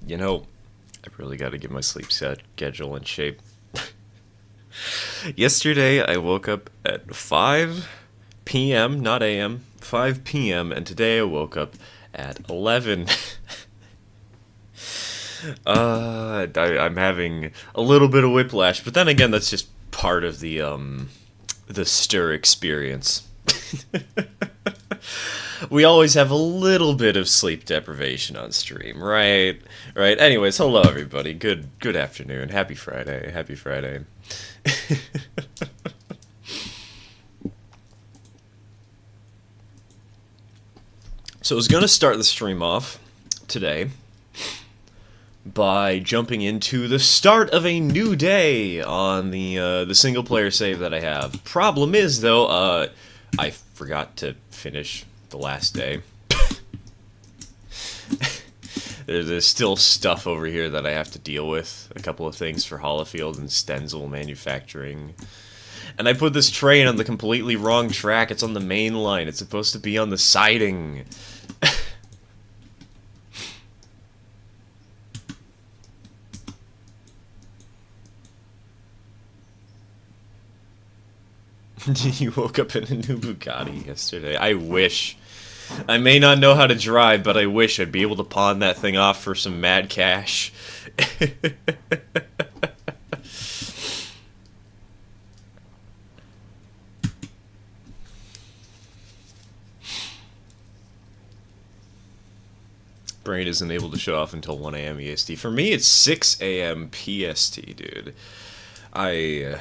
You know, I really got to get my sleep schedule in shape. Yesterday, I woke up at 5 p.m., not a.m., 5 p.m., and today I woke up at 11. I'm having a little bit of whiplash, but then again, that's just part of the stir experience. We always have a little bit of sleep deprivation on stream, right? Right. Anyways, hello everybody. Good afternoon. Happy Friday. Happy Friday. So I was gonna start the stream off today by jumping into the start of a new day on the single player save that I have. Problem is though, I forgot to finish the last day. There's still stuff over here that I have to deal with. A couple of things for Hollifield and Stenzel Manufacturing. And I put this train on the completely wrong track. It's on the main line. It's supposed to be on the siding. You woke up in a new Bugatti yesterday. I wish. I may not know how to drive, but I wish I'd be able to pawn that thing off for some mad cash. Brain isn't able to shut off until 1 a.m. EST. For me, it's 6 a.m. PST, dude. I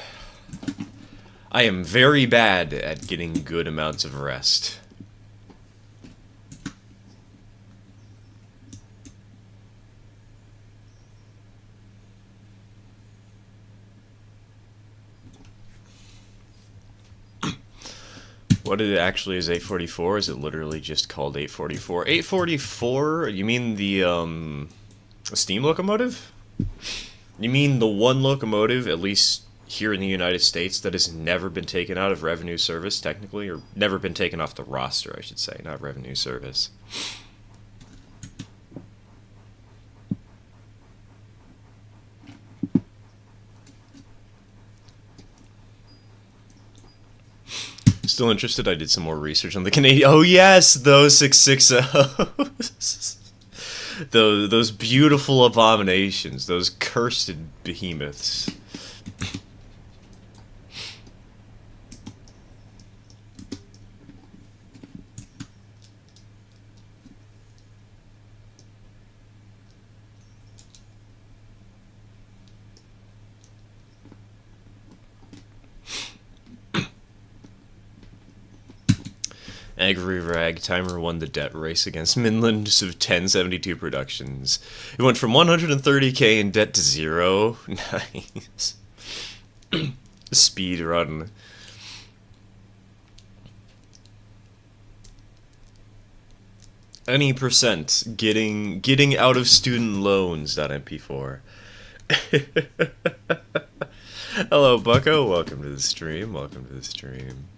am very bad at getting good amounts of rest. What it actually is 844? Is it literally just called 844? 844? You mean the steam locomotive? You mean the one locomotive, at least here in the United States, that has never been taken out of revenue service, technically? Or never been taken off the roster, I should say, not revenue service. Still interested? I did some more research on the Canadian. Oh yes, those 660s. Those beautiful abominations. Those cursed behemoths. Angry Rag Timer won the debt race against Midlands of 1072 Productions. It went from 130k in debt to 0. Nice. Speed run. Any percent getting out of student loans.mp4. Hello, Bucko. Welcome to the stream. Welcome to the stream.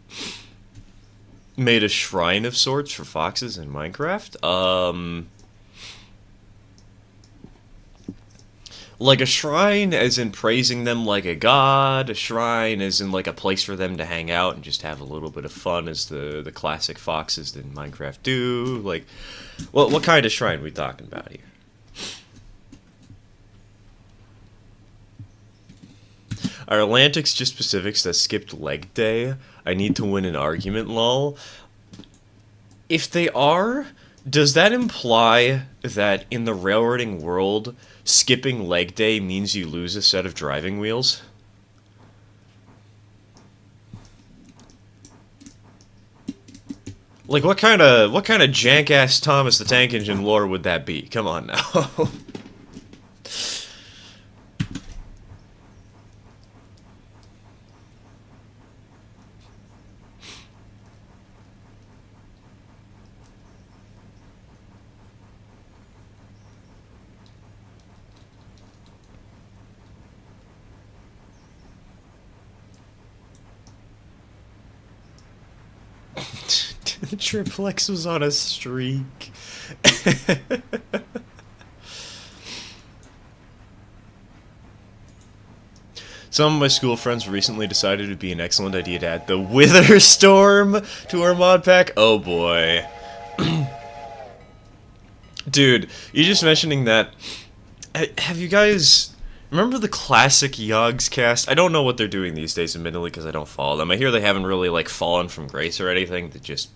Made a shrine of sorts for foxes in Minecraft. Like a shrine as in praising them like a god, a shrine as in like a place for them to hang out and just have a little bit of fun as the classic foxes in Minecraft do. Like, well, what kind of shrine are we talking about here? Are Atlantics just specifics that skipped leg day? I need to win an argument, lol. If they are, does that imply that in the railroading world, skipping leg day means you lose a set of driving wheels? Like, what kind of jank-ass Thomas the Tank Engine lore would that be? Come on now. Triplex was on a streak. Some of my school friends recently decided it would be an excellent idea to add the Wither Storm to our mod pack. Oh boy. Dude, you just mentioning that. Have you guys remember the classic Yogs cast? I don't know what they're doing these days, admittedly, because I don't follow them. I hear they haven't really like fallen from grace or anything. They just,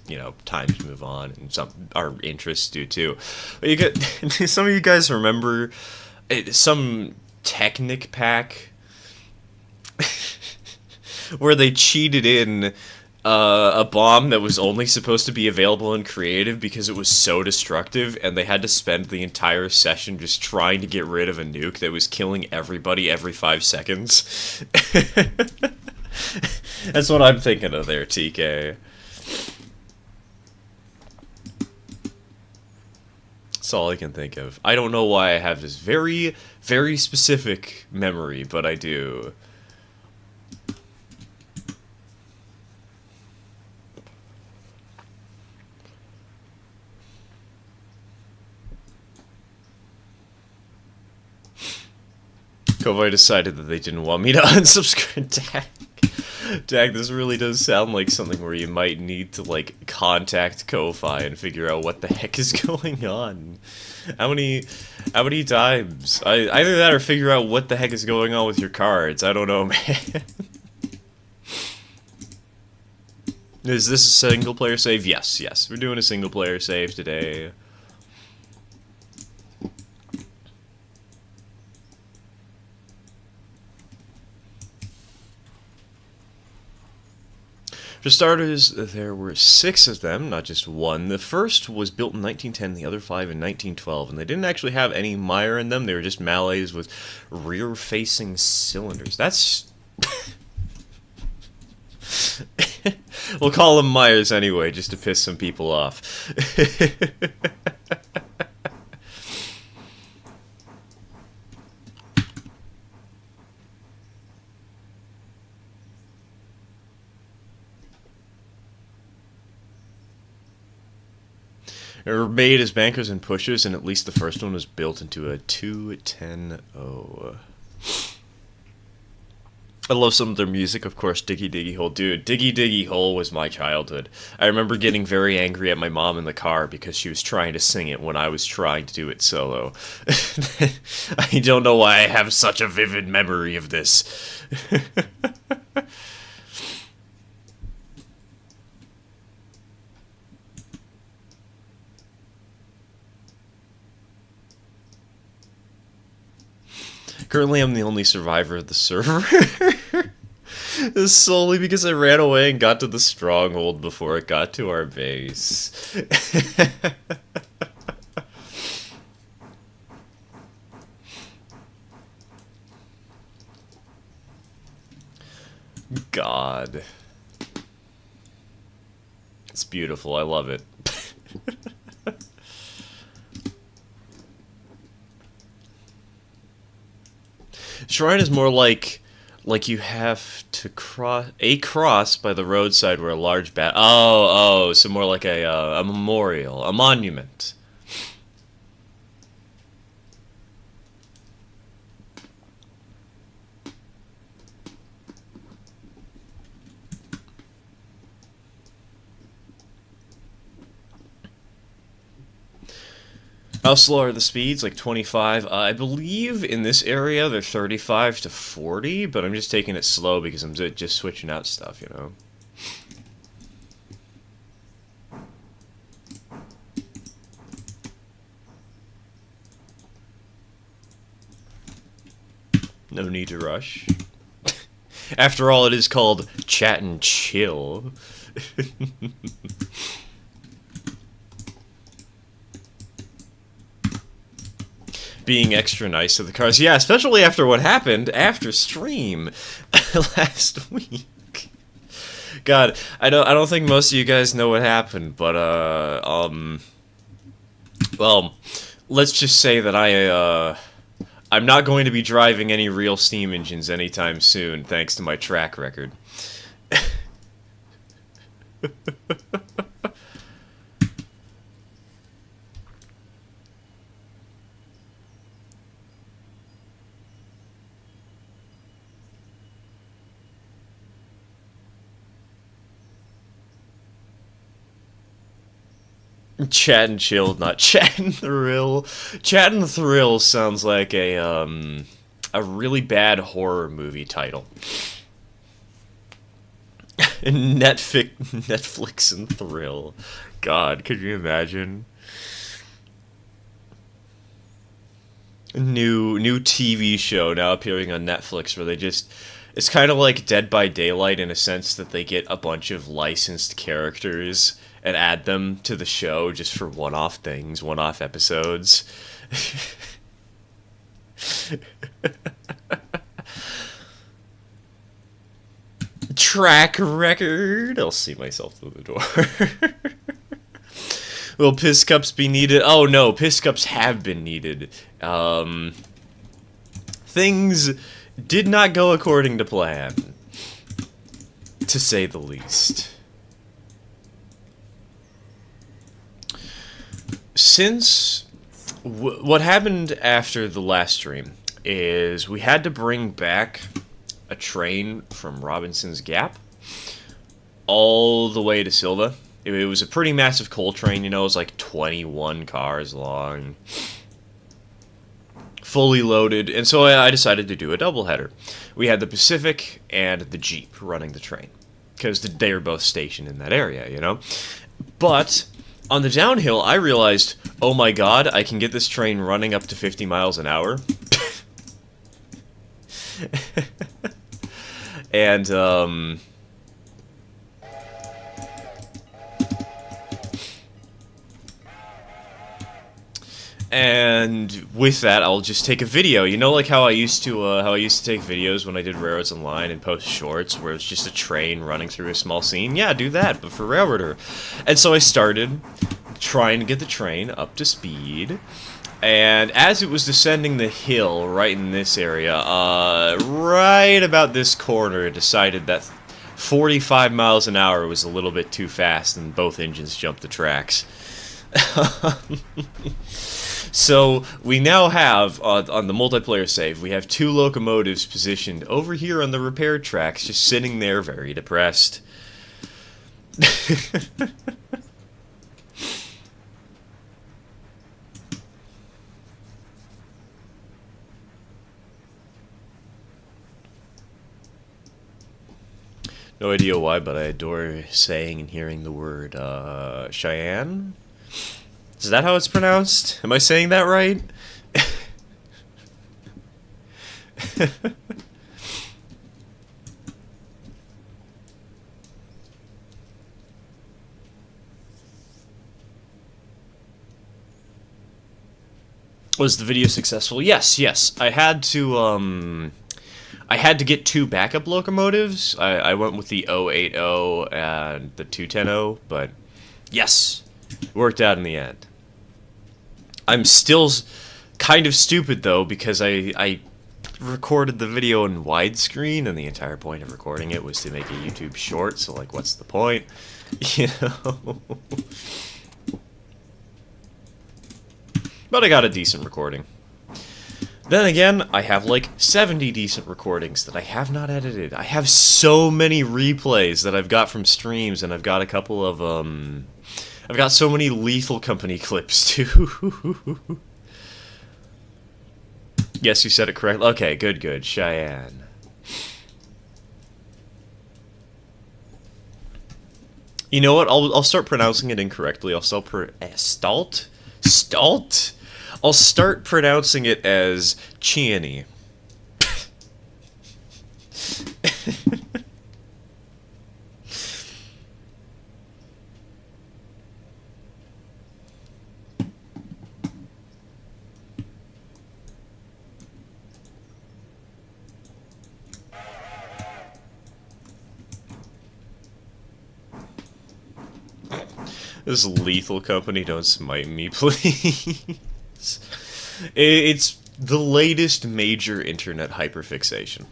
times move on, and some our interests do too. But you get some of you guys remember some Technic pack where they cheated in a bomb that was only supposed to be available in creative because it was so destructive, and they had to spend the entire session just trying to get rid of a nuke that was killing everybody every 5 seconds. That's what I'm thinking of there, TK. That's all I can think of. I don't know why I have this very, very specific memory, but I do. Kovoy decided that they didn't want me to unsubscribe. Dag, this really does sound like something where you might need to, like, contact Ko-Fi and figure out what the heck is going on. How many times? Either that or figure out what the heck is going on with your cards. I don't know, man. Is this a single-player save? Yes, yes. We're doing a single-player save today. For starters, there were 6 of them, not just one. The first was built in 1910, the other 5 in 1912, and they didn't actually have any mire in them. They were just Malays with rear-facing cylinders. That's... We'll call them Myers anyway, just to piss some people off. They were made as bankers and pushers, and at least the first one was built into a 210-0. I love some of their music, of course. Diggy Diggy Hole. Dude, Diggy Diggy Hole was my childhood. I remember getting very angry at my mom in the car because she was trying to sing it when I was trying to do it solo. I don't know why I have such a vivid memory of this. Currently, I'm the only survivor of the server. This is solely because I ran away and got to the stronghold before it got to our base. God. It's beautiful. I love it. Shrine is more like you have to cross by the roadside where a large so more like a memorial, a monument. How slow are the speeds? Like 25? I believe in this area they're 35 to 40, but I'm just taking it slow because I'm just switching out stuff, you know? No need to rush. After all, it is called Chat and Chill. Being extra nice to the cars. Yeah, especially after what happened after stream last week. God, I don't think most of you guys know what happened, but well, let's just say that I'm not going to be driving any real steam engines anytime soon, thanks to my track record. Chat and chill, not chat and thrill. Chat and thrill sounds like a really bad horror movie title. Netflix and thrill. God, could you imagine? New TV show now appearing on Netflix where they just, it's kind of like Dead by Daylight in a sense that they get a bunch of licensed characters and add them to the show just for one-off things, one-off episodes. Track record. I'll see myself through the door. Will piss cups be needed? Oh no, piss cups have been needed. Things did not go according to plan, to say the least. Since what happened after the last stream is we had to bring back a train from Robinson's Gap all the way to Silva. It was a pretty massive coal train, you know, it was like 21 cars long, fully loaded, and so I decided to do a doubleheader. We had the Pacific and the Jeep running the train, because they were both stationed in that area, you know? But on the downhill, I realized, oh my god, I can get this train running up to 50 miles an hour. And, and with that, I'll just take a video. You know, like how I used to take videos when I did Railroads Online and post shorts, where it's just a train running through a small scene. Yeah, do that, but for Railroader. And so I started trying to get the train up to speed. And as it was descending the hill right in this area, right about this corner, it decided that 45 miles an hour was a little bit too fast, and both engines jumped the tracks. So we now have, on the multiplayer save, we have 2 locomotives positioned over here on the repaired tracks, just sitting there very depressed. No idea why, but I adore saying and hearing the word, Cheyenne? Is that how it's pronounced? Am I saying that right? Was the video successful? Yes, yes. I had to get 2 backup locomotives. I went with the 080 and the 210, but yes, it worked out in the end. I'm still kind of stupid, though, because I recorded the video in widescreen, and the entire point of recording it was to make a YouTube short, so, like, what's the point? You know? But I got a decent recording. Then again, I have like 70 decent recordings that I have not edited. I have so many replays that I've got from streams, and I've got a couple of, I've got so many Lethal Company clips, too. Yes, you said it correctly. Okay, good, good. Cheyenne. You know what? I'll start pronouncing it incorrectly. I'll start Stalt? Stalt? I'll start pronouncing it as Chiani. This Lethal Company, don't smite me, please. It's the latest major internet hyperfixation.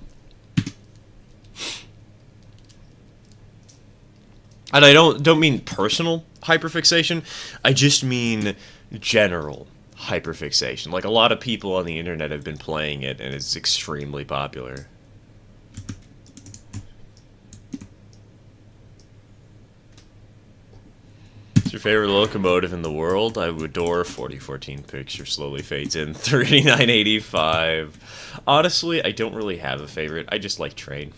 And I don't mean personal hyperfixation, I just mean general hyperfixation. Like, a lot of people on the internet have been playing it, and it's extremely popular. your favorite locomotive in the world? I adore 4014 Picture slowly fades in. 3985. Honestly, I don't really have a favorite. I just like train.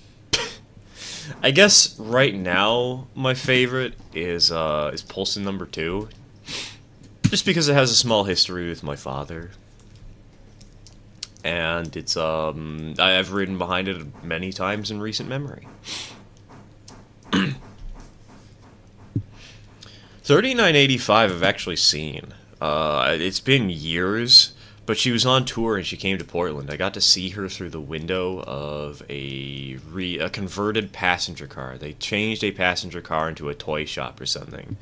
I guess right now my favorite is Polson number 2. Just because it has a small history with my father. And it's I've ridden behind it many times in recent memory. 3985 I've actually seen. It's been years, but she was on tour and she came to Portland. I got to see her through the window of a converted passenger car. They changed a passenger car into a toy shop or something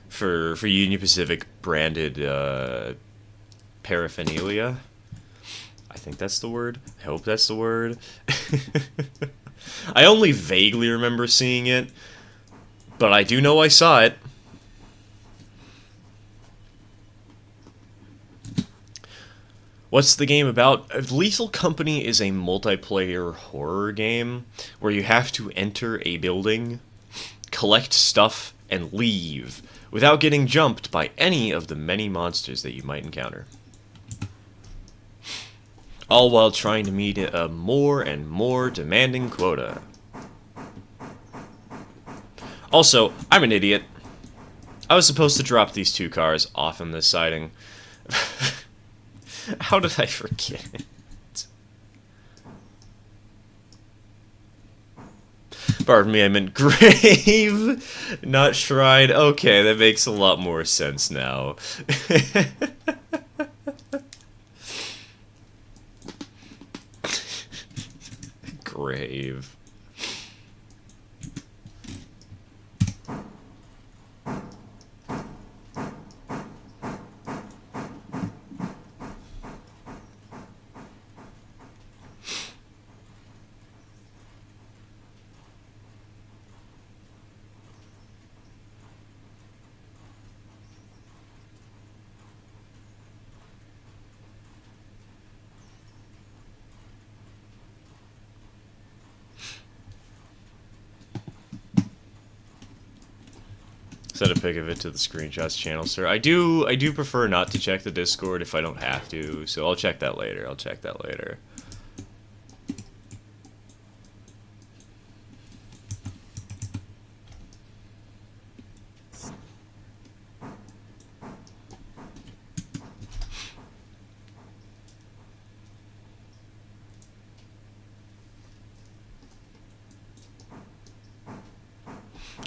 for Union Pacific branded paraphernalia. I think that's the word. I hope that's the word. I only vaguely remember seeing it, but I do know I saw it. What's the game about? Lethal Company is a multiplayer horror game where you have to enter a building, collect stuff, and leave without getting jumped by any of the many monsters that you might encounter. All while trying to meet a more and more demanding quota. Also, I'm an idiot. I was supposed to drop these 2 cars off in this siding. How did I forget it? Pardon me, I meant grave, not shrine. Okay, that makes a lot more sense now. Grave. Send a pic of it to the screenshots channel, sir. I do prefer not to check the Discord if I don't have to, so I'll check that later. I'll check that later.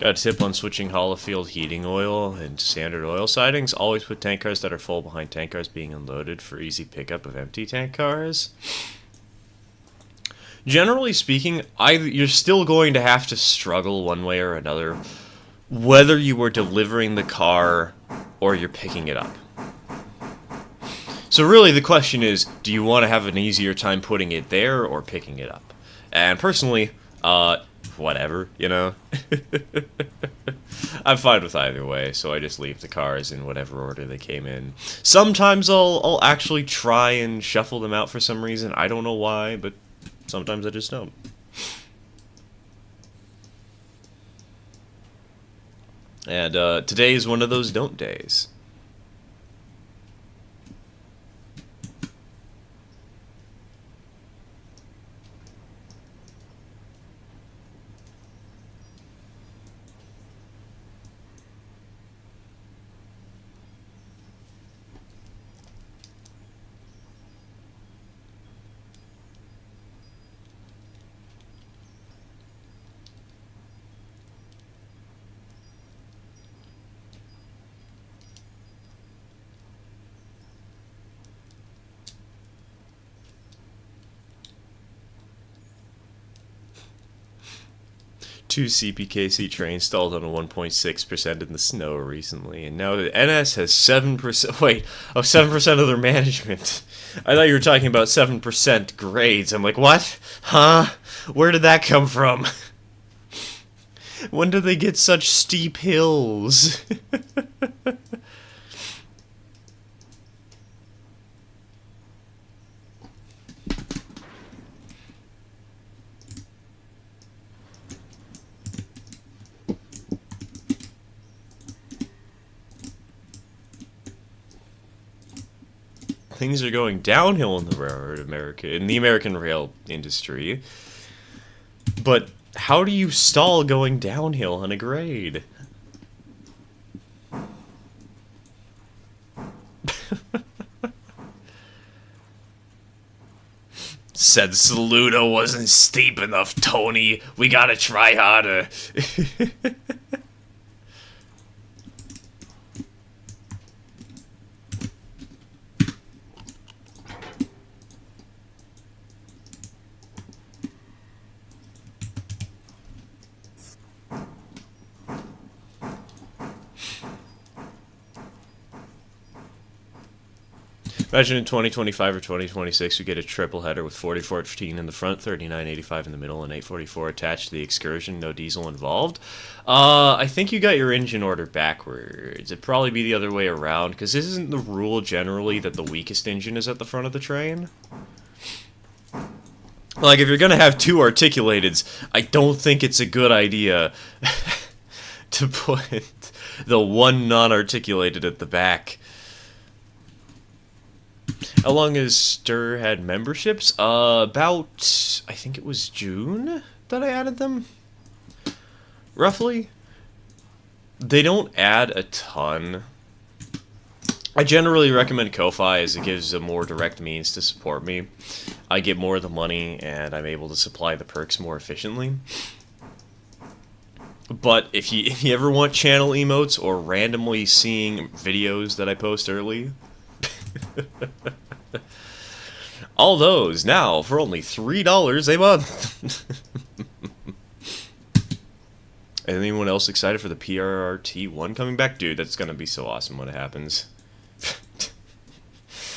Got a tip on switching Holofield heating oil and standard oil sidings. Always put tank cars that are full behind tank cars being unloaded for easy pickup of empty tank cars. Generally speaking, you're still going to have to struggle one way or another, whether you are delivering the car or you're picking it up. So really the question is, do you want to have an easier time putting it there or picking it up? And personally, whatever, you know? I'm fine with either way, so I just leave the cars in whatever order they came in. Sometimes I'll actually try and shuffle them out for some reason. I don't know why, but sometimes I just don't. And today is one of those don't days. Two CPKC trains stalled on a 1.6% in the snow recently, and now the NS has 7%. Wait, 7% of their management. I thought you were talking about 7% grades. I'm like, what? Huh? Where did that come from? When do they get such steep hills? things are going downhill in the American rail industry. But how do you stall going downhill on a grade? Said Saluda wasn't steep enough, Tony. We gotta try harder. Imagine in 2025 or 2026 we get a triple header with 4014 in the front, 3985 in the middle, and 844 attached to the Excursion, no diesel involved. I think you got your engine order backwards. It'd probably be the other way around, because isn't the rule generally that the weakest engine is at the front of the train? Like, if you're gonna have two articulateds, I don't think it's a good idea to put the one non-articulated at the back. How long has Stir had memberships? About, I think it was June that I added them. Roughly. They don't add a ton. I generally recommend Ko-Fi as it gives a more direct means to support me. I get more of the money and I'm able to supply the perks more efficiently. But if you ever want channel emotes or randomly seeing videos that I post early, all those now for only $3 a month. Anyone else excited for the PRRT1 coming back? Dude, that's gonna be so awesome when it happens.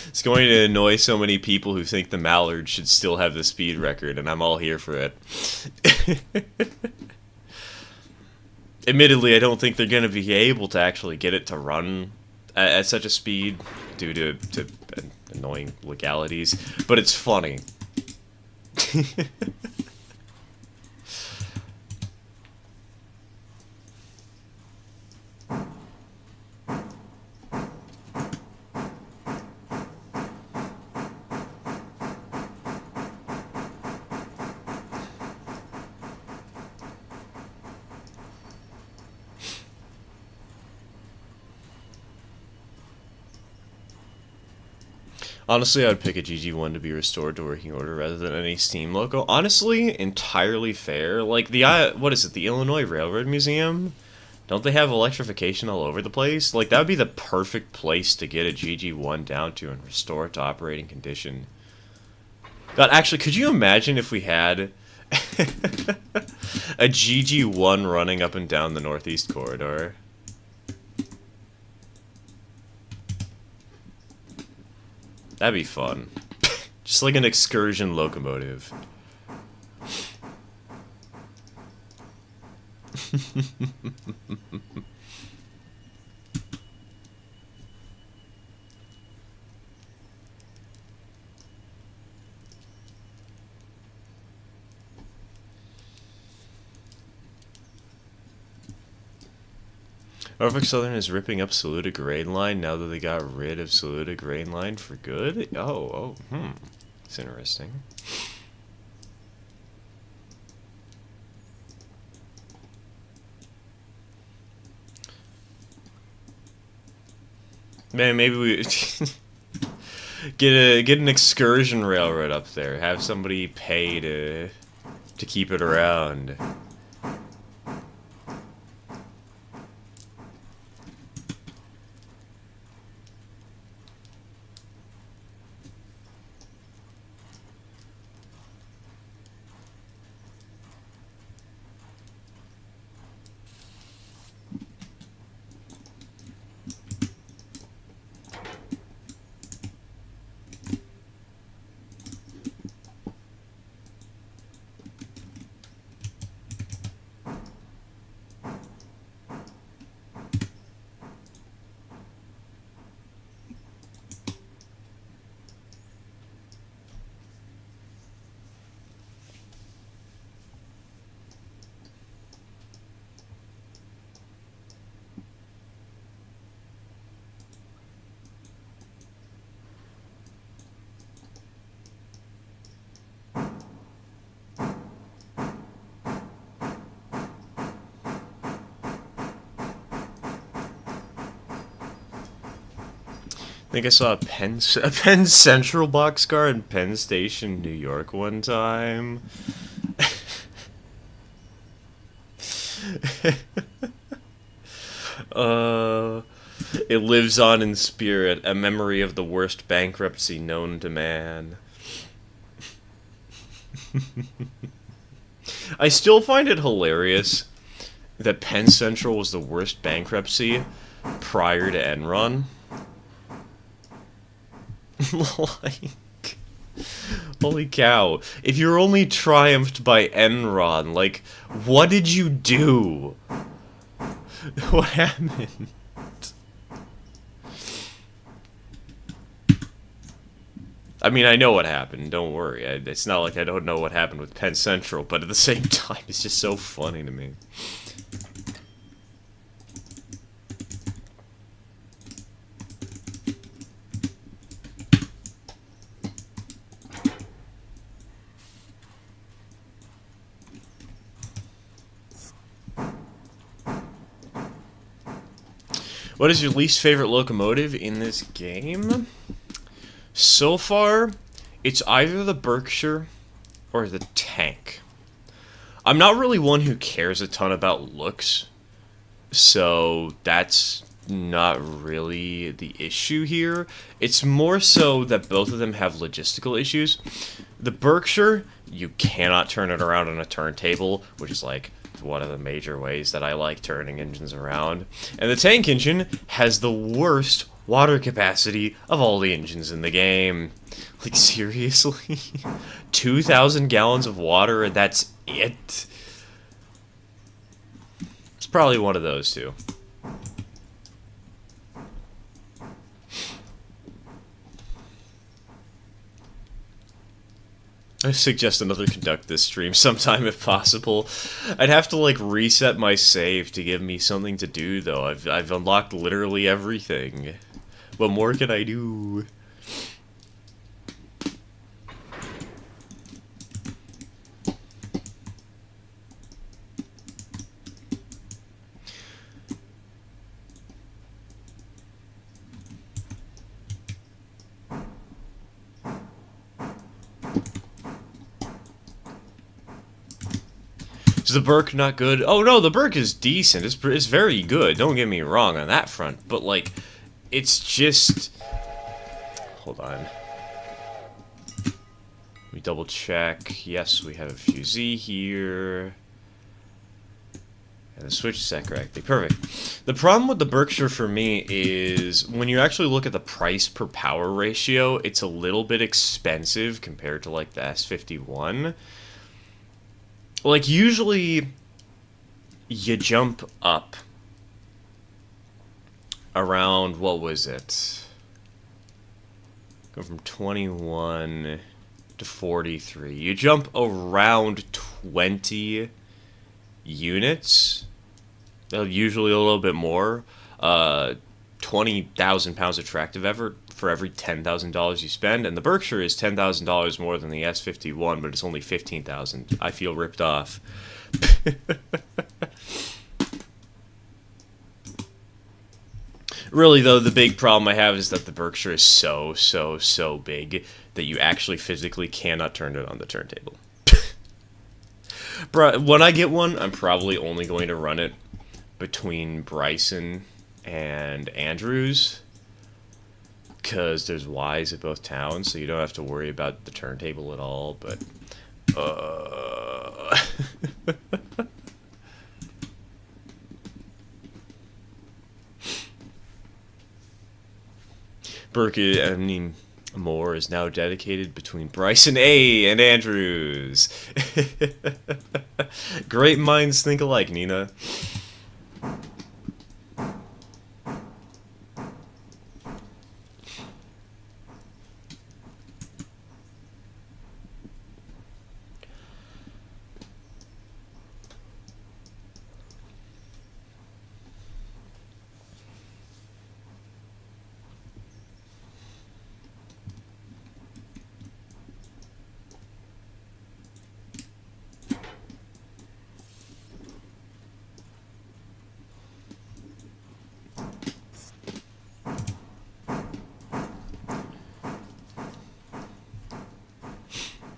It's going to annoy so many people who think the Mallard should still have the speed record, and I'm all here for it. Admittedly, I don't think they're going to be able to actually get it to run at such a speed due to annoying legalities, but it's funny. Honestly, I would pick a GG1 to be restored to working order rather than any Steam loco. Honestly, entirely fair. Like, what is it, the Illinois Railroad Museum? Don't they have electrification all over the place? Like, that would be the perfect place to get a GG1 down to and restore it to operating condition. God, actually, could you imagine if we had a GG1 running up and down the Northeast Corridor? That'd be fun. Just like an excursion locomotive. Norfolk Southern is ripping up Saluda Grain Line now that they got rid of Saluda Grain Line for good? It's interesting. Man, maybe we get an excursion railroad up there. Have somebody pay to keep it around. think I saw a Penn Central boxcar in Penn Station, New York one time. It lives on in spirit, a memory of the worst bankruptcy known to man. I still find it hilarious that Penn Central was the worst bankruptcy prior to Enron. Like, holy cow. If you're only triumphed by Enron, like, what did you do? What happened? I mean, I know what happened, don't worry. It's not like I don't know what happened with Penn Central, but at the same time, it's just so funny to me. What is your least favorite locomotive in this game? So far, it's either the Berkshire or the tank. I'm not really one who cares a ton about looks, so that's not really the issue here. It's more so that both of them have logistical issues. The Berkshire, you cannot turn it around on a turntable, which is like one of the major ways that I like turning engines around. And the tank engine has the worst water capacity of all the engines in the game. Like, seriously? 2,000 gallons of water and that's it? It's probably one of those two. I suggest another conduct this stream sometime if possible. I'd have to like reset my save to give me something to do though. I've unlocked literally everything. What more can I do? Is the Burke not good? Oh no, the Burke is decent. It's very good. Don't get me wrong on that front. But like, it's just... Hold on. Let me double check. Yes, we have a fusee here. And the switch set correctly. Perfect. The problem with the Berkshire for me is when you actually look at the price per power ratio, it's a little bit expensive compared to like the S51. Like, usually, you jump up around, what was it? Go from 21 to 43. You jump around 20 units. Usually a little bit more. 20,000 pounds of tractive effort for every $10,000 you spend, and the Berkshire is $10,000 more than the S51, but it's only 15,000. I feel ripped off. Really, though, the big problem I have is that the Berkshire is so big that you actually physically cannot turn it on the turntable. Bruh, when I get one, I'm probably only going to run it between Bryson and Andrews, because there's Ys at both towns, so you don't have to worry about the turntable at all, but... Burke, I mean, Moore is now dedicated between Bryson A and Andrews. Great minds think alike, Nina.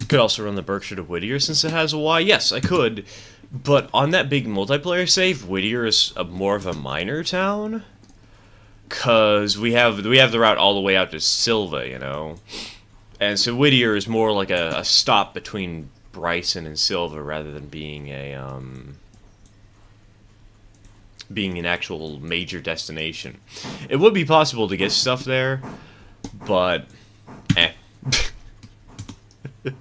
Could also run the Berkshire to Whittier since it has a Y. Yes, I could. But on that big multiplayer save, Whittier is more of a minor town. Because we have the route all the way out to Silva, you know? And so Whittier is more like a stop between Bryson and Silva rather than being being an actual major destination. It would be possible to get stuff there, but eh. I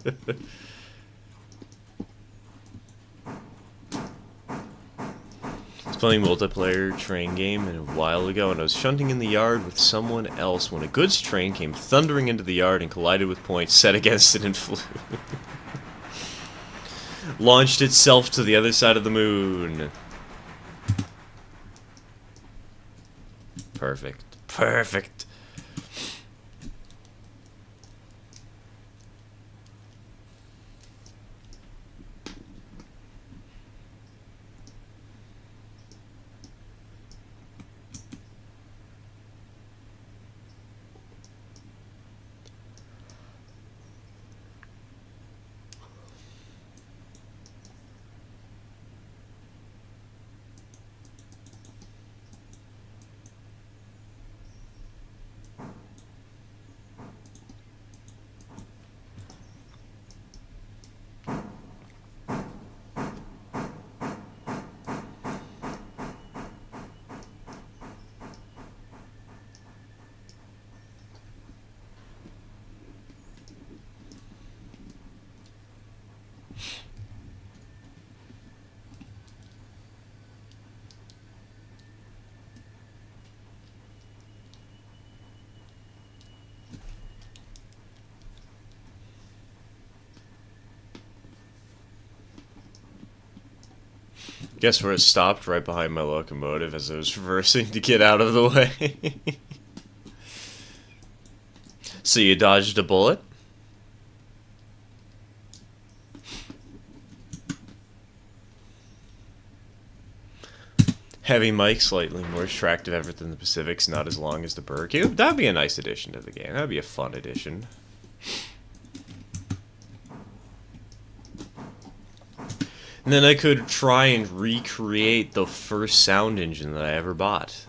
was playing multiplayer train game a while ago, and I was shunting in the yard with someone else when a goods train came thundering into the yard and collided with points set against it and flew. Launched itself to the other side of the moon. Perfect. Perfect. Guess where it stopped? Right behind my locomotive as I was reversing to get out of the way. So you dodged a bullet? Heavy Mike, slightly more attractive effort than the Pacific's, not as long as the Berkey. That'd be a nice addition to the game. That'd be a fun addition. And then I could try and recreate the first sound engine that I ever bought.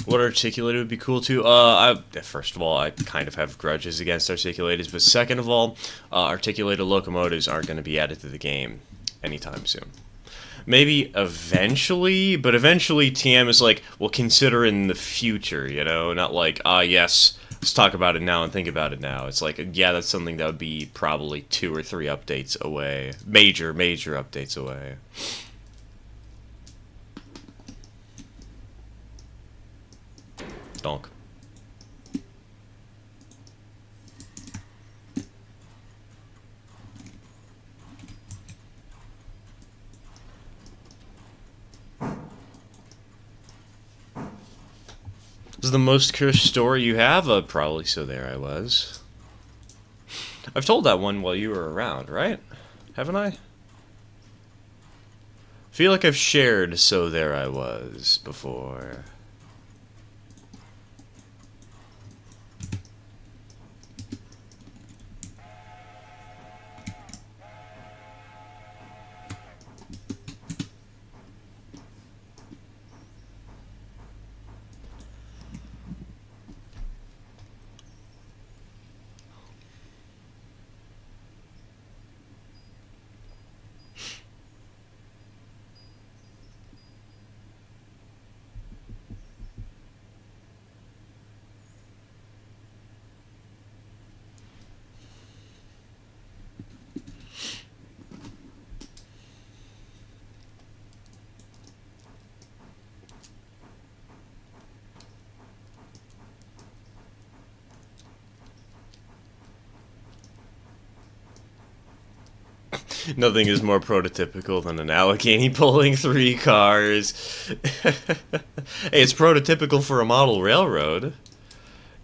What articulated would be cool too? First of all, I kind of have grudges against articulators, but second of all, articulated locomotives aren't going to be added to the game anytime soon. Maybe eventually, but eventually TM is like, well, consider in the future, you know? Not like, yes, let's talk about it now and think about it now. It's like, yeah, that's something that would be probably 2 or 3 updates away. Major updates away. Donk. This is the most cursed story you have? Probably So There I Was. I've told that one while you were around, right? Haven't I? Feel like I've shared So There I Was before. Nothing is more prototypical than an Allegheny pulling 3 cars. Hey, it's prototypical for a model railroad.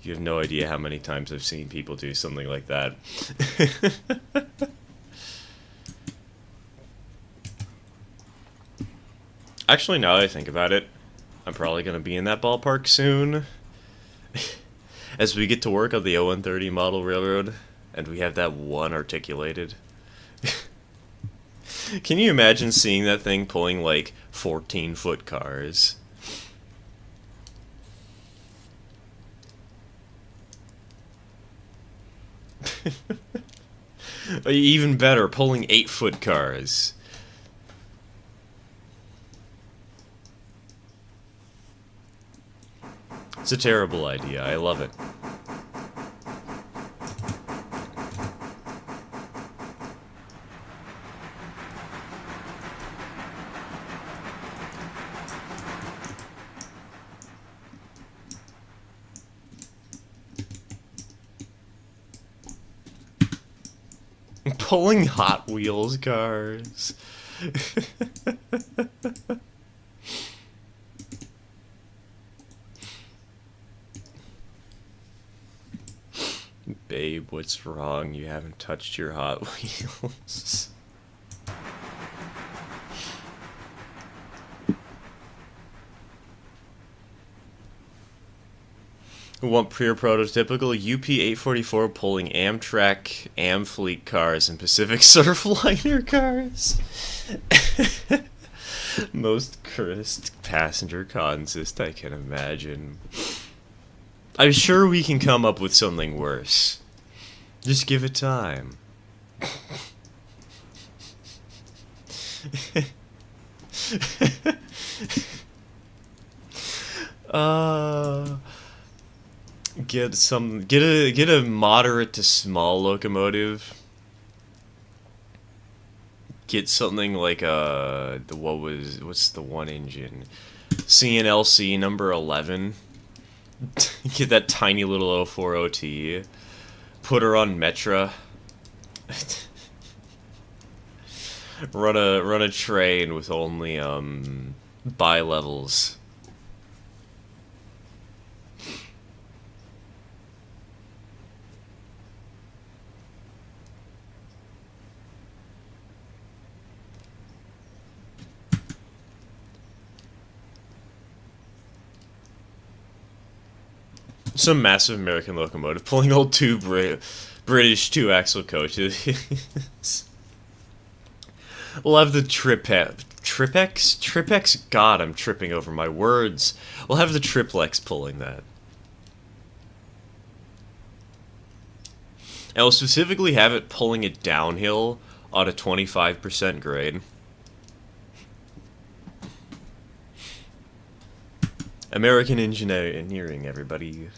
You have no idea how many times I've seen people do something like that. Actually, now that I think about it, I'm probably going to be in that ballpark soon. As we get to work on the 0130 model railroad, and we have that one articulated. Can you imagine seeing that thing pulling like 14-foot cars? Even better, pulling 8-foot cars. It's a terrible idea. I love it. Pulling Hot Wheels cars. Babe, what's wrong? You haven't touched your Hot Wheels. One pure prototypical UP844 pulling Amtrak, Amfleet cars, and Pacific Surfliner cars. Most cursed passenger consist I can imagine. I'm sure we can come up with something worse. Just give it time. Get a moderate to small locomotive. Get something like what's the one engine? CNLC number 11. Get that tiny little 040T. Put her on Metra. run a train with only bi-levels. Some massive American locomotive pulling old British two-axle coaches. We'll have the Tripex? God, I'm tripping over my words. We'll have the Triplex pulling that. And we'll specifically have it pulling it downhill on a 25% grade. American engineering, everybody.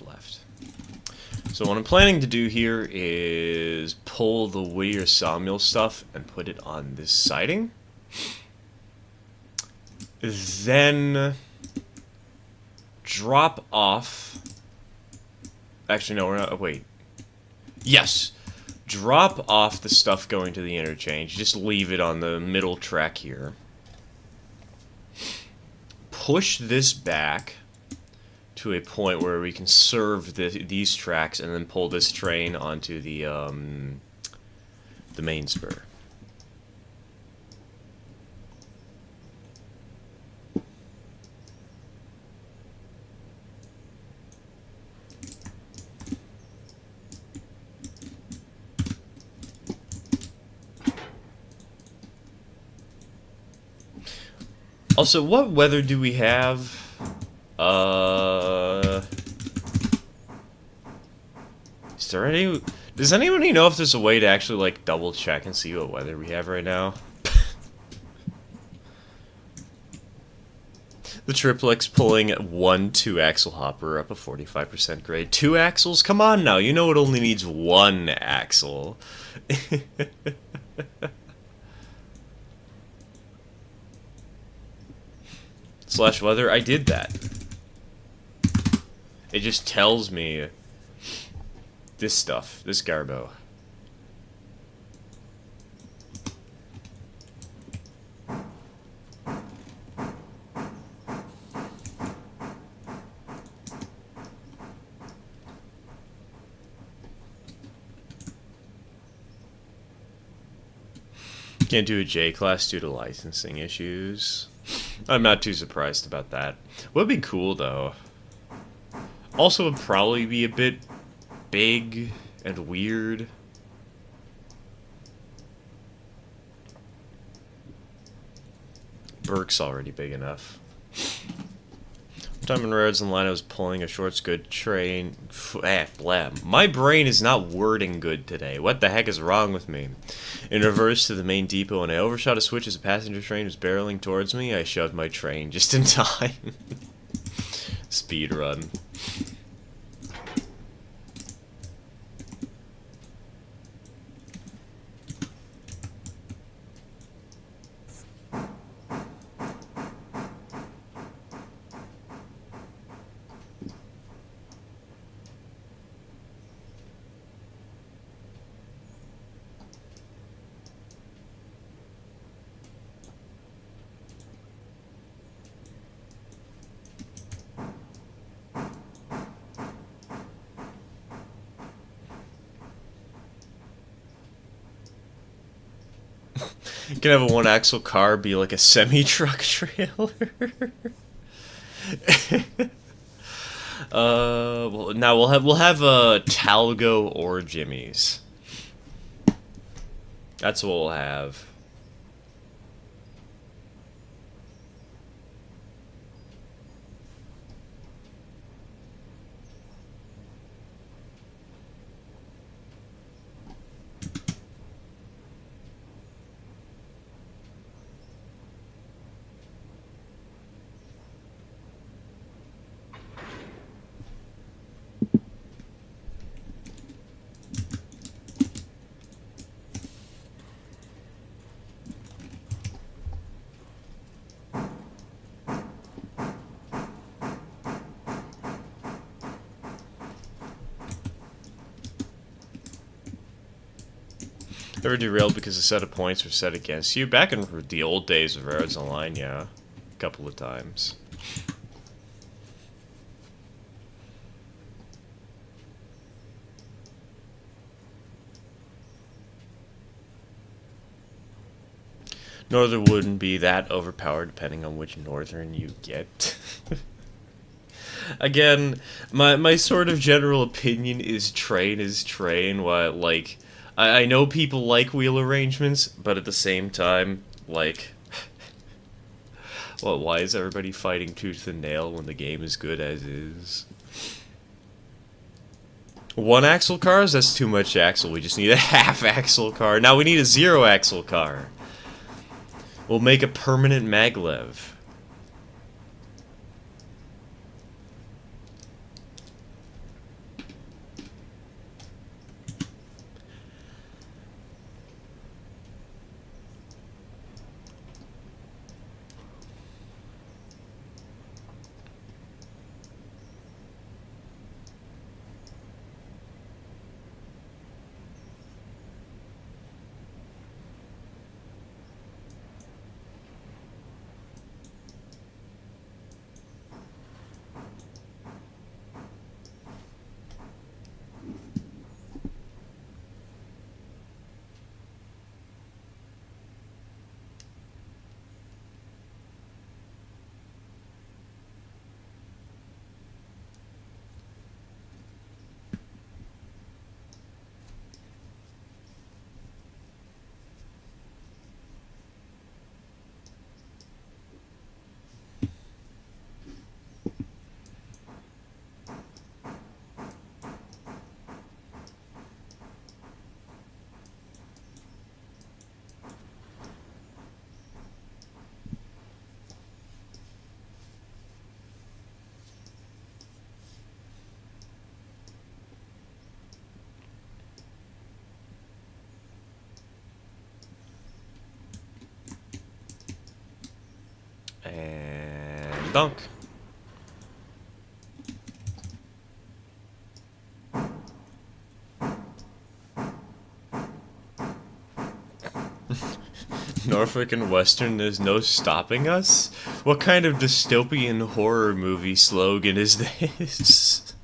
Left. So what I'm planning to do here is pull the Whittier sawmill stuff and put it on this siding. Then drop off. Actually, no, we're not. Wait. Yes. Drop off the stuff going to the interchange. Just leave it on the middle track here. Push this back to a point where we can serve these tracks and then pull this train onto the main spur. Also, what weather do we have? Is there any... Does anybody know if there's a way to actually, like, double check and see what weather we have right now? The triplex pulling 1 2-axle hopper up a 45% grade. 2 axles? Come on now, you know it only needs 1 axle. Slash weather, I did that. It just tells me this stuff, this garbo. Can't do a J class due to licensing issues. I'm not too surprised about that. Would be cool though. Also would probably be a bit big and weird. Burke's already big enough. Time in roads and line I was pulling a shorts good train. Blah. My brain is not wording good today. What the heck is wrong with me? In reverse to the main depot, and I overshot a switch as a passenger train was barreling towards me. I shoved my train just in time. Speed run. You can have a 1-axle car be like a semi-truck trailer. Well, now we'll have Talgo or Jimmy's. That's what we'll have. Ever derailed because a set of points were set against you? Back in the old days of Railroads Online, yeah. A couple of times. Northern wouldn't be that overpowered depending on which Northern you get. Again, my sort of general opinion is train, while, like... I know people like wheel arrangements, but at the same time, like... well, why is everybody fighting tooth and nail when the game is good as is? 1-axle cars? That's too much axle. We just need a half-axle car. Now we need a 0-axle car. We'll make a permanent maglev. And dunk. Norfolk and Western, there's no stopping us? What kind of dystopian horror movie slogan is this?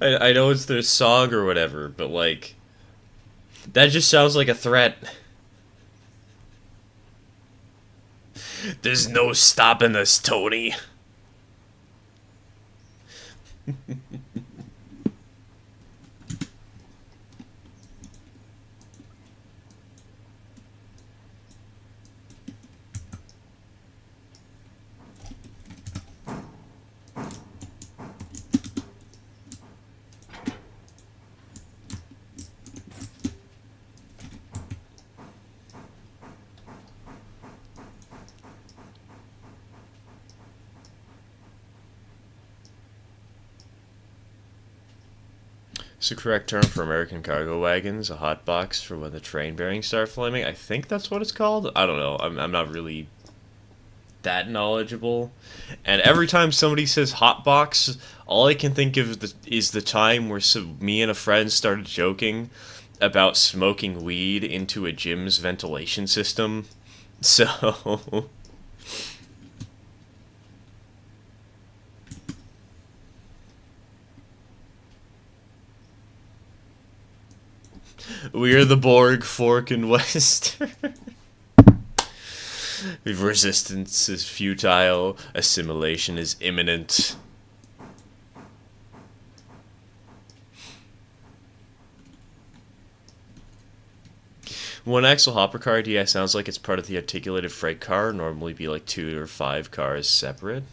I know it's their song or whatever, but like, that just sounds like a threat. There's no stopping us, Tony. It's the correct term for American cargo wagons, a hot box for when the train bearings start flaming. I think that's what it's called. I don't know. I'm not really that knowledgeable. And every time somebody says hot box, all I can think of is the time where me and a friend started joking about smoking weed into a gym's ventilation system. So... We're the Borg, Fork, and Western. Resistance is futile. Assimilation is imminent. One axle hopper car idea sounds like it's part of the articulated freight car. Normally be like 2 or 5 cars separate.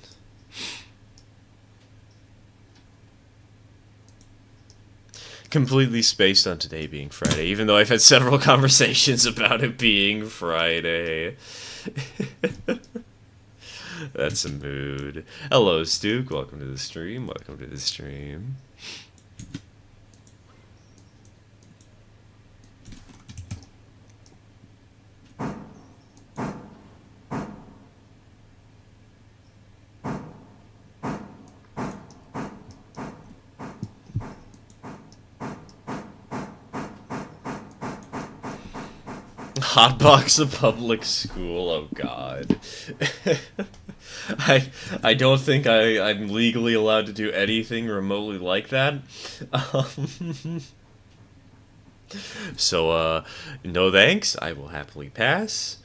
Completely spaced on today being Friday, even though I've had several conversations about it being Friday. That's a mood. Hello, Stuke. Welcome to the stream. Welcome to the stream. Hotbox a public school. Oh God. I don't think I'm legally allowed to do anything remotely like that. So no thanks. I will happily pass.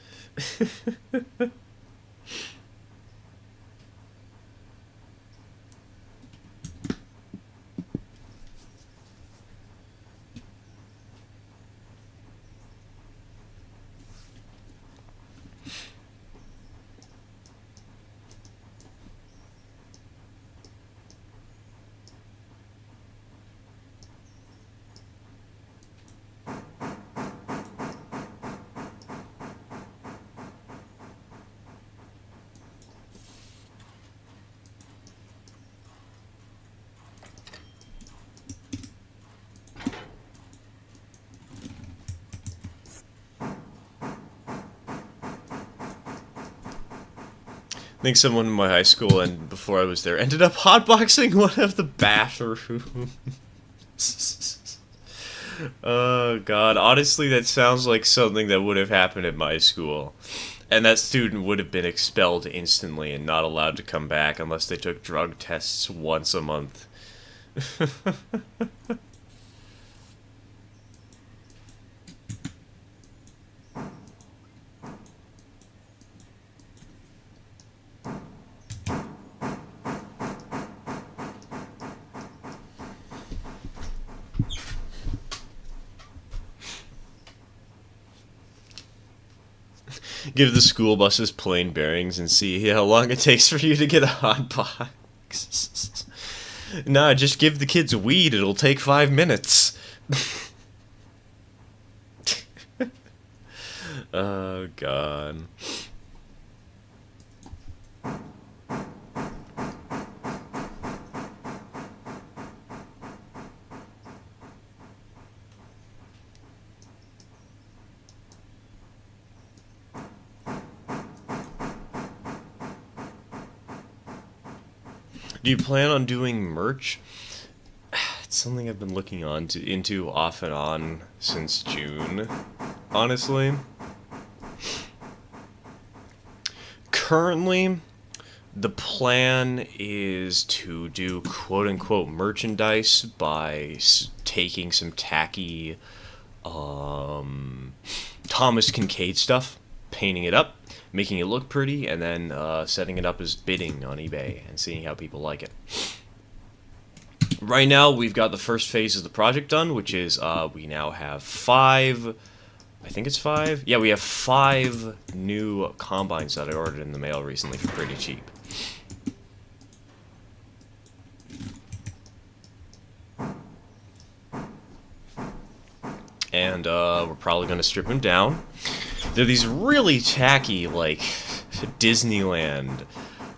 I think someone in my high school and before I was there ended up hotboxing one of the bathrooms. Oh God, honestly that sounds like something that would have happened at my school. And that student would have been expelled instantly and not allowed to come back unless they took drug tests once a month. Give the school buses plain bearings and see how long it takes for you to get a hot box. Nah, just give the kids weed. It'll take 5 minutes. Oh, God. Do you plan on doing merch? It's something I've been looking into off and on since June, honestly. Currently, the plan is to do quote-unquote merchandise by taking some tacky Thomas Kincaid stuff, painting it up, making it look pretty, and then setting it up as bidding on eBay and seeing how people like it. Right now, we've got the first phase of the project done, which is we now have 5... I think it's 5? Yeah, we have 5 new combines that I ordered in the mail recently for pretty cheap. And we're probably going to strip them down. They're these really tacky, like, Disneyland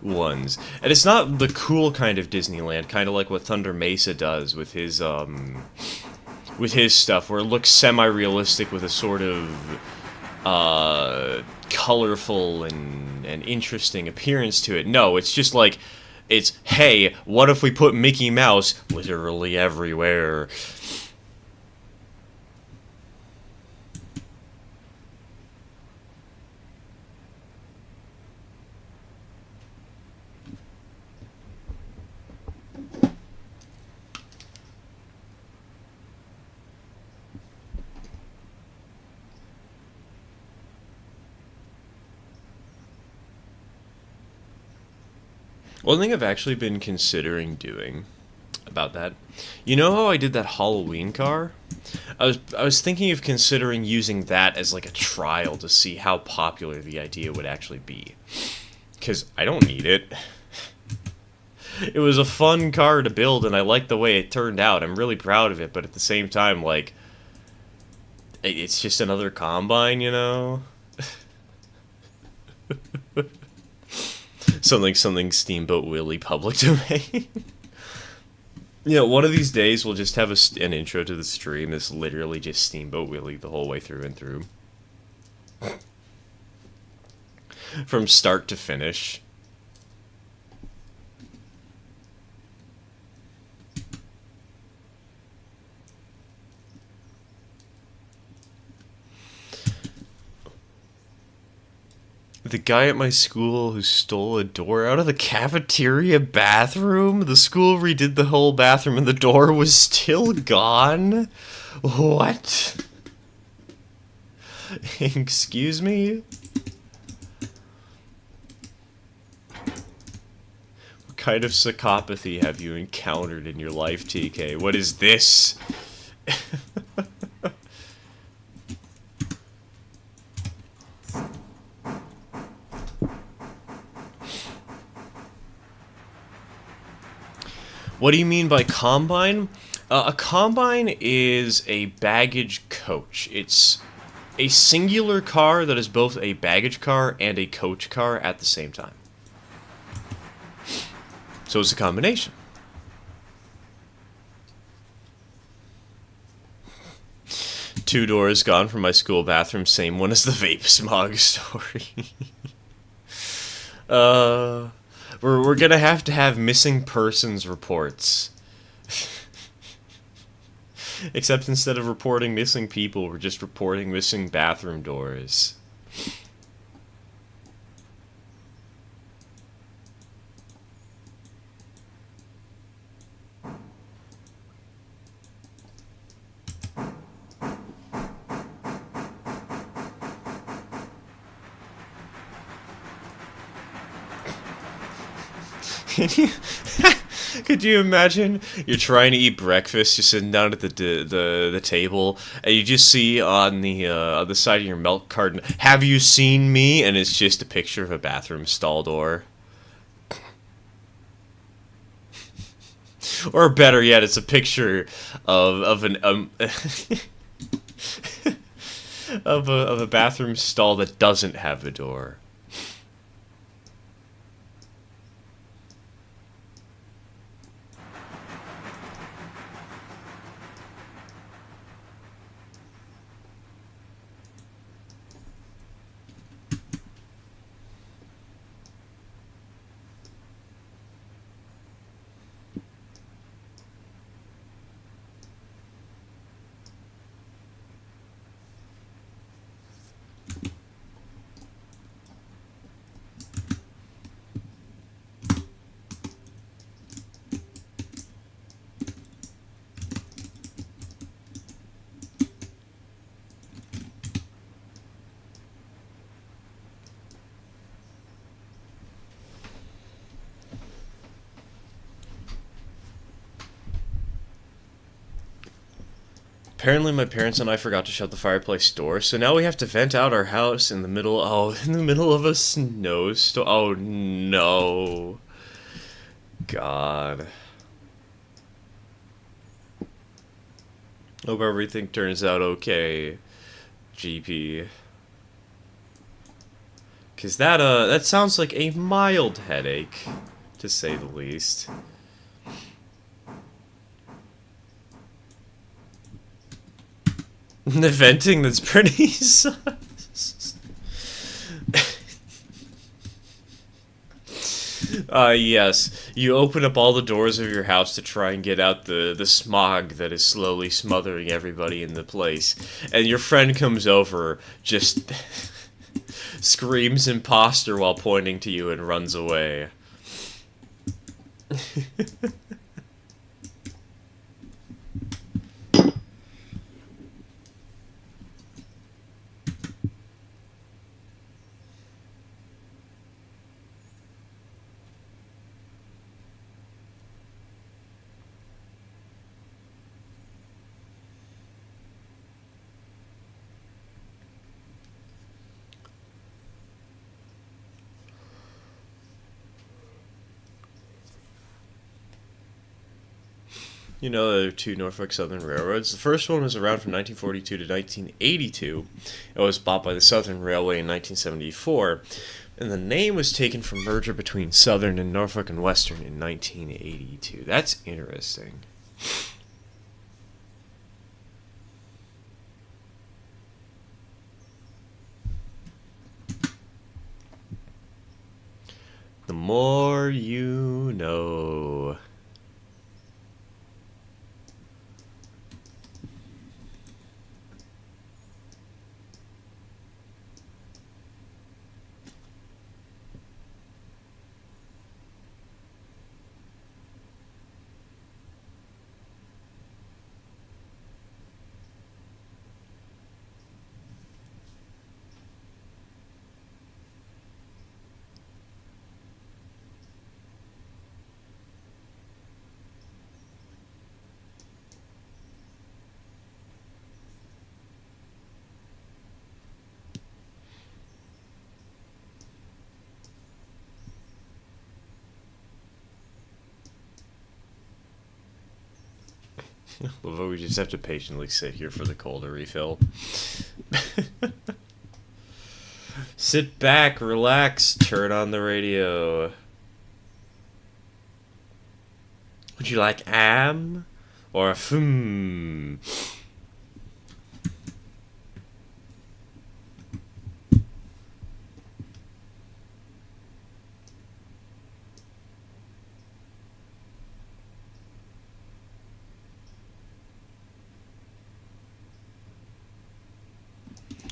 ones. And it's not the cool kind of Disneyland, kind of like what Thunder Mesa does with his stuff, where it looks semi-realistic with a sort of colorful and interesting appearance to it. No, it's just like, it's, hey, what if we put Mickey Mouse literally everywhere? One thing I've actually been considering doing about that, you know how I did that Halloween car? I was thinking of considering using that as like a trial to see how popular the idea would actually be. Because I don't need it. It was a fun car to build and I like the way it turned out. I'm really proud of it, but at the same time, like, it's just another combine, you know? Something Steamboat Willie public domain. You know, one of these days we'll just have an intro to the stream that's literally just Steamboat Willie the whole way through and through. From start to finish. The guy at my school who stole a door out of the cafeteria bathroom? The school redid the whole bathroom and the door was still gone? What? Excuse me? What kind of psychopathy have you encountered in your life, TK? What is this? What do you mean by combine? A combine is a baggage coach. It's a singular car that is both a baggage car and a coach car at the same time. So it's a combination. Two doors gone from my school bathroom, same one as the vape smog story. We're gonna have to have missing persons reports. Except instead of reporting missing people, we're just reporting missing bathroom doors. Could you imagine? You're trying to eat breakfast, you're sitting down at the table, and you just see on the side of your milk carton, "Have you seen me?" And it's just a picture of a bathroom stall door. Or better yet, it's a picture of an of a bathroom stall that doesn't have a door. Apparently, my parents and I forgot to shut the fireplace door, so now we have to vent out our house in the middle. Oh, in the middle of a snowstorm. Oh no, God. Hope everything turns out okay, GP. Cause that sounds like a mild headache, to say the least. The venting that's pretty sus. Yes. You open up all the doors of your house to try and get out the smog that is slowly smothering everybody in the place. And your friend comes over, just screams imposter while pointing to you and runs away. You know, there are two Norfolk Southern railroads. The first one was around from 1942 to 1982. It was bought by the Southern Railway in 1974, and the name was taken from merger between Southern and Norfolk and Western in 1982. That's interesting. The more you know. Although we just have to patiently sit here for the coal to refill. Sit back, relax, turn on the radio. Would you like am or hmm?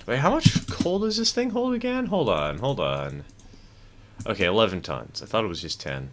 Wait, how much coal does this thing hold again? Hold on, hold on. Okay, 11 tons. I thought it was just 10.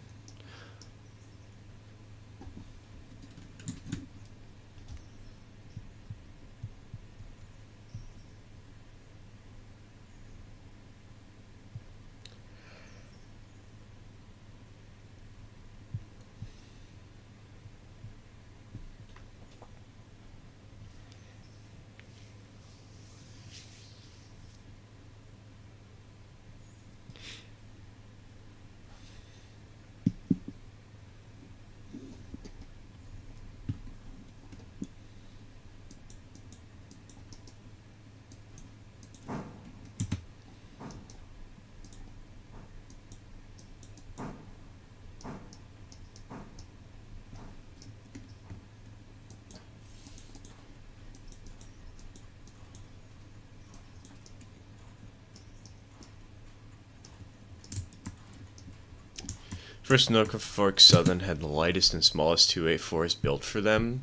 First Norfolk Southern had the lightest and smallest 284s built for them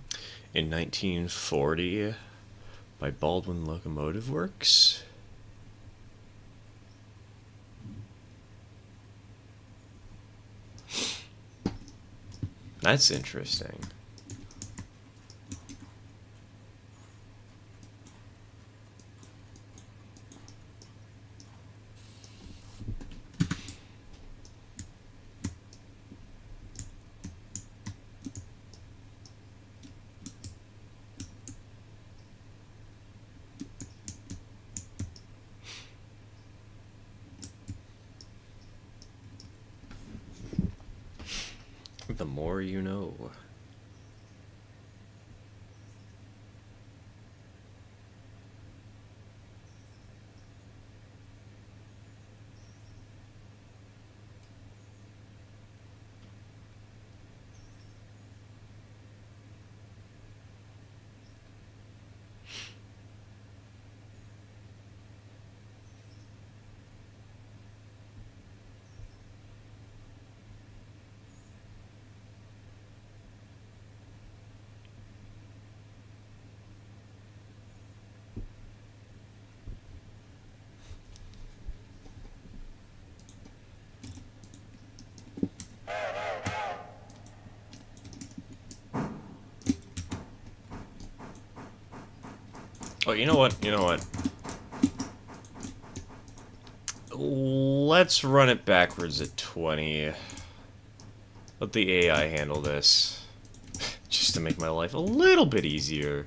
in 1940 by Baldwin Locomotive Works. That's interesting. The more you know. Oh, you know what? You know what? Let's run it backwards at 20. Let the AI handle this. Just to make my life a little bit easier.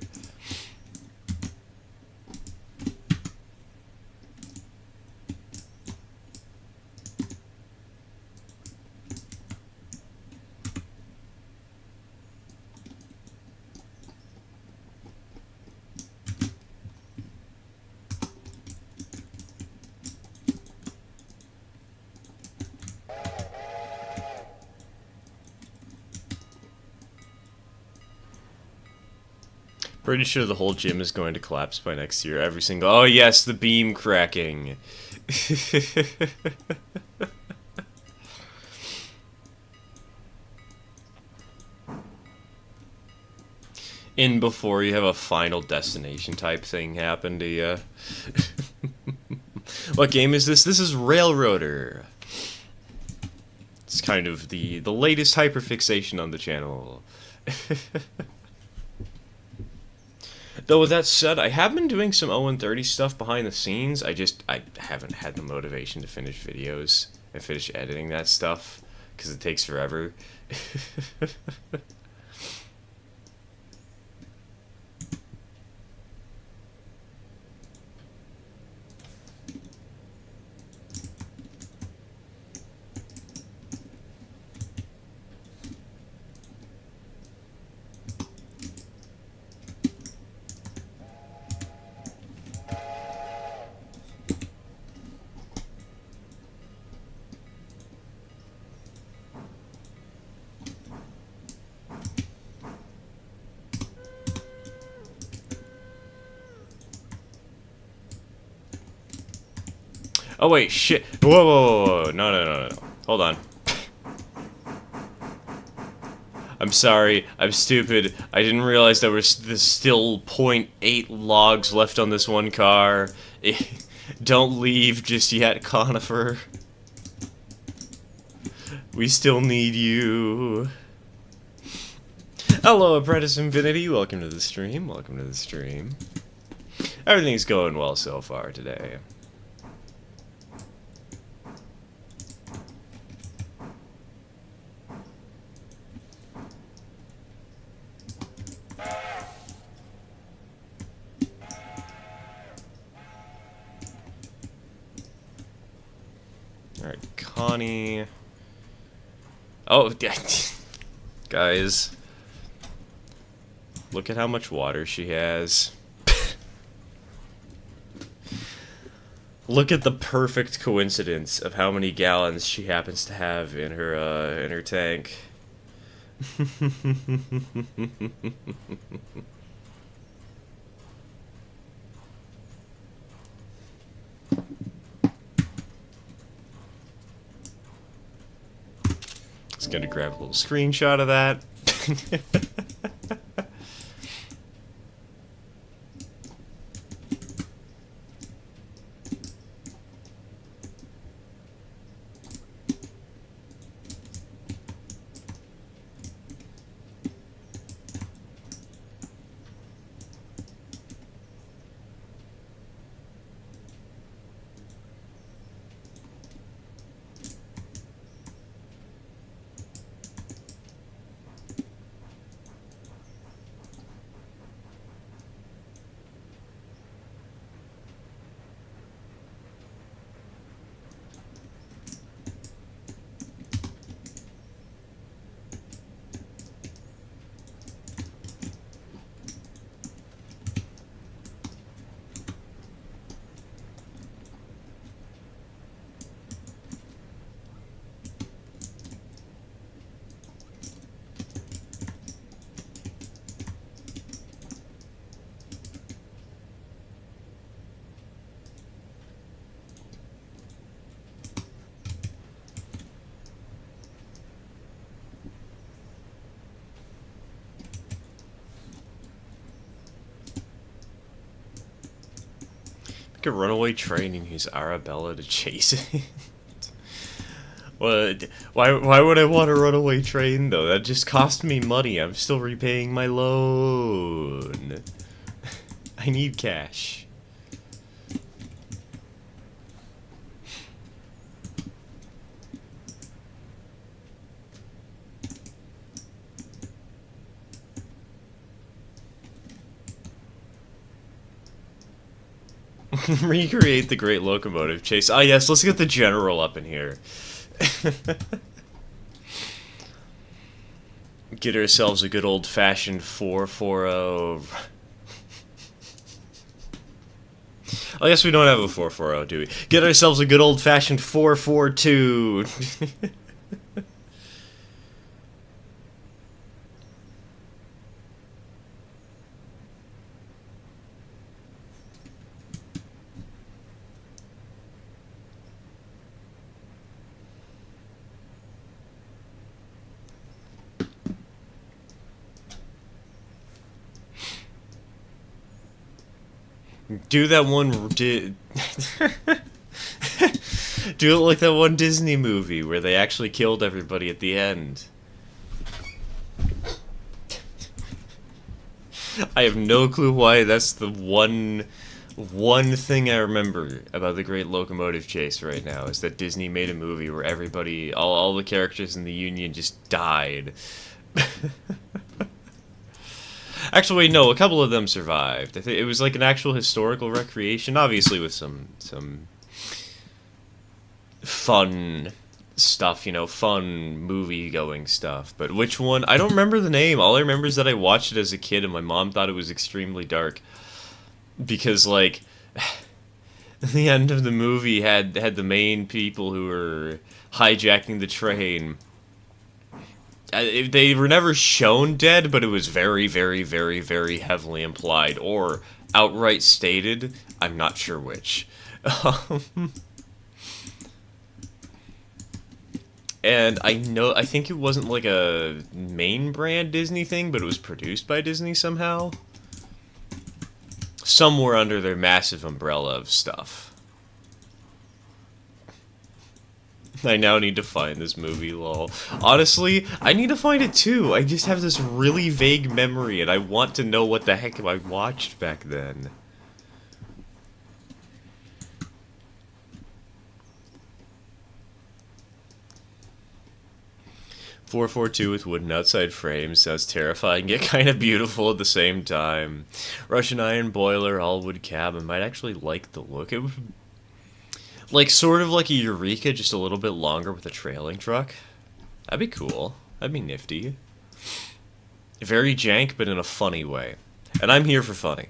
Pretty sure the whole gym is going to collapse by next year. Every single... Oh yes, the beam cracking. In before you have a final destination type thing happen to you. What game is this? This is Railroader. It's kind of the latest hyperfixation on the channel. Though with that said, I have been doing some 0-30 stuff behind the scenes. I haven't had the motivation to finish videos and finish editing that stuff because it takes forever. Oh wait, shit. Whoa, whoa, whoa, whoa. No, no, no, no. Hold on. I'm sorry. I'm stupid. I didn't realize there was still 0.8 logs left on this one car. Don't leave just yet, Conifer. We still need you. Hello, Apprentice Infinity. Welcome to the stream. Welcome to the stream. Everything's going well so far today. Alright, Connie. Oh, guys. Look at how much water she has. Look at the perfect coincidence of how many gallons she happens to have in her tank. Just gonna grab a little screenshot of that. Like a runaway train and use Arabella to chase it. What? Why would I want a runaway train though? That just cost me money. I'm still repaying my loan. I need cash. Recreate the Great Locomotive Chase. Ah, yes, let's get the General up in here. Get ourselves a good old-fashioned 440. I guess we don't have a 440, do we? Get ourselves a good old-fashioned 442. Do that one. Do it like that one Disney movie where they actually killed everybody at the end. I have no clue why. That's the one thing I remember about the Great Locomotive Chase right now is that Disney made a movie where everybody, all the characters in the Union just died. Actually, wait, no, a couple of them survived. I think it was like an actual historical recreation, obviously with some fun stuff, you know, fun movie-going stuff. But which one? I don't remember the name. All I remember is that I watched it as a kid, and my mom thought it was extremely dark because, like, the end of the movie had the main people who were hijacking the train. They were never shown dead, but it was very, very, very, very heavily implied or outright stated. I'm not sure which. And I think it wasn't like a main brand Disney thing, but it was produced by Disney somehow. Somewhere under their massive umbrella of stuff. I now need to find this movie, lol. Honestly, I need to find it too. I just have this really vague memory, and I want to know what the heck I watched back then. .442 with wooden outside frames sounds terrifying yet kind of beautiful at the same time. Russian iron boiler, all wood cab. I might actually like the look. It was like sort of like a Eureka, just a little bit longer with a trailing truck. That'd be cool. That'd be nifty. Very jank, but in a funny way. And I'm here for funny.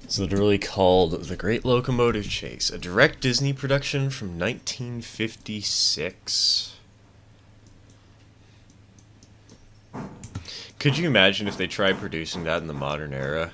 It's literally called The Great Locomotive Chase, a direct Disney production from 1956. Could you imagine if they tried producing that in the modern era?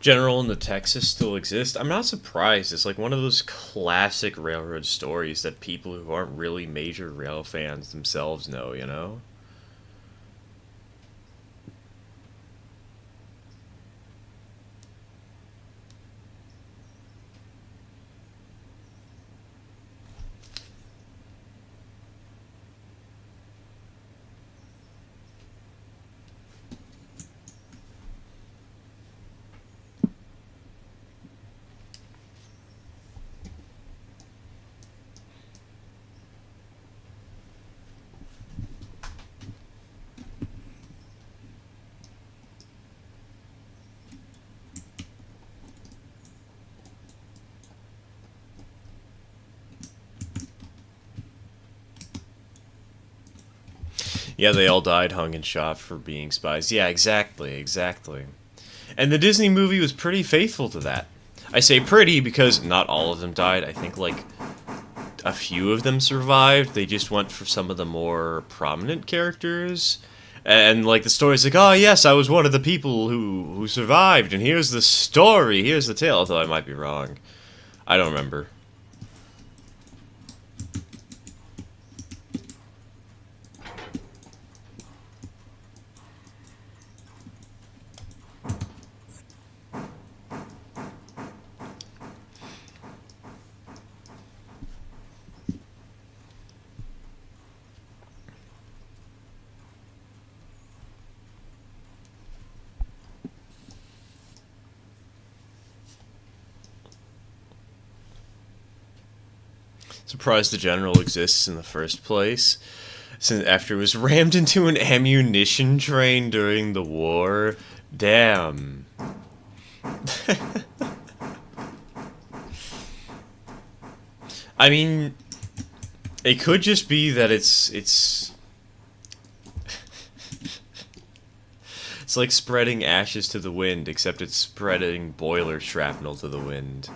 General and the Texas still exist. I'm not surprised. It's like one of those classic railroad stories that people who aren't really major rail fans themselves know, you know? Yeah, they all died hung and shot for being spies. Yeah, exactly, exactly. And the Disney movie was pretty faithful to that. I say pretty because not all of them died. I think like a few of them survived. They just went for some of the more prominent characters. And like the story's like, oh yes, I was one of the people who survived, and here's the story, here's the tale. Although I might be wrong, I don't remember. Surprised the general exists in the first place, since after it was rammed into an ammunition train during the war. Damn. I mean, it could just be that it's like spreading ashes to the wind, except it's spreading boiler shrapnel to the wind.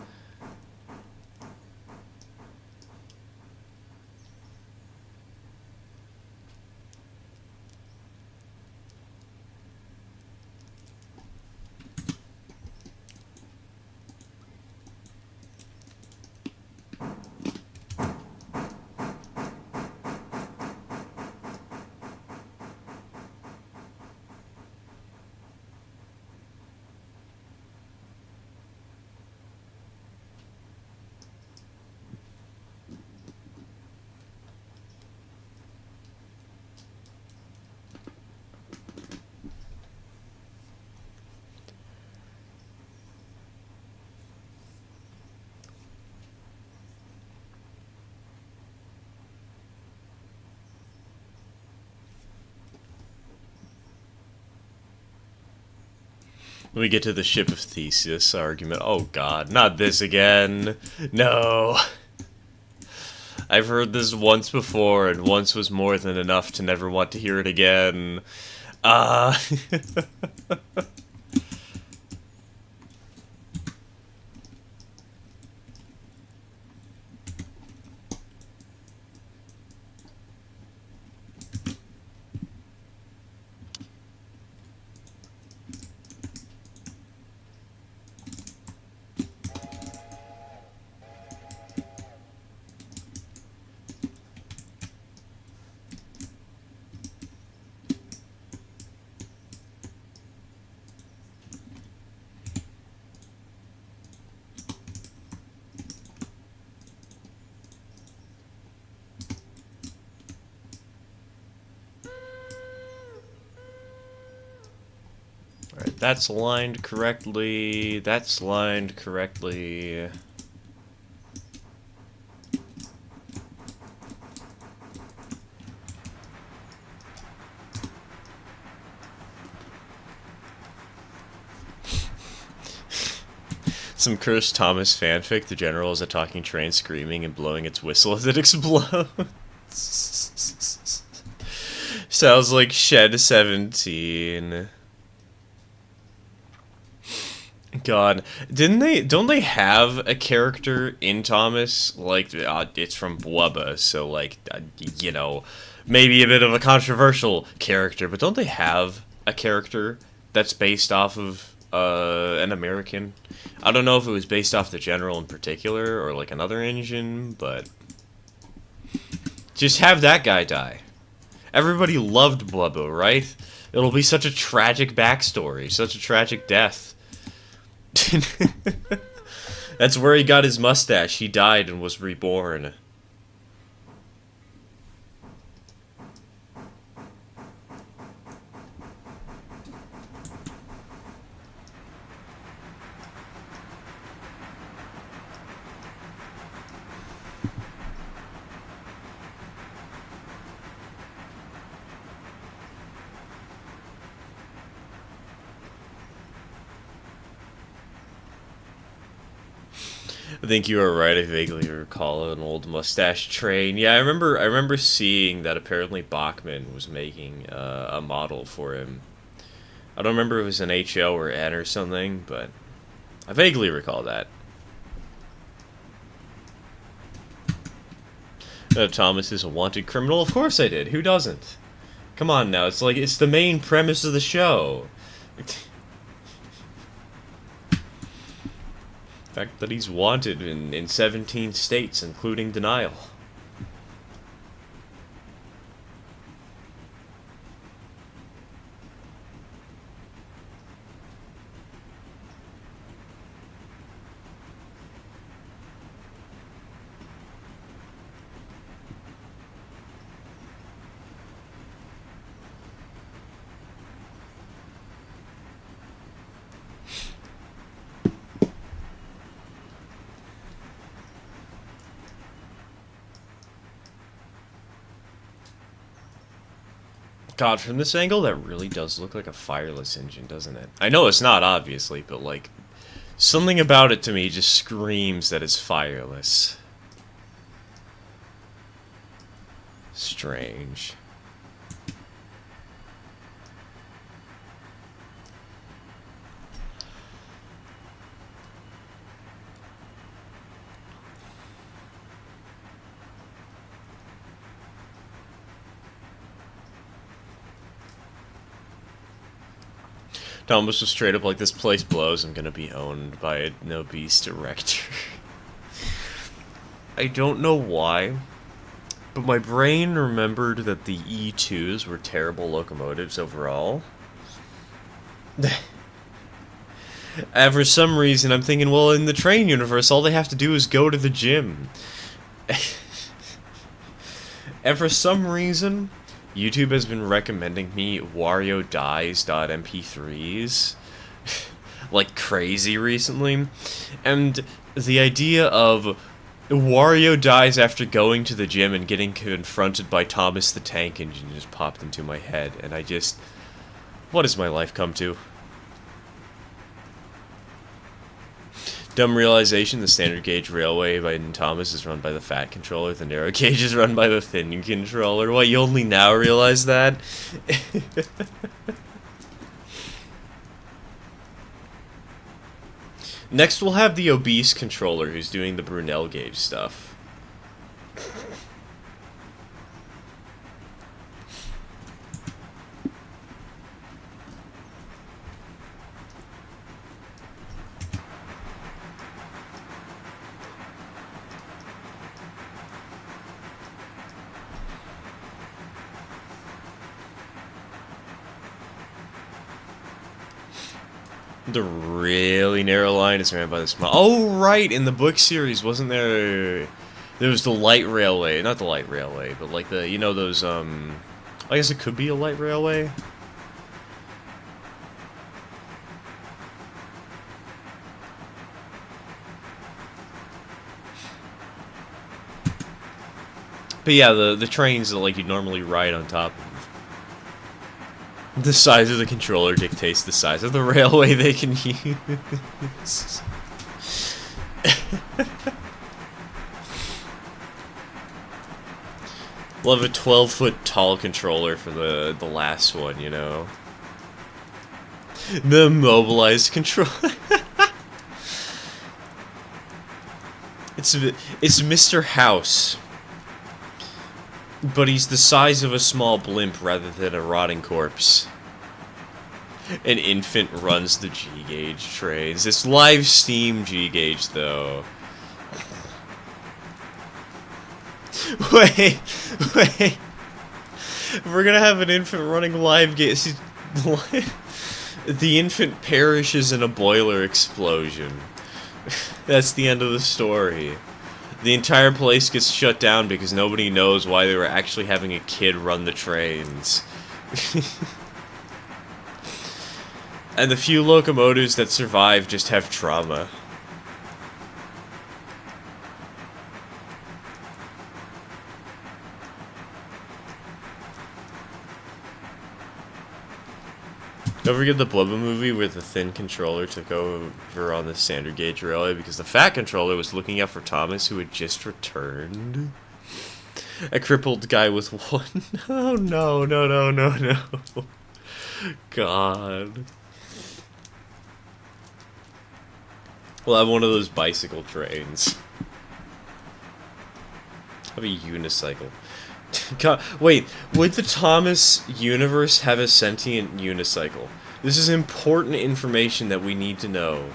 Let me get to the ship of Theseus argument. Oh god, not this again. No. I've heard this once before, and once was more than enough to never want to hear it again. Uh... Alright, that's lined correctly. That's lined correctly. Some cursed Thomas fanfic. The general is a talking train screaming and blowing its whistle as it explodes. Sounds like Shed 17. God, don't they have a character in Thomas? Like, it's from Blubba, so, like, you know, maybe a bit of a controversial character, but don't they have a character that's based off of an American. I don't know if it was based off the General in particular or like another engine, but just have that guy die. Everybody loved Blubbo, right? It'll be such a tragic backstory, such a tragic death. That's where he got his mustache. He died and was reborn. I think you were right. I vaguely recall an old mustache train. Yeah, I remember seeing that apparently Bachmann was making a model for him. I don't remember if it was an HO or N or something, but I vaguely recall that. Thomas is a wanted criminal. Of course I did. Who doesn't? Come on now. It's like it's the main premise of the show. The fact that he's wanted in 17 states, including denial. God, from this angle, that really does look like a fireless engine, doesn't it? I know it's not, obviously, but, like, something about it to me just screams that it's fireless. Strange. Thomas was straight up like, this place blows, I'm gonna be owned by an obese director. I don't know why, but my brain remembered that the E2s were terrible locomotives overall. And for some reason I'm thinking, well, in the train universe, all they have to do is go to the gym. And for some reason, YouTube has been recommending me WarioDies.mp3s like crazy recently, and the idea of Wario dies after going to the gym and getting confronted by Thomas the Tank Engine just popped into my head, and I just... what has my life come to? Dumb realization, the standard gauge railway by Thomas is run by the fat controller, the narrow gauge is run by the thin controller. What, you only now realize that? Next we'll have the obese controller who's doing the Brunel gauge stuff. The really narrow line is ran by the small... oh, right! In the book series, wasn't there... there was the light railway. Not the light railway, but like the... you know those, I guess it could be a light railway? But yeah, the trains that like you normally ride on top of. The size of the controller dictates the size of the railway they can use. We'll have a 12-foot tall controller for the last one, you know. The mobilized controller. It's Mr. House. But he's the size of a small blimp rather than a rotting corpse. An infant runs the G-Gauge trains. It's live Steam G-Gauge, though. Wait. We're gonna have an infant running live gauge. The infant perishes in a boiler explosion. That's the end of the story. The entire place gets shut down because nobody knows why they were actually having a kid run the trains. And the few locomotives that survive just have trauma. Don't forget the Blubba movie where the thin controller took over on the standard gauge railway because the fat controller was looking out for Thomas, who had just returned. A crippled guy with one. Oh no. God. We'll have one of those bicycle trains. Have a unicycle. God, wait, would the Thomas universe have a sentient unicycle? This is important information that we need to know.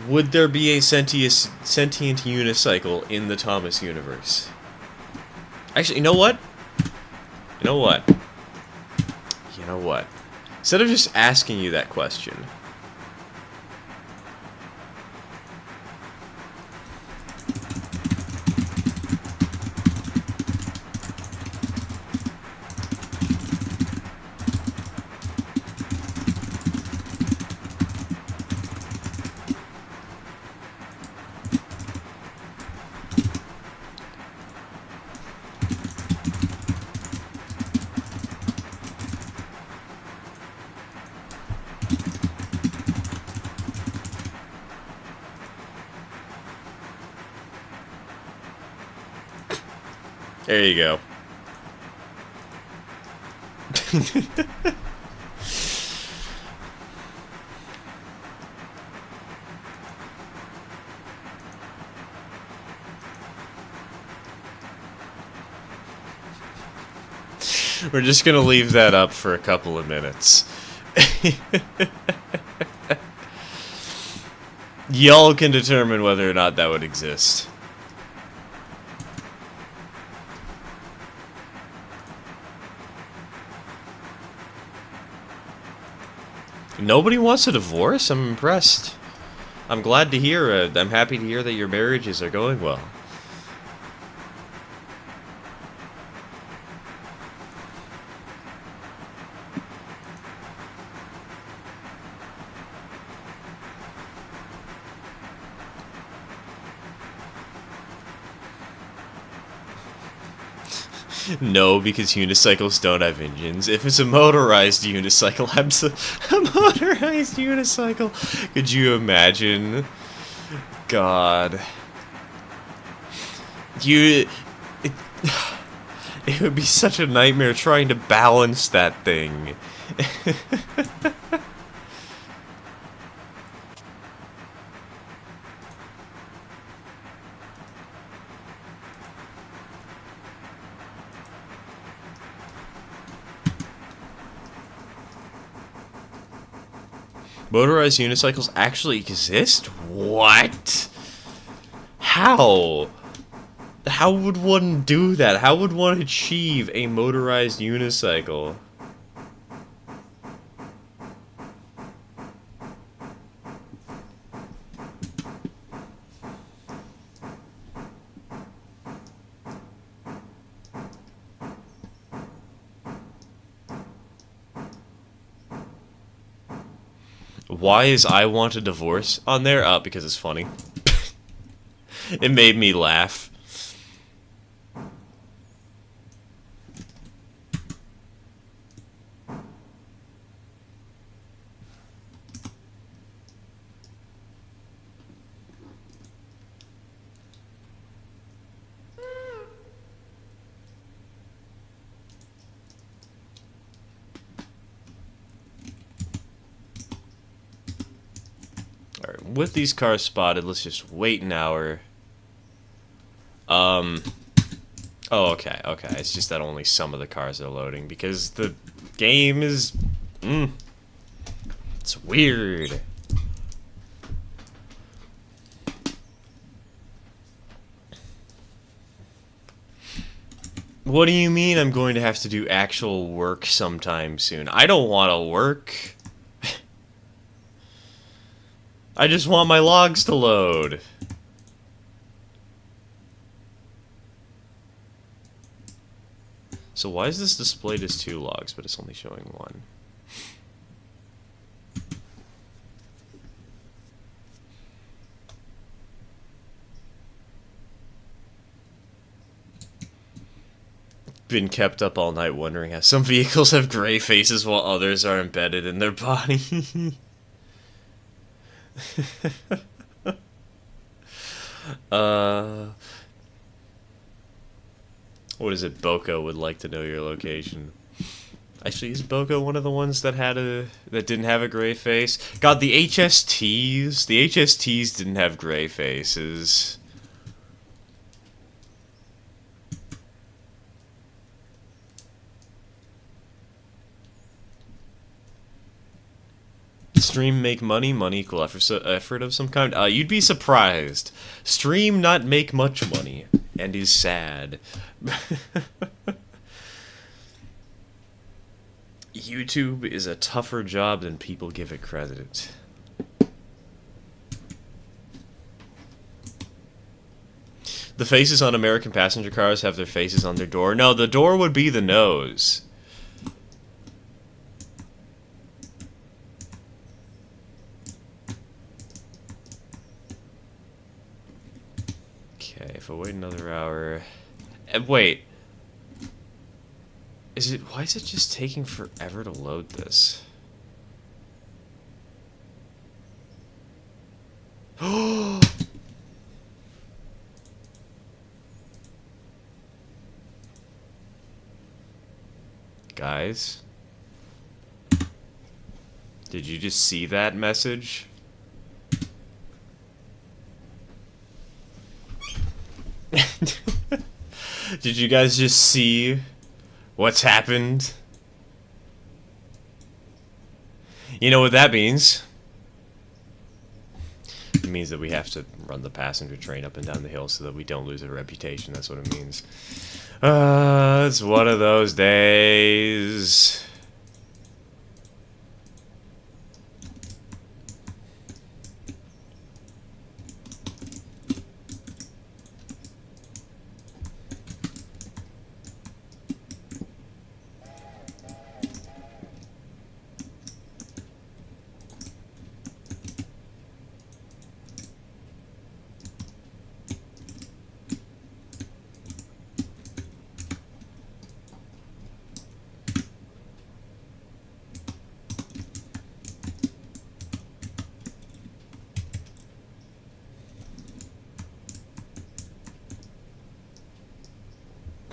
Would there be a sentient unicycle in the Thomas universe? Actually, you know what? Instead of just asking you that question, there you go. We're just gonna leave that up for a couple of minutes. Y'all can determine whether or not that would exist. Nobody wants a divorce? I'm impressed. I'm glad to hear it. I'm happy to hear that your marriages are going well. No, because unicycles don't have engines. If it's a motorized unicycle, a motorized unicycle. Could you imagine? God. It would be such a nightmare trying to balance that thing. Motorized unicycles actually exist? What? How? How would one do that? How would one achieve a motorized unicycle? Why is I Want a Divorce on there? Because it's funny. It made me laugh. Alright, with these cars spotted, let's just wait an hour. Oh, okay. It's just that only some of the cars are loading because the game is It's weird. What do you mean I'm going to have to do actual work sometime soon? I don't want to work. I just want my logs to load. So why is this displayed as 2 logs, but it's only showing 1? Been kept up all night wondering how some vehicles have gray faces while others are embedded in their body. What is it? Boko would like to know your location. Actually, is Boko one of the ones that didn't have a gray face? God, the HSTs didn't have gray faces. Stream make money, money equal effort of some kind. You'd be surprised. Stream not make much money, and is sad. YouTube is a tougher job than people give it credit. The faces on American passenger cars have their faces on their door. No, the door would be the nose. Okay, if I wait another hour... Wait. Why is it just taking forever to load this? Oh! Guys? Did you just see that message? Did you guys just see what's happened? You know what that means? It means that we have to run the passenger train up and down the hill so that we don't lose our reputation. That's what it means. It's one of those days.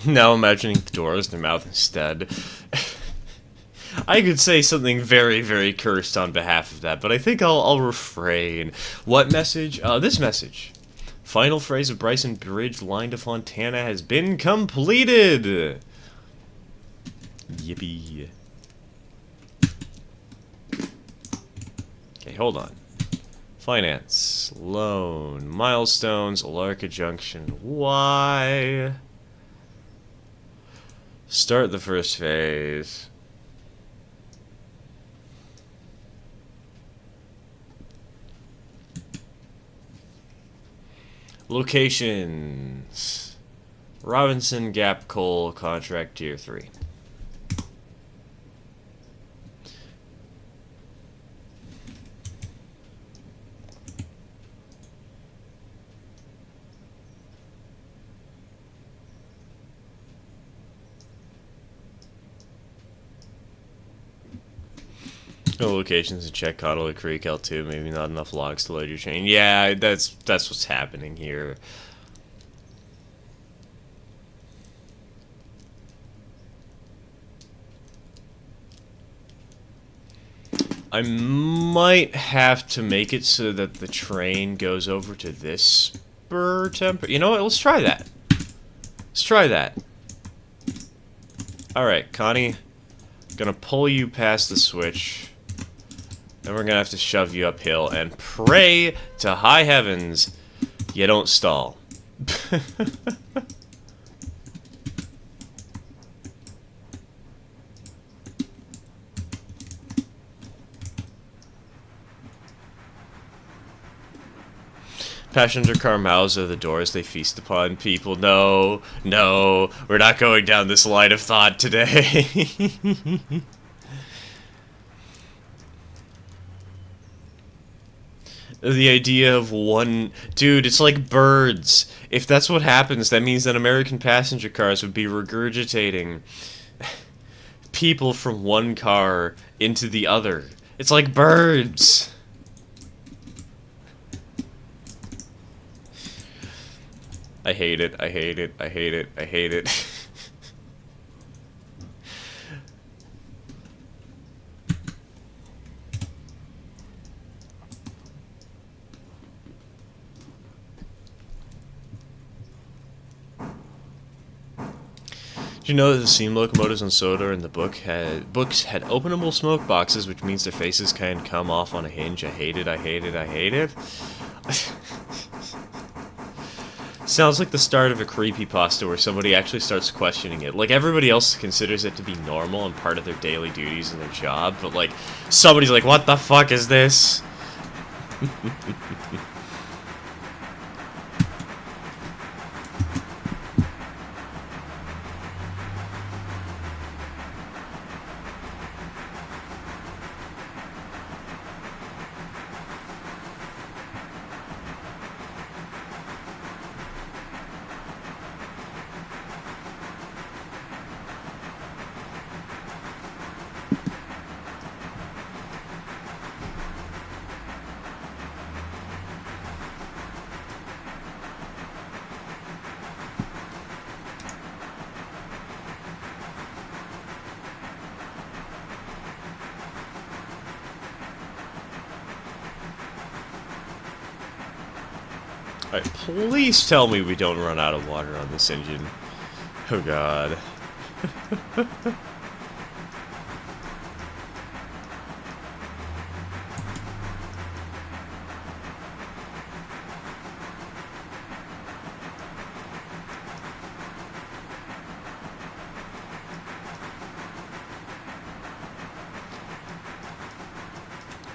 Now imagining the doors in their mouth instead. I could say something very, very cursed on behalf of that, but I think I'll refrain. What message? This message. Final phrase of Bryson Bridge line to Fontana has been completed! Yippee. Okay, hold on. Finance. Loan. Milestones. Alarka Junction. Why? Start the first phase. Locations. Robinson Gap Coal Contract Tier 3. No locations to check Cottle Creek L2. Maybe not enough logs to load your train. Yeah, that's what's happening here. I might have to make it so that the train goes over to this spur temper. You know what? Let's try that. Let's try that. All right, Connie. Gonna pull you past the switch. Then we're gonna have to shove you uphill and pray to high heavens you don't stall. Passenger car mouths are the doors they feast upon. People, no, no, we're not going down this line of thought today. The idea of one... Dude, it's like birds. If that's what happens, that means that American passenger cars would be regurgitating people from one car into the other. It's like birds. I hate it, I hate it, I hate it, I hate it. Did you know that the steam locomotives on Soda in the books had openable smoke boxes, which means their faces can come off on a hinge? I hate it, I hate it, I hate it. Sounds like the start of a creepypasta where somebody actually starts questioning it. Like, everybody else considers it to be normal and part of their daily duties and their job, but, like, somebody's like, what the fuck is this? Alright, please tell me we don't run out of water on this engine. Oh god.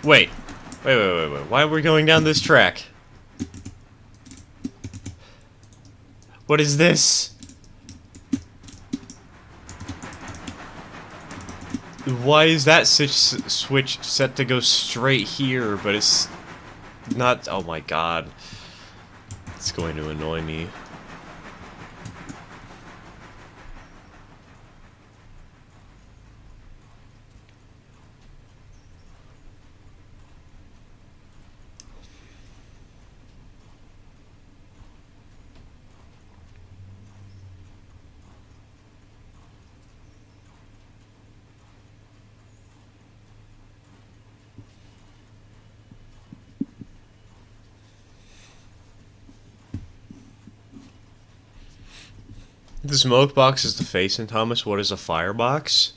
Wait. Wait. Why are we going down this track? What is this? Why is that switch set to go straight here, but it's not... Oh my god. It's going to annoy me. The smoke box is the face, and Thomas, what is a firebox?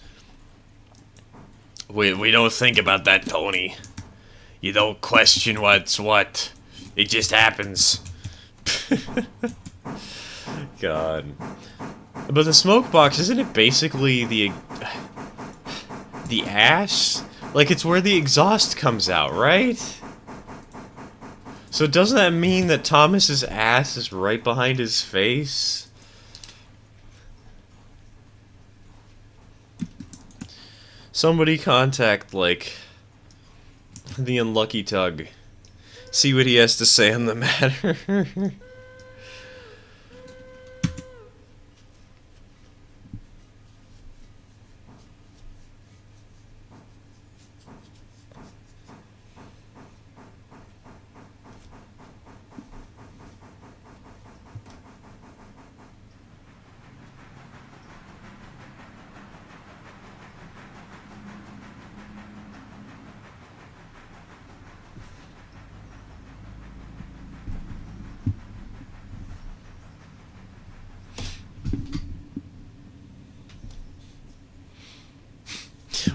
We don't think about that, Tony. You don't question what's what. It just happens. God. But the smoke box, isn't it basically the ash? Like, it's where the exhaust comes out, right? So doesn't that mean that Thomas's ass is right behind his face? Somebody contact, like, the unlucky Tug. See what he has to say on the matter.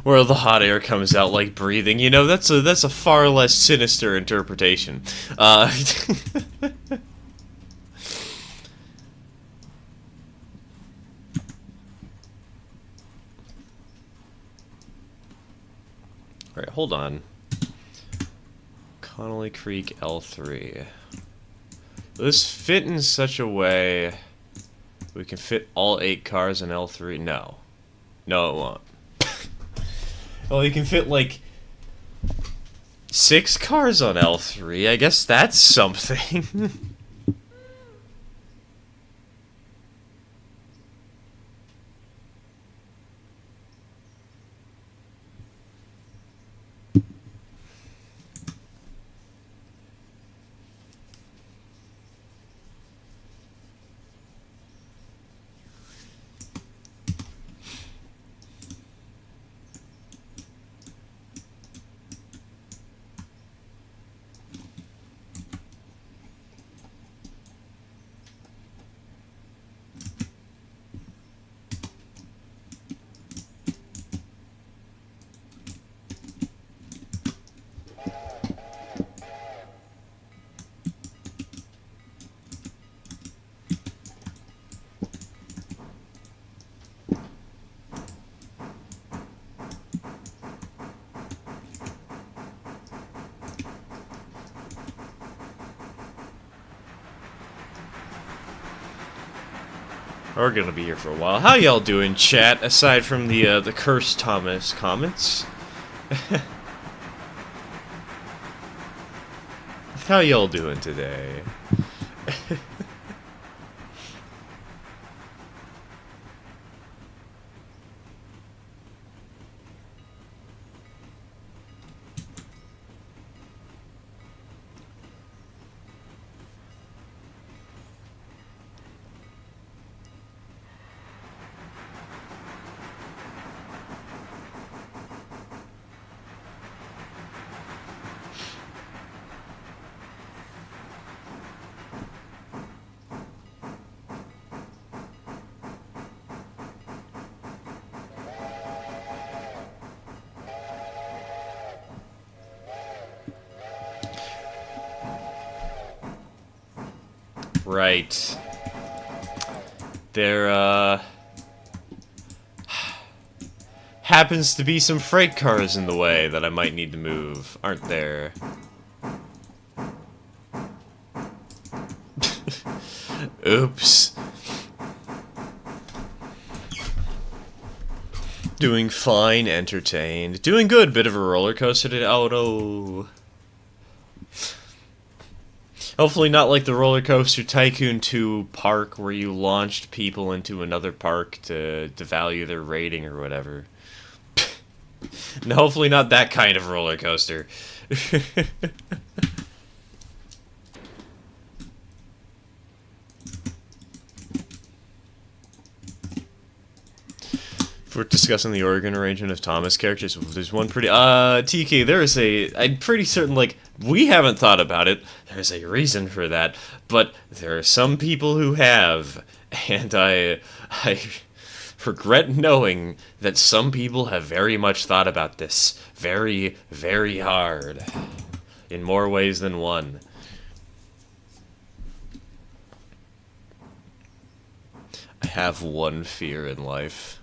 where the hot air comes out like breathing. You know, that's a far less sinister interpretation. Alright, hold on. Connolly Creek L3. Will this fit in such a way we can fit all 8 cars in L3? No. No, it won't. Well, you can fit, like, 6 cars on L3. I guess that's something. We're gonna be here for a while. How y'all doing, chat? Aside from the Cursed Thomas comments, how y'all doing today? Right. There, happens to be some freight cars in the way that I might need to move, aren't there? Oops. Doing fine, entertained. Doing good, bit of a roller coaster today. Oh no. Hopefully not like the Roller Coaster Tycoon 2 park where you launched people into another park to devalue their rating or whatever. No, hopefully not that kind of roller coaster. If we're discussing the organ arrangement of Thomas characters, there's one pretty... TK, there is a... I'm pretty certain, like, we haven't thought about it. There's a reason for that. But there are some people who have. And I regret knowing that some people have very much thought about this. Very, very hard. In more ways than one. I have one fear in life.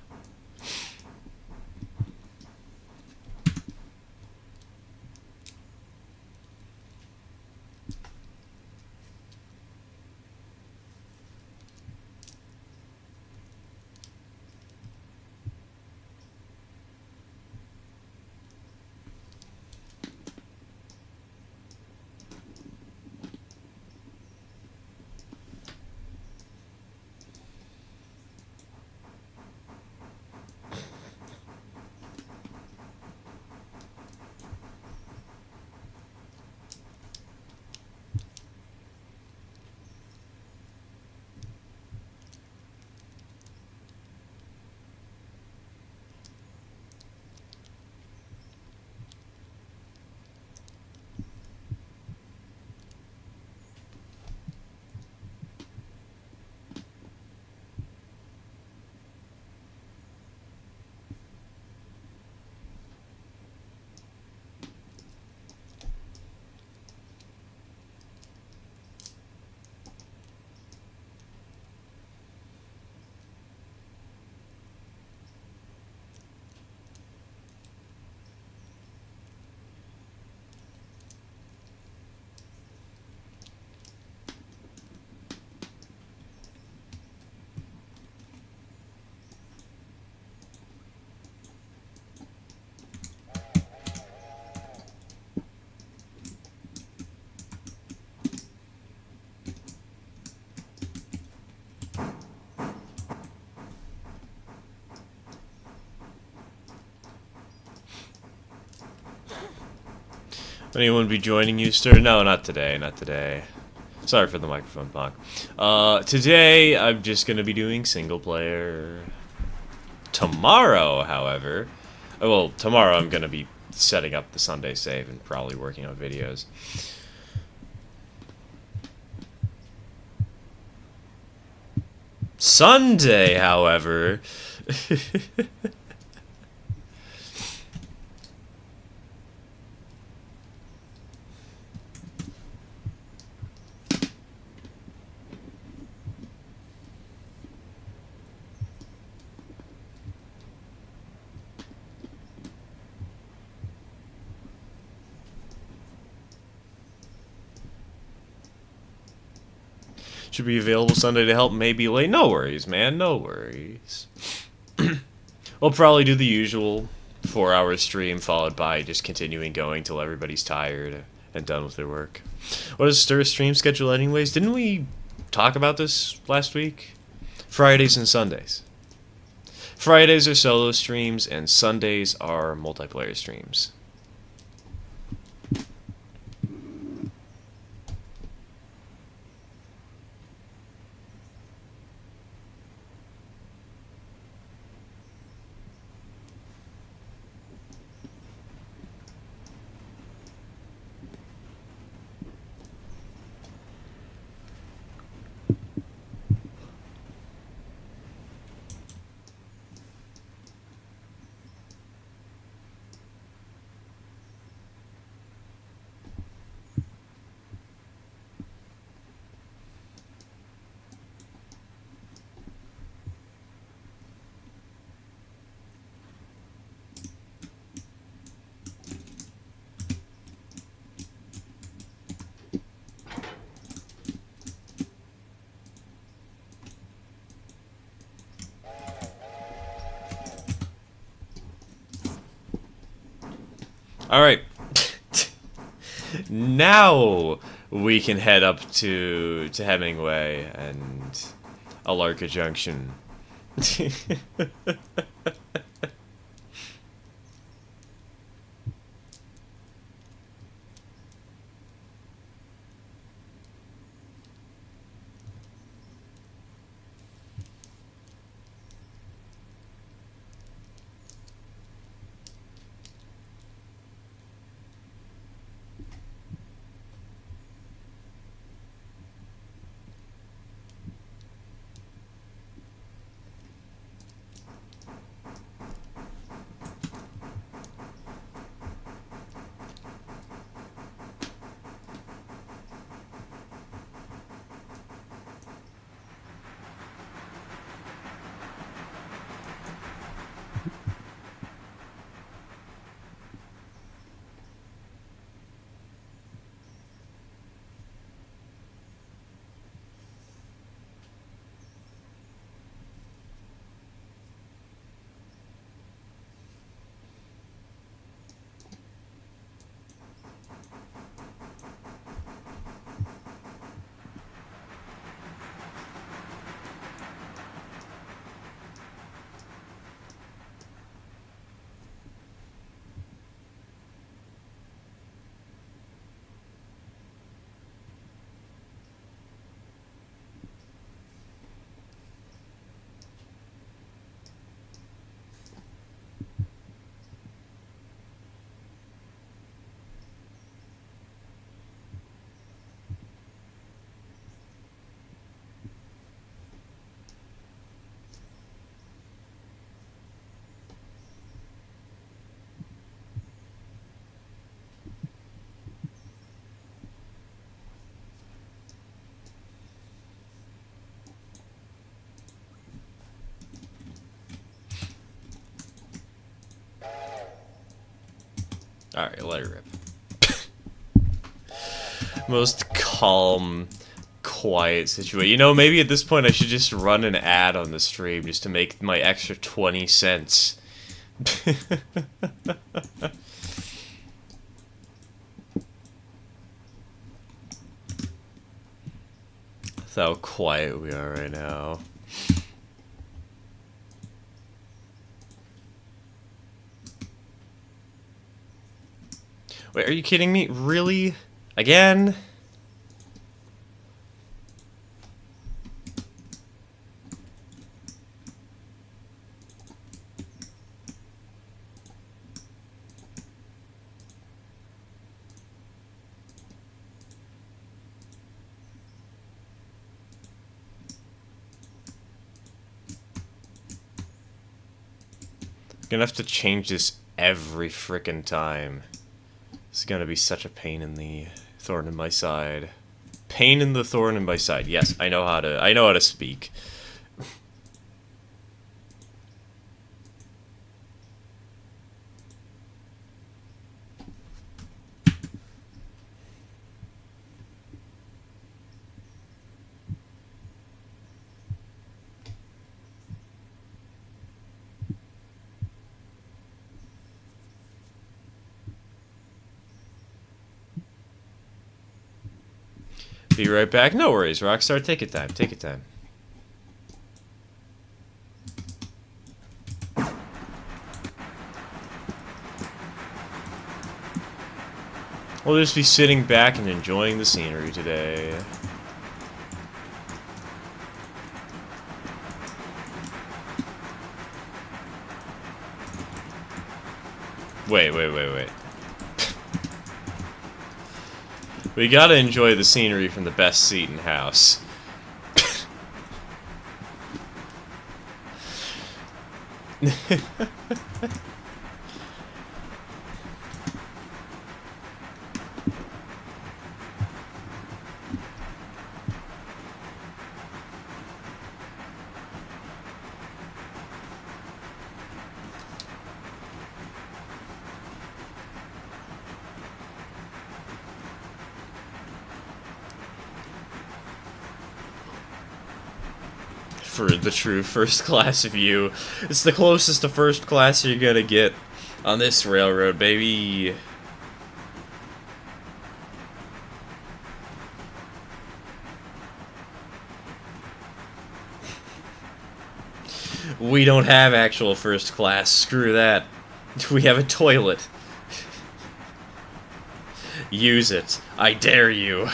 Anyone be joining you, sir? No, not today. Not today. Sorry for the microphone talk. Today, I'm just going to be doing single player. Tomorrow, however... Well, tomorrow I'm going to be setting up the Sunday save and probably working on videos. Sunday, however... Should be available Sunday to help, maybe late. No worries, man. No worries. We'll probably do the usual 4-hour stream followed by just continuing going till everybody's tired and done with their work. What is Stir's stream schedule anyways? Didn't we talk about this last week? Fridays and Sundays. Fridays are solo streams and Sundays are multiplayer streams. Alright. Now we can head up to Hemingway and Alarka Junction. Alright, let it rip. Most calm, quiet situation. You know, maybe at this point I should just run an ad on the stream just to make my extra 20 cents. That's how quiet we are right now. Wait, are you kidding me? Really? Again? I'm gonna have to change this every frickin' time. It's gonna be such a pain in the thorn in my side. Pain in the thorn in my side. Yes, I know how to speak. Be right back. No worries, Rockstar. Take your time. Take your time. We'll just be sitting back and enjoying the scenery today. Wait. We gotta enjoy the scenery from the best seat in house. For the true first class view. It's the closest to first class you're gonna get on this railroad, baby. We don't have actual first class. Screw that. We have a toilet. Use it. I dare you.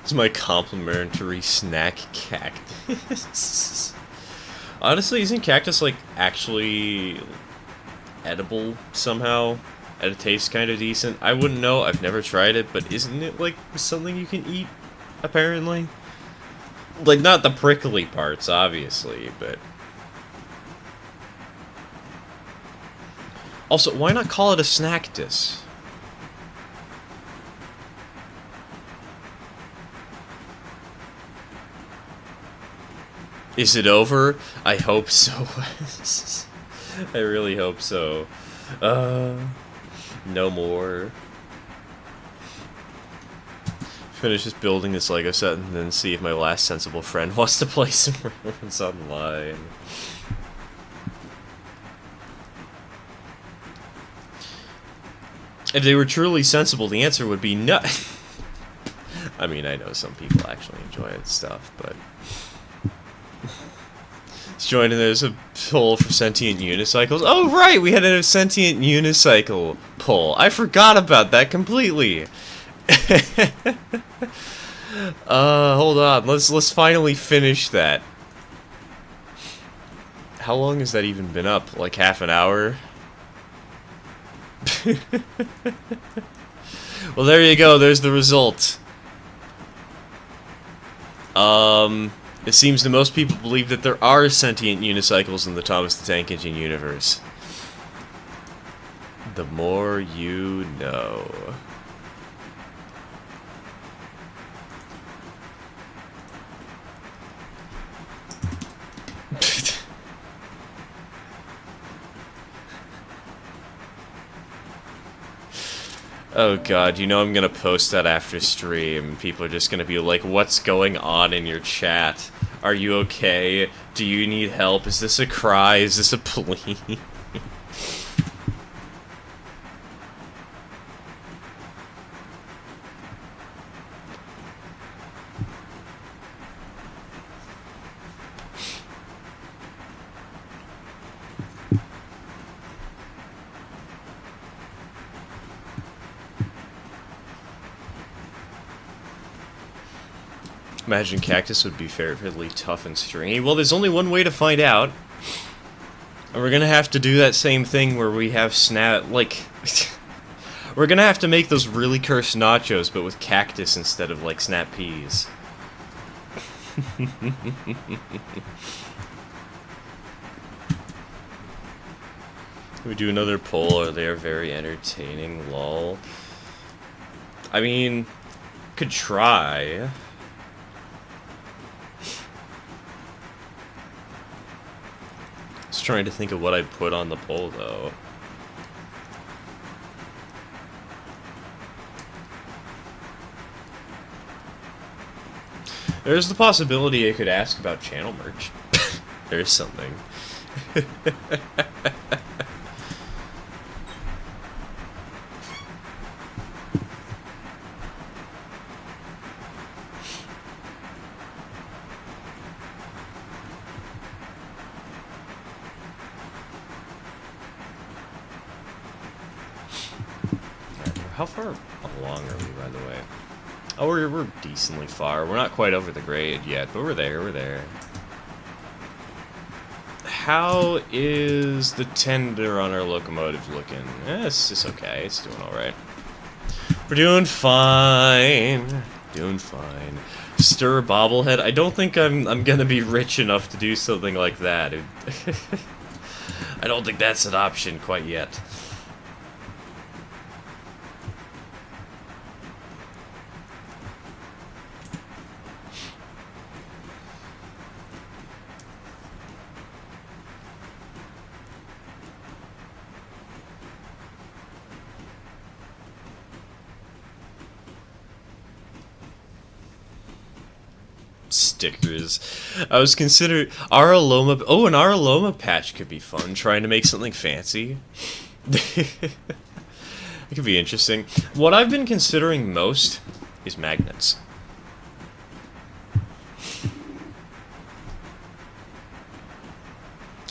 This is my complimentary snack cactus. Honestly, isn't cactus, like, actually edible somehow? And it tastes kind of decent. I wouldn't know, I've never tried it, but isn't it, like, something you can eat, apparently? Like, not the prickly parts, obviously, but... Also, why not call it a snacktus? Is it over? I hope so. I really hope so. No more. Finish just building this Lego set and then see if my last sensible friend wants to play some rounds online. If they were truly sensible, the answer would be no. I mean, I know some people actually enjoy it stuff, but... Joining, there's a poll for sentient unicycles. Oh, right! We had a sentient unicycle poll. I forgot about that completely. Hold on. Let's finally finish that. How long has that even been up? Like half an hour? Well, there you go. There's the result. It seems that most people believe that there are sentient unicycles in the Thomas the Tank Engine universe. The more you know. Oh god, you know I'm gonna post that after stream. People are just gonna be like, what's going on in your chat? Are you okay? Do you need help? Is this a cry? Is this a plea? Imagine Cactus would be fairly tough and stringy. Well, there's only one way to find out. And we're gonna have to do that same thing where we have snap, like... we're gonna have to make those really cursed nachos, but with cactus instead of, like, snap peas. We do another poll, they are very entertaining, lol. I mean, could try. Just trying to think of what I'd put on the poll, though. There's the possibility I could ask about channel merch. There's something. How far along are we, by the way? Oh, we're decently far. We're not quite over the grade yet, but we're there, we're there. How is the tender on our locomotive looking? It's just okay, it's doing alright. We're doing fine. Doing fine. Stir bobblehead? I don't think I'm gonna be rich enough to do something like that. I don't think that's an option quite yet. Stickers. I was considering Araloma. Oh, an Araloma patch could be fun. Trying to make something fancy. It could be interesting. What I've been considering most is magnets.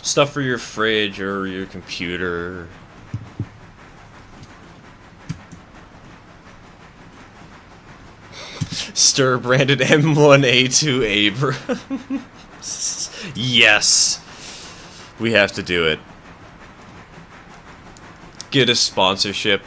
Stuff for your fridge or your computer. Stir branded M1A2 Abrams. Yes! We have to do it. Get a sponsorship.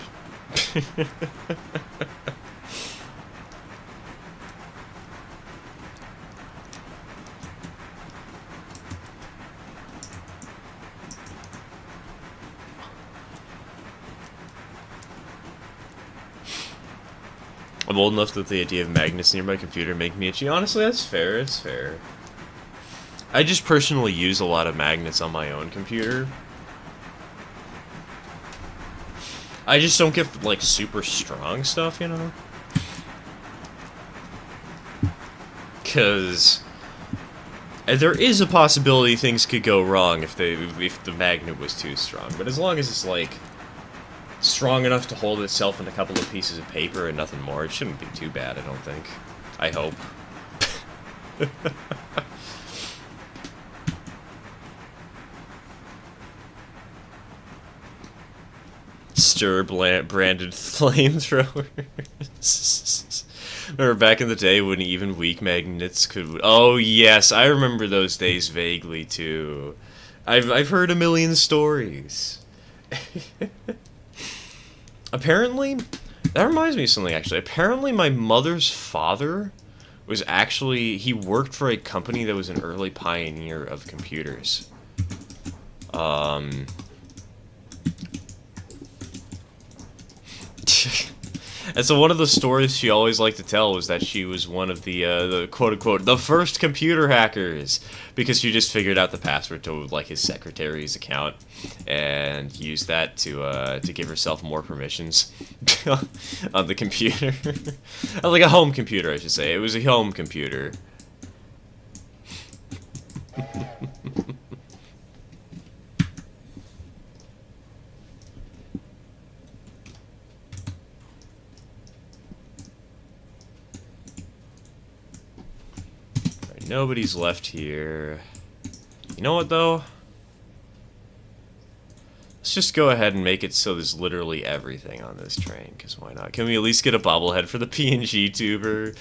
I'm old enough that the idea of magnets near my computer make me itchy. Honestly, that's fair, it's fair. I just personally use a lot of magnets on my own computer. I just don't get, like, super strong stuff, you know? Because there is a possibility things could go wrong if the magnet was too strong. But as long as it's, like, strong enough to hold itself in a couple of pieces of paper and nothing more, it shouldn't be too bad, I don't think. I hope. Stir branded flamethrowers. Remember back in the day when even weak magnets could... Oh yes, I remember those days vaguely too. I've heard a million stories. Apparently, that reminds me of something, actually. Apparently, my mother's father was actually... He worked for a company that was an early pioneer of computers. And so one of the stories she always liked to tell was that she was one of the quote-unquote, the first computer hackers, because she just figured out the password to, like, his secretary's account, and used that to give herself more permissions on the computer. Like a home computer, I should say. It was a home computer. Nobody's left here. You know what, though? Let's just go ahead and make it so there's literally everything on this train, because why not? Can we at least get a bobblehead for the PNG tuber?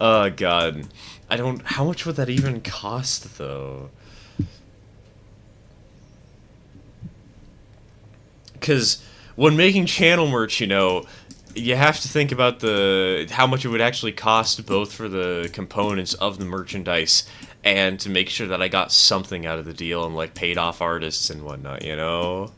Oh, God. I don't... How much would that even cost, though? Because when making channel merch, you know, you have to think about how much it would actually cost, both for the components of the merchandise and to make sure that I got something out of the deal and, like, paid off artists and whatnot, you know?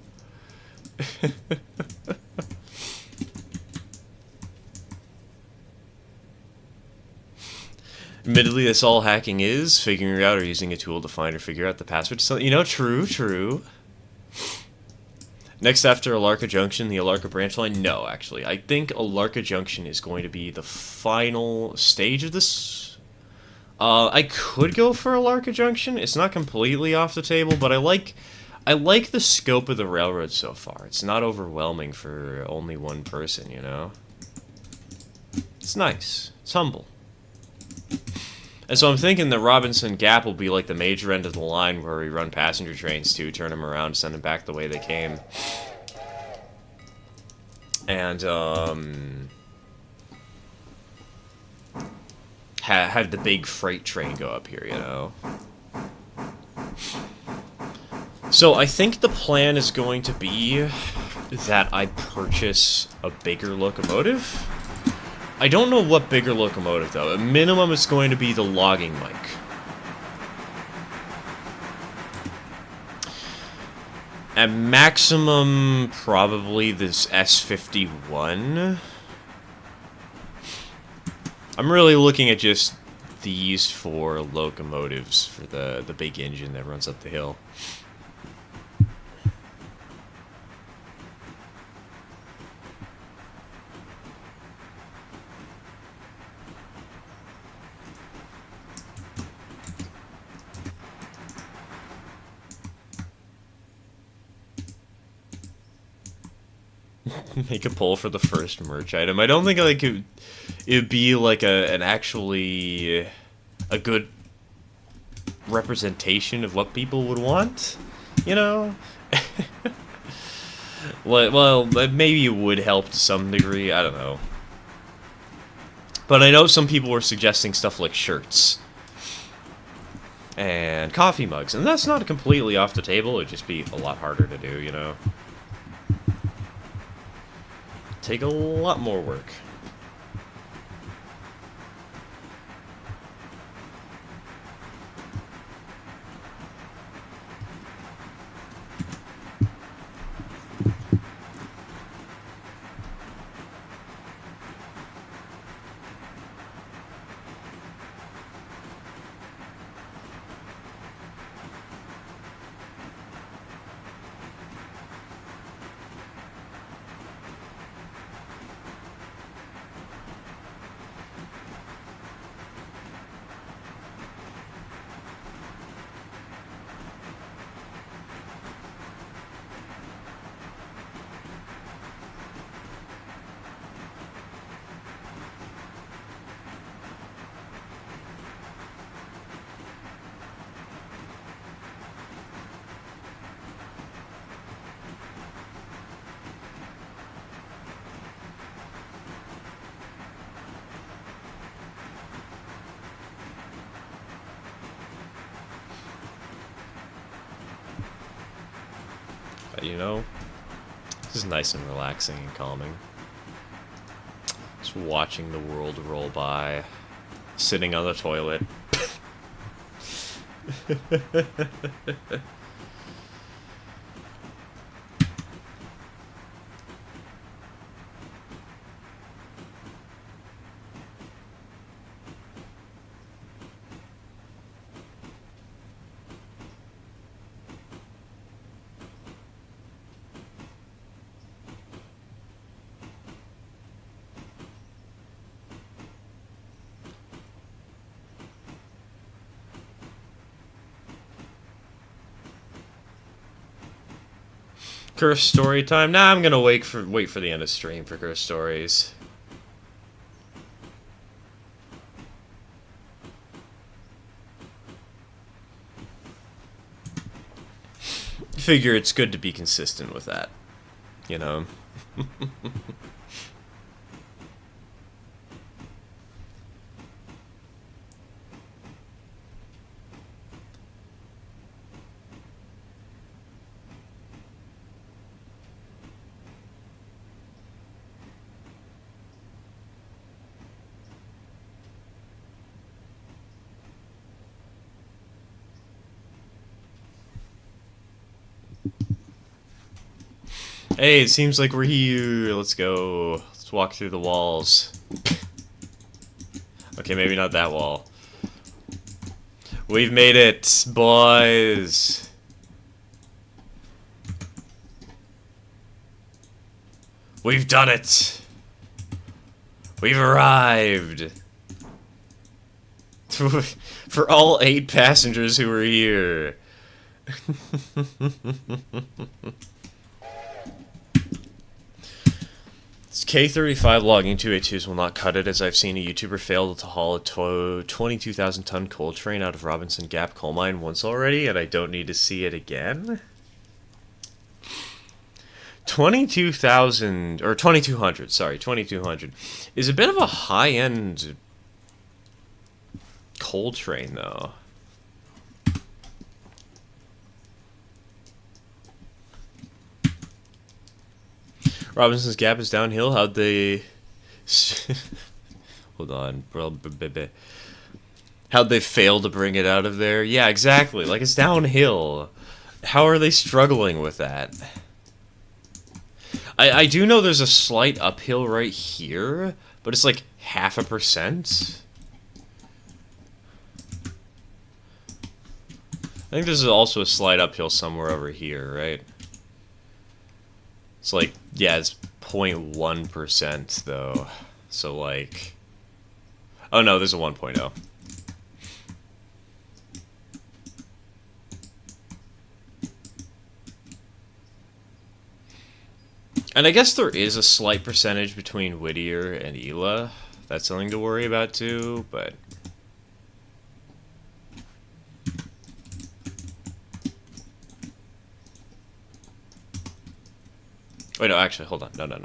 Admittedly, that's all hacking is, figuring out or using a tool to find or figure out the password to something. You know, true. Next after Alarka Junction, the Alarka branch line? No, actually. I think Alarka Junction is going to be the final stage of this. I could go for Alarka Junction. It's not completely off the table, but I like the scope of the railroad so far. It's not overwhelming for only one person, you know? It's nice. It's humble. And so I'm thinking that Robinson Gap will be like the major end of the line where we run passenger trains to, turn them around, send them back the way they came. And, have the big freight train go up here, you know? So I think the plan is going to be that I purchase a bigger locomotive. I don't know what bigger locomotive, though. At minimum, it's going to be the logging mic. At maximum, probably this S51. I'm really looking at just these 4 locomotives for the big engine that runs up the hill. Make a poll for the first merch item. I don't think like it'd be like an actually a good representation of what people would want, you know? Well, maybe it would help to some degree, I don't know. But I know some people were suggesting stuff like shirts and coffee mugs, and that's not completely off the table. It'd just be a lot harder to do, you know? Take a lot more work. You know, this is nice and relaxing and calming. Just watching the world roll by, sitting on the toilet. Curse story time. Nah, I'm gonna wait for the end of stream for curse stories. Figure it's good to be consistent with that, you know. Hey, it seems like we're here. Let's go. Let's walk through the walls. Okay, maybe not that wall. We've made it, boys. We've done it. We've arrived. For all 8 passengers who were here. K35 logging 282s will not cut it, as I've seen a YouTuber fail to haul a 22,000-ton coal train out of Robinson Gap coal mine once already, and I don't need to see it again. 22,000, or 2,200, sorry, 2,200 is a bit of a high-end coal train, though. Robinson's Gap is downhill. How'd they... Hold on. How'd they fail to bring it out of there? Yeah, exactly. Like, it's downhill. How are they struggling with that? I do know there's a slight uphill right here, but it's like 0.5%. I think there's also a slight uphill somewhere over here, right? It's like, yeah, it's 0.1% though. So like, oh no, there's a 1.0. And I guess there is a slight percentage between Whittier and Ela. That's something to worry about too, but... Wait, no, actually, hold on. No.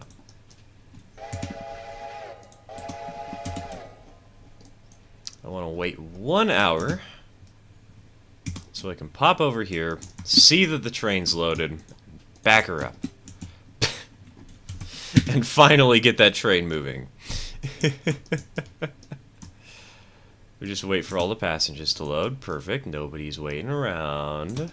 I want to wait 1 hour so I can pop over here, see that the train's loaded, back her up, and finally get that train moving. We just wait for all the passengers to load. Perfect. Nobody's waiting around.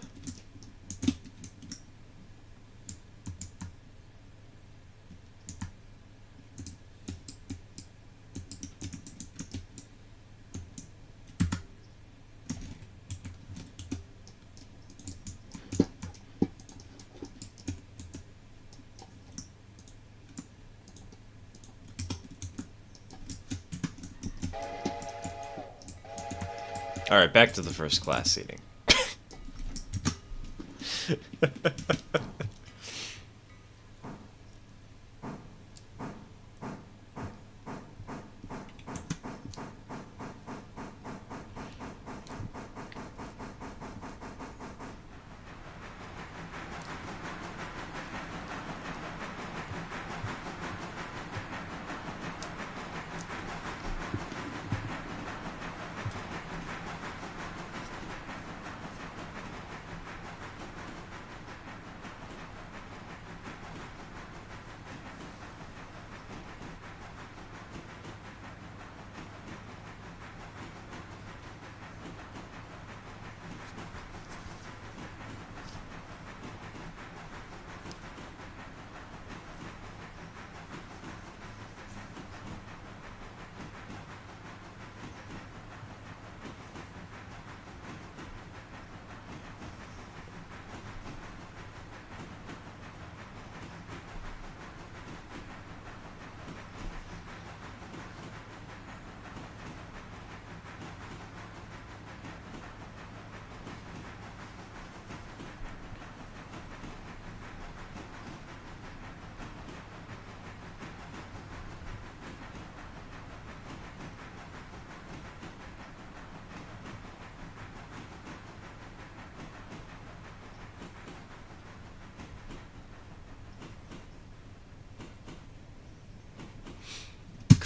Alright, back to the first class seating.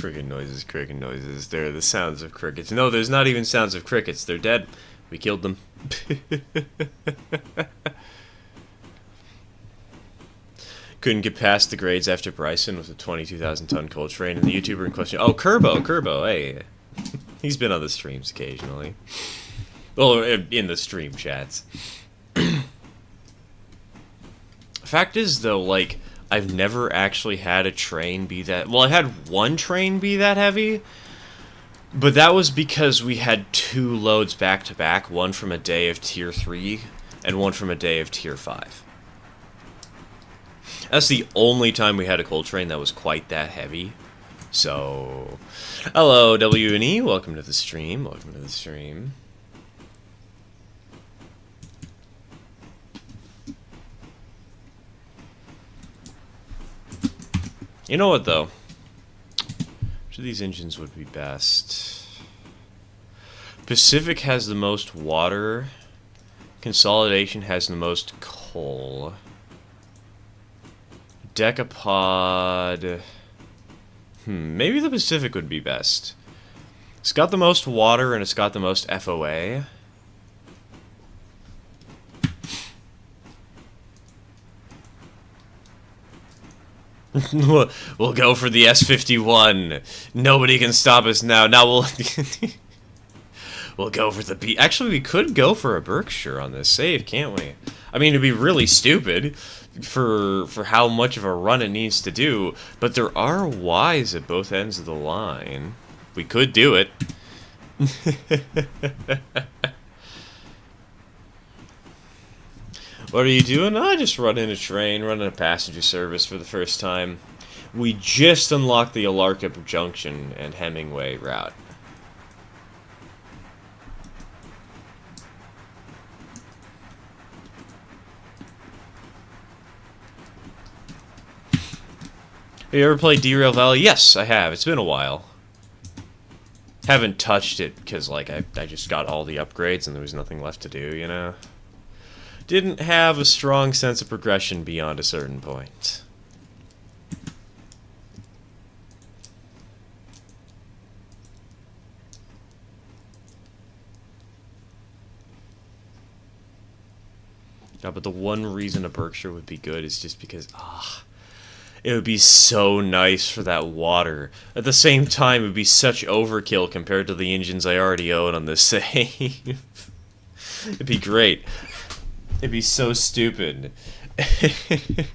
Cricket noises, cricket noises. They're the sounds of crickets. No, there's not even sounds of crickets. They're dead. We killed them. Couldn't get past the grades after Bryson with a 22,000-ton coal train, and the YouTuber in question. Oh, Kerbo, hey. He's been on the streams occasionally. Well, in the stream chats. Fact is, though, like, I've never actually had a train be that... Well, I had one train be that heavy, but that was because we had 2 loads back-to-back, one from a day of Tier 3 and one from a day of Tier 5. That's the only time we had a coal train that was quite that heavy. So, hello, W&E. Welcome to the stream. Welcome to the stream. You know what, though? Which of these engines would be best? Pacific has the most water. Consolidation has the most coal. Decapod... maybe the Pacific would be best. It's got the most water and it's got the most FOA. We'll go for the S51. Nobody can stop us now. Now we'll go for the B. Actually, we could go for a Berkshire on this save, can't we? I mean, it'd be really stupid for how much of a run it needs to do, but there are Ys at both ends of the line. We could do it. What are you doing? I just running a train, running a passenger service for the first time. We just unlocked the Alarka Junction and Hemingway route. Have you ever played Derail Valley? Yes, I have. It's been a while. Haven't touched it because, like, I just got all the upgrades and there was nothing left to do, you know? Didn't have a strong sense of progression beyond a certain point. Yeah, but the one reason a Berkshire would be good is just because, it would be so nice for that water. At the same time, it would be such overkill compared to the engines I already own on this save. It'd be great. It'd be so stupid. Could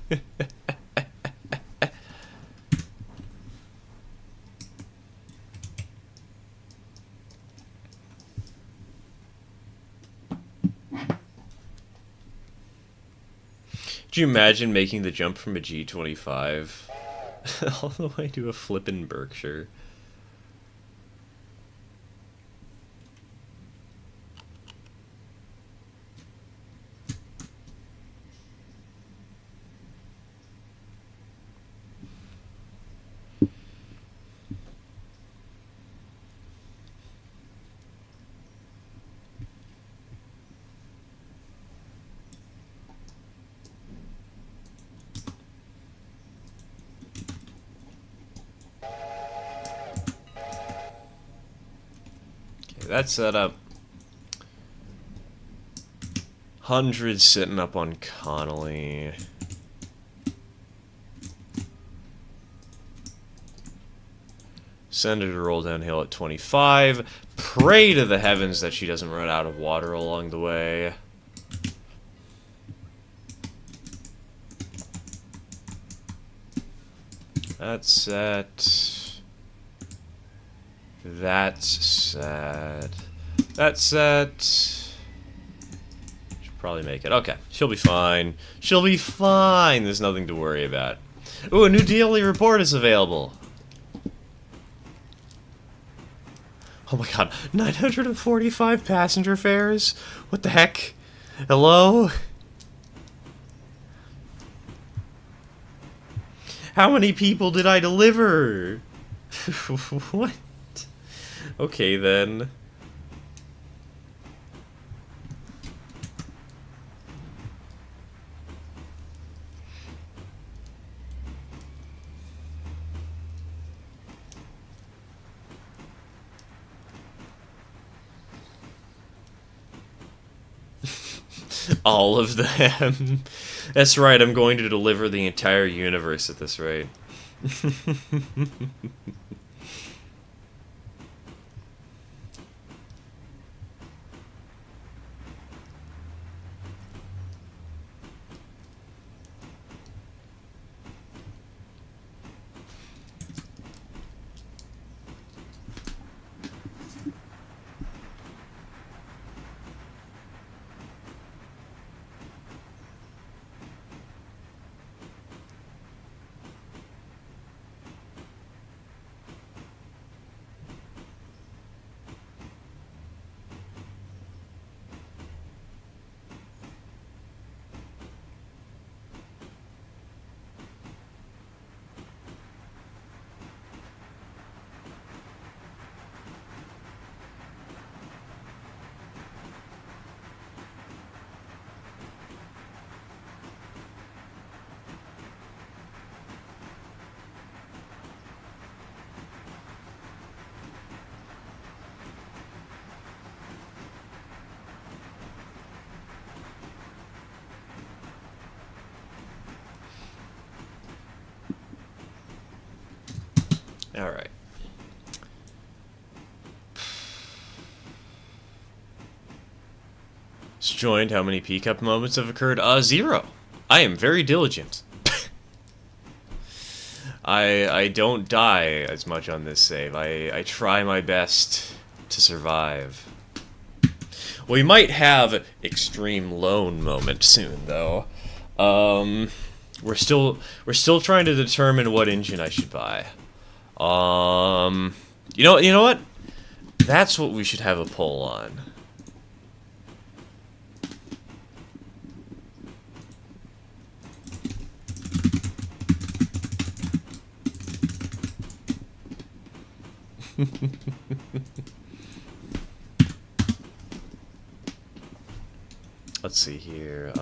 you imagine making the jump from a G25 all the way to a flippin' Berkshire? That's set up. Hundreds sitting up on Connolly. Send her to roll downhill at 25. Pray to the heavens that she doesn't run out of water along the way. That's set. That's sad. That's sad. Should probably make it. Okay, she'll be fine. She'll be fine. There's nothing to worry about. Ooh, a new daily report is available. Oh my god, 945 passenger fares? What the heck? Hello? How many people did I deliver? What? Okay, then. All of them. That's right, I'm going to deliver the entire universe at this rate. Alright. It's joined. How many P-Cup moments have occurred? 0. I am very diligent. I don't die as much on this save. I try my best to survive. We might have extreme lone moment soon, though. We're still trying to determine what engine I should buy. You know what? That's what we should have a poll on. Let's see here.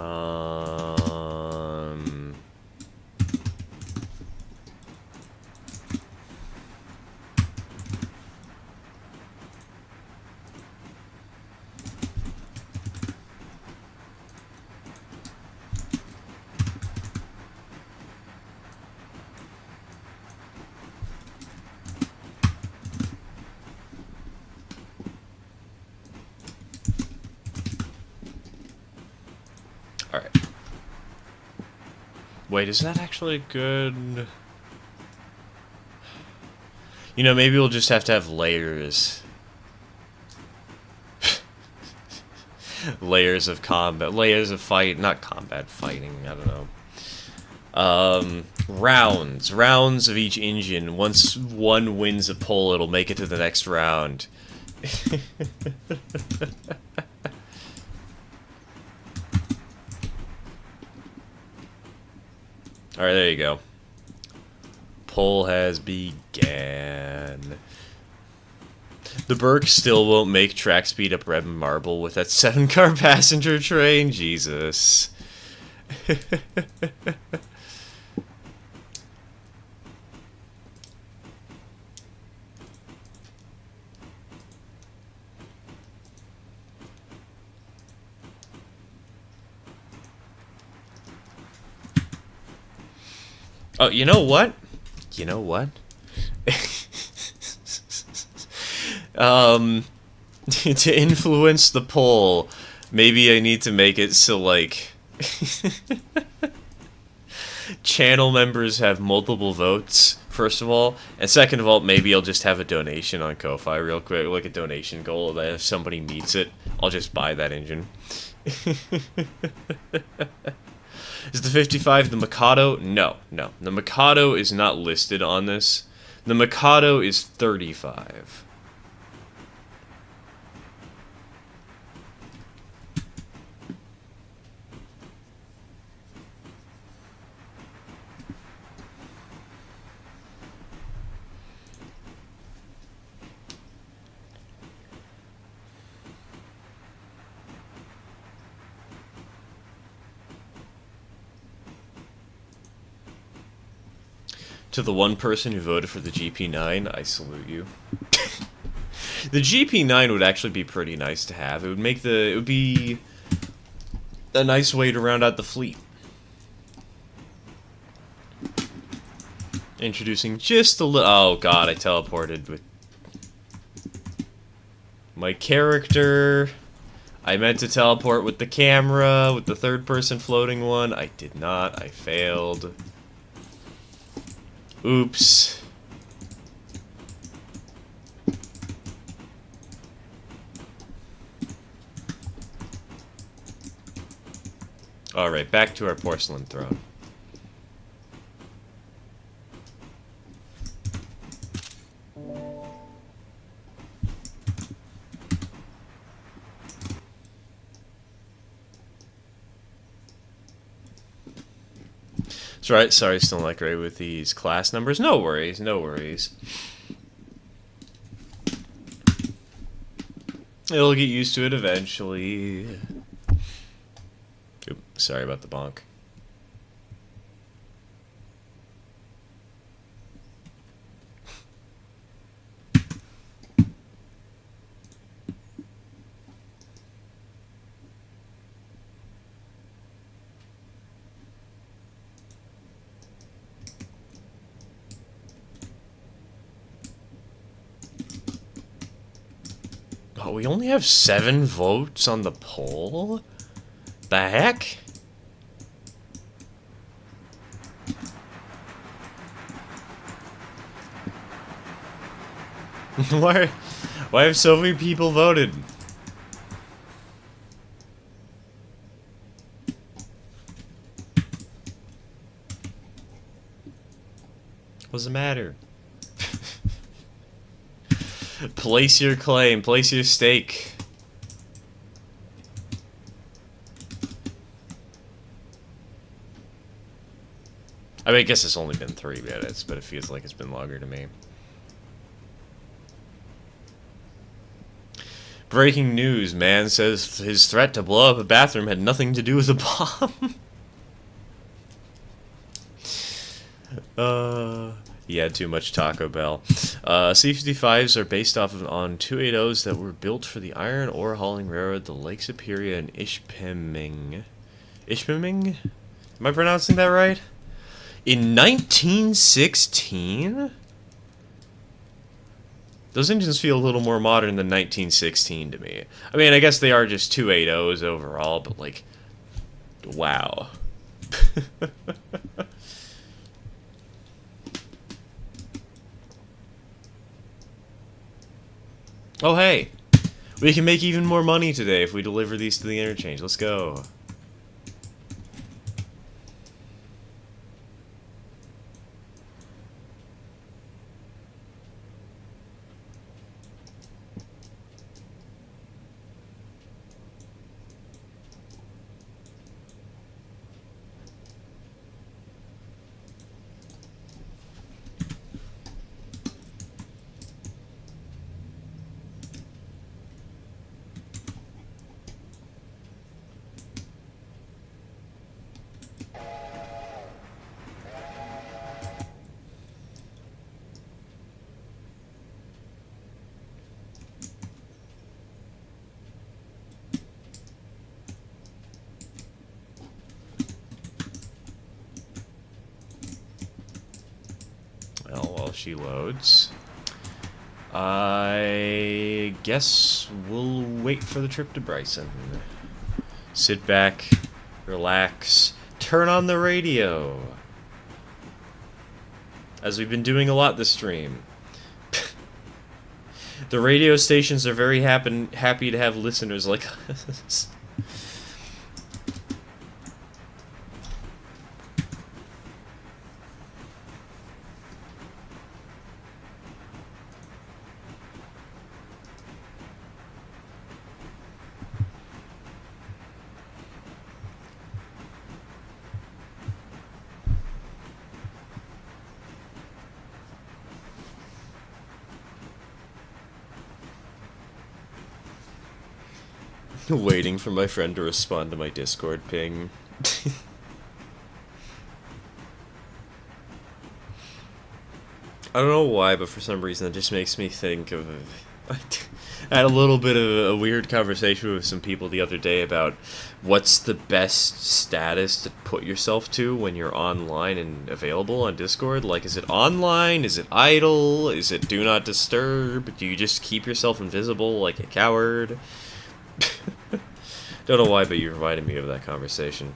Alright. Wait, is that actually good? You know, maybe we'll just have to have layers. Layers of combat. Layers of fight. Not combat, fighting. I don't know. Rounds. Rounds of each engine. Once one wins a pull, it'll make it to the next round. Alright, there you go. Poll has began. The Burke still won't make track speed up Red Marble with that 7-car passenger train? Jesus. Oh, you know what? You know what? To influence the poll, maybe I need to make it so, like, channel members have multiple votes, first of all, and second of all, maybe I'll just have a donation on Ko-Fi real quick, like a donation goal, that if somebody meets it, I'll just buy that engine. Is the 55 the Mikado? No, no. The Mikado is not listed on this. The Mikado is 35. To the one person who voted for the GP9, I salute you. The GP9 would actually be pretty nice to have. It would make the... It would be... A nice way to round out the fleet. Introducing just a little... Oh god, I teleported with my character. I meant to teleport with the camera, with the third person floating one. I did not. I failed. Oops. Alright, back to our porcelain throne. That's right, sorry, still not great with these class numbers. No worries, no worries. It'll get used to it eventually. Oop, sorry about the bonk. Oh, we only have 7 votes on the poll? The heck? Why have so many people voted? What's the matter? Place your claim, place your stake. I mean, I guess it's only been 3 minutes, but it feels like it's been longer to me. Breaking news, man says his threat to blow up a bathroom had nothing to do with a bomb. He had too much Taco Bell. C-55s are based on 280s that were built for the iron ore hauling railroad, the Lake Superior and Ishpeming. Ishpeming? Am I pronouncing that right? In 1916? Those engines feel a little more modern than 1916 to me. I mean, I guess they are just 280s overall, but like, wow. Oh, hey. We can make even more money today if we deliver these to the interchange. Let's go. Well, while she loads, I guess we'll wait for the trip to Bryson. Sit back, relax, turn on the radio. As we've been doing a lot this stream. The radio stations are very happy to have listeners like us. Waiting for my friend to respond to my Discord ping. I don't know why, but for some reason it just makes me think of I had a little bit of a weird conversation with some people the other day about what's the best status to put yourself to when you're online and available on Discord. Like, is it online? Is it idle? Is it do not disturb? Do you just keep yourself invisible like a coward? Don't know why, but you reminded me of that conversation.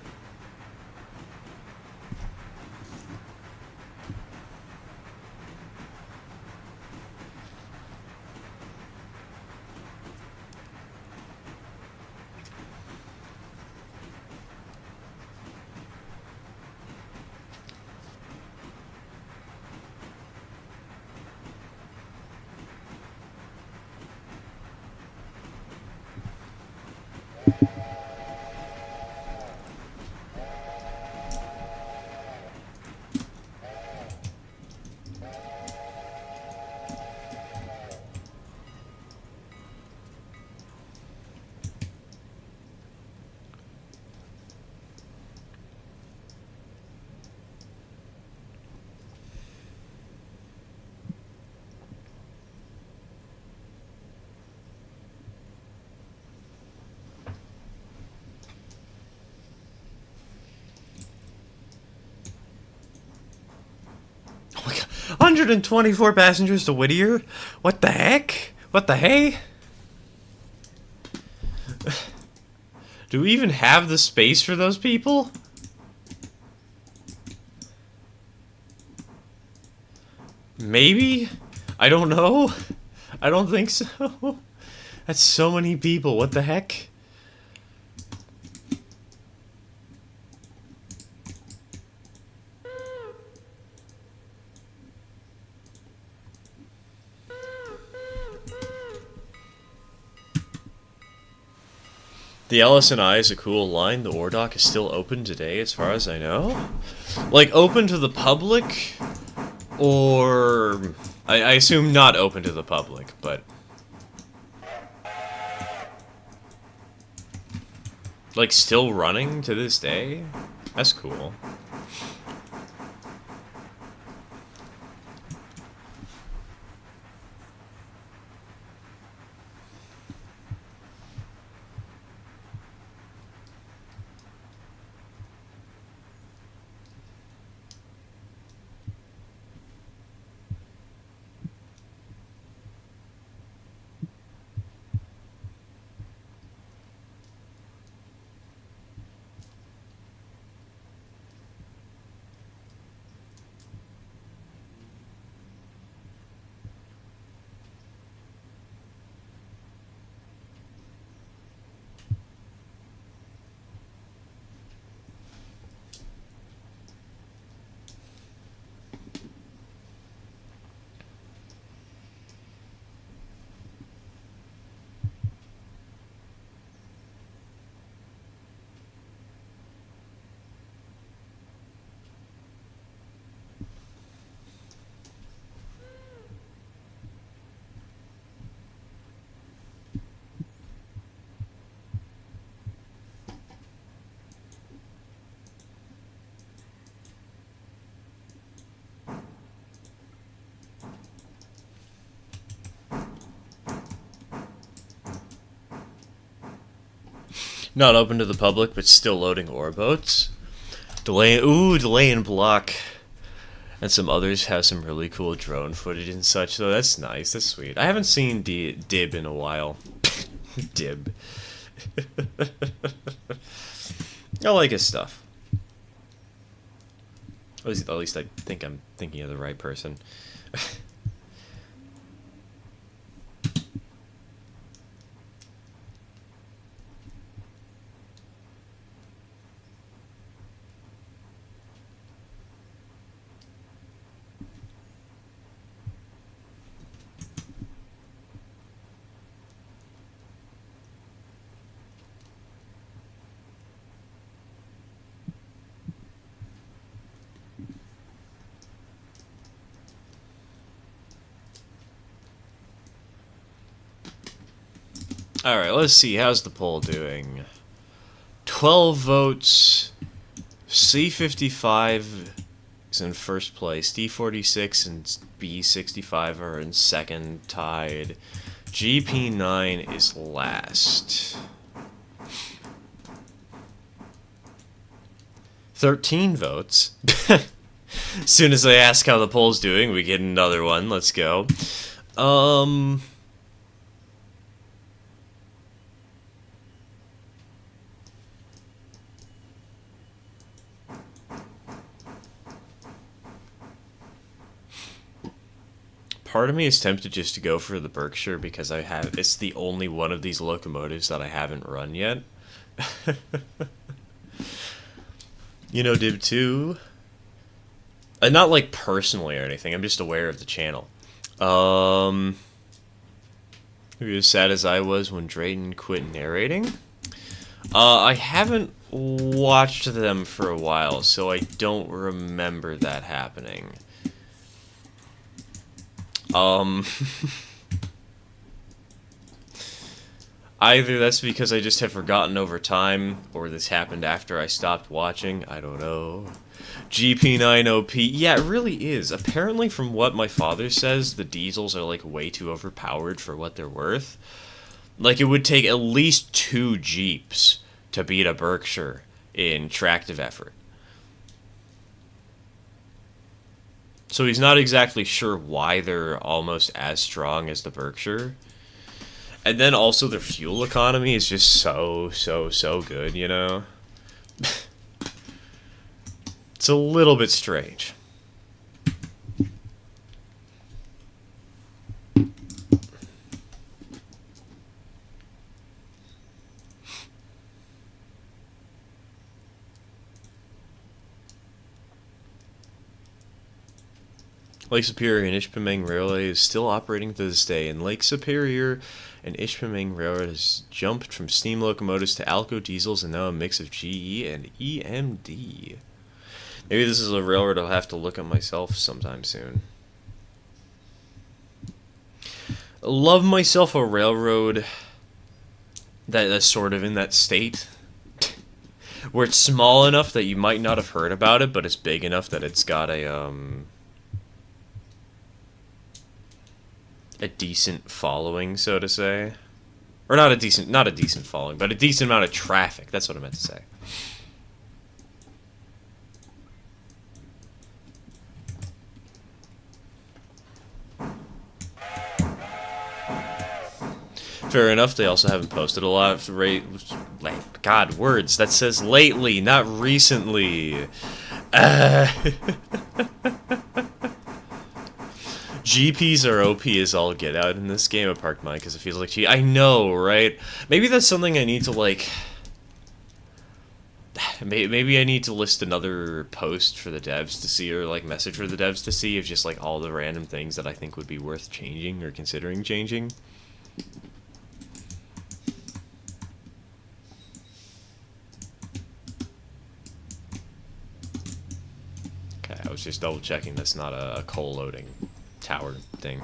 Oh my god. 124 passengers to Whittier? What the heck? What the hey? Do we even have the space for those people? Maybe? I don't know. I don't think so. That's so many people. What the heck? The LS&I is a cool line. The Ordoc is still open today, as far as I know. Like, open to the public? Or... I assume not open to the public, but... Like, still running to this day? That's cool. Not open to the public, but still loading ore boats. Delay and block. And some others have some really cool drone footage and such, though. That's nice. That's sweet. I haven't seen Dib in a while. Dib. I like his stuff. At least I think I'm thinking of the right person. Alright, let's see. How's the poll doing? 12 votes. C55 is in first place. D46 and B65 are in second, tied. GP9 is last. 13 votes. As soon as I ask how the poll's doing, we get another one. Let's go. Part of me is tempted just to go for the Berkshire because it's the only one of these locomotives that I haven't run yet. You know, Dib 2. Not like personally or anything, I'm just aware of the channel. Maybe as sad as I was when Drayden quit narrating. I haven't watched them for a while, so I don't remember that happening. Either that's because I just have forgotten over time, or this happened after I stopped watching. I don't know. GP9OP. Yeah, it really is. Apparently, from what my father says, the diesels are, like, way too overpowered for what they're worth. Like, it would take at least 2 Jeeps to beat a Berkshire in tractive effort. So he's not exactly sure why they're almost as strong as the Berkshire. And then also their fuel economy is just so good, you know? It's a little bit strange. Lake Superior and Ishpeming Railway is still operating to this day, and Lake Superior and Ishpeming Railroad has jumped from steam locomotives to Alco diesels and now a mix of GE and EMD. Maybe this is a railroad I'll have to look at myself sometime soon. Love myself a railroad that's sort of in that state, where it's small enough that you might not have heard about it, but it's big enough that it's got a decent following, so to say. Or not a decent following, but a decent amount of traffic. That's what I meant to say. Fair enough, they also haven't posted a lot. God, words. That says lately, not recently. GPs are OP as all get out in this game. I parked mine because it feels like cheat. I know, right? Maybe that's something I need to, like... Maybe I need to list another post for the devs to see, or, like, message for the devs to see, of just, like, all the random things that I think would be worth changing or considering changing. Okay, I was just double-checking that's not a coal loading tower thing.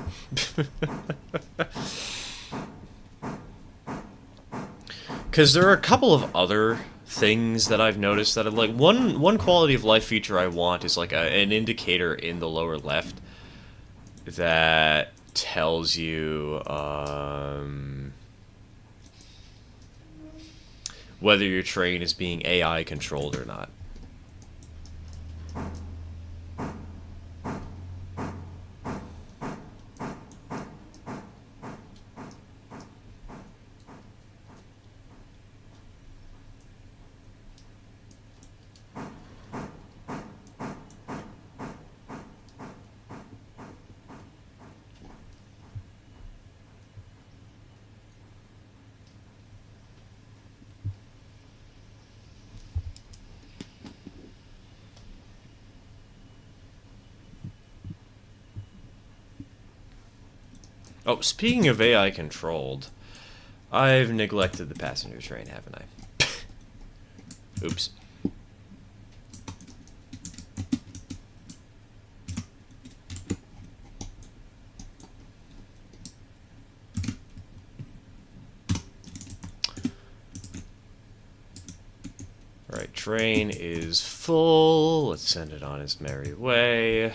Because there are a couple of other things that I've noticed that are like one quality of life feature I want is like an indicator in the lower left that tells you whether your train is being AI controlled or not. Oh, speaking of AI controlled, I've neglected the passenger train, haven't I? Oops. Alright, train is full. Let's send it on its merry way.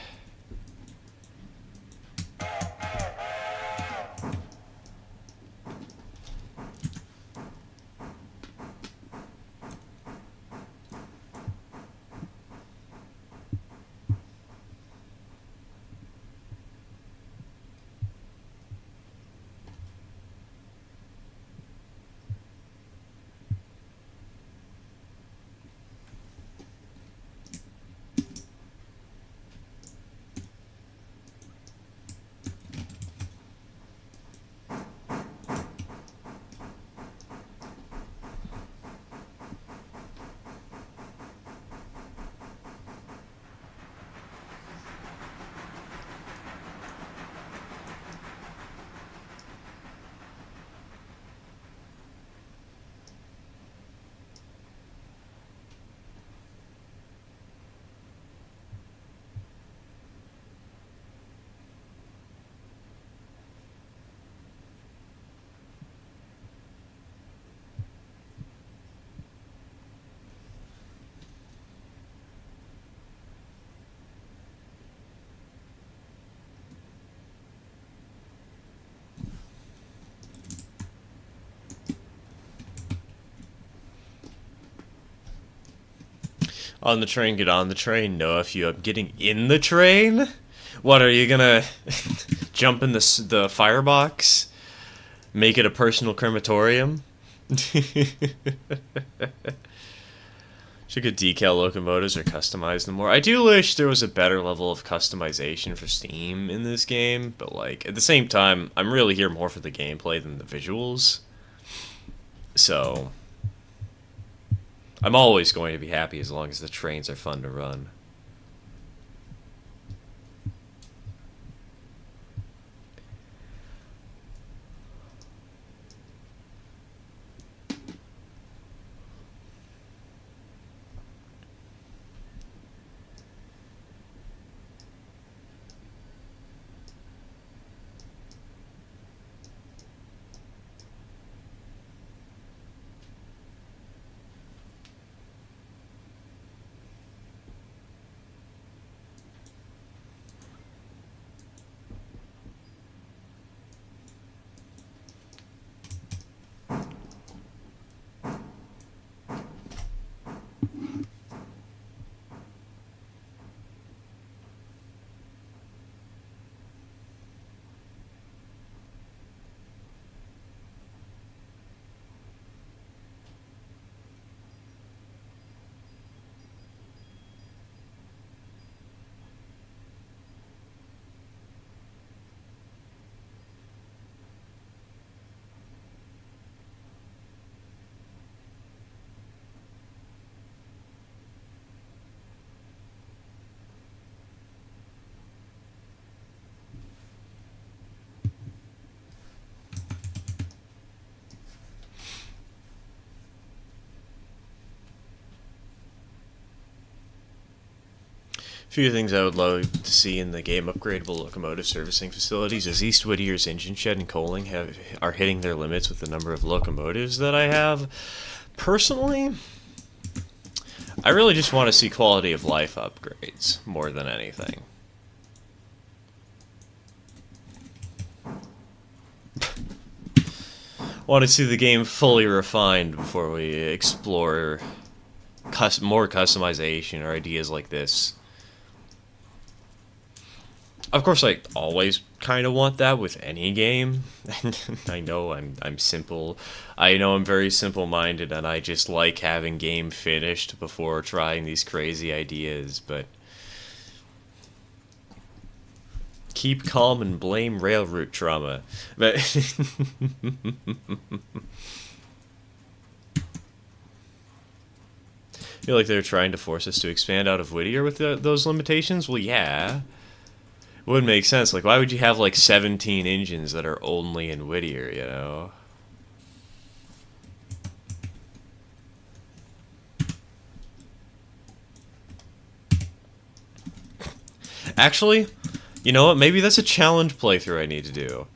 On the train, get on the train. No, if you are getting in the train? What, are you gonna jump in the firebox? Make it a personal crematorium? Should get decal locomotives or customize them more. I do wish there was a better level of customization for Steam in this game, but like at the same time, I'm really here more for the gameplay than the visuals. So I'm always going to be happy as long as the trains are fun to run. Few things I would love to see in the game: upgradable locomotive servicing facilities. As East Whittier's engine shed and coaling are hitting their limits with the number of locomotives that I have. Personally, I really just want to see quality of life upgrades more than anything. Want to see the game fully refined before we explore more customization or ideas like this. Of course, I always kind of want that with any game. I know I'm simple. I know I'm very simple-minded, and I just like having game finished before trying these crazy ideas, but keep calm and blame railroad trauma. But I feel like they're trying to force us to expand out of Whittier with those limitations? Well, yeah. It would make sense. Like, why would you have, like, 17 engines that are only in Whittier, you know? Actually, you know what? Maybe that's a challenge playthrough I need to do.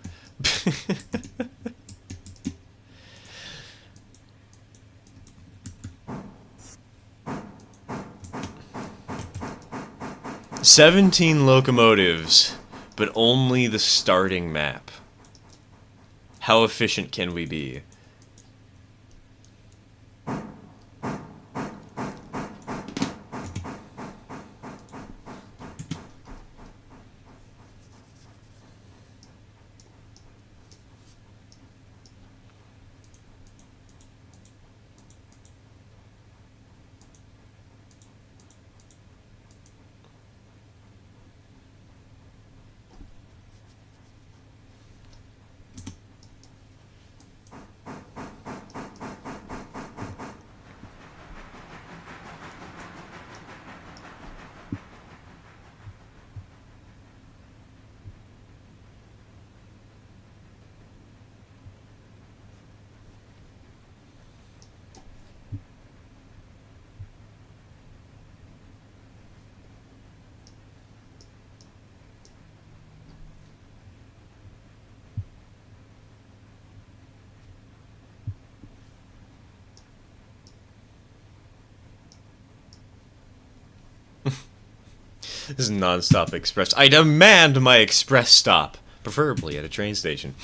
17 locomotives, but only the starting map. How efficient can we be? This is non-stop express. I demand my express stop, preferably at a train station.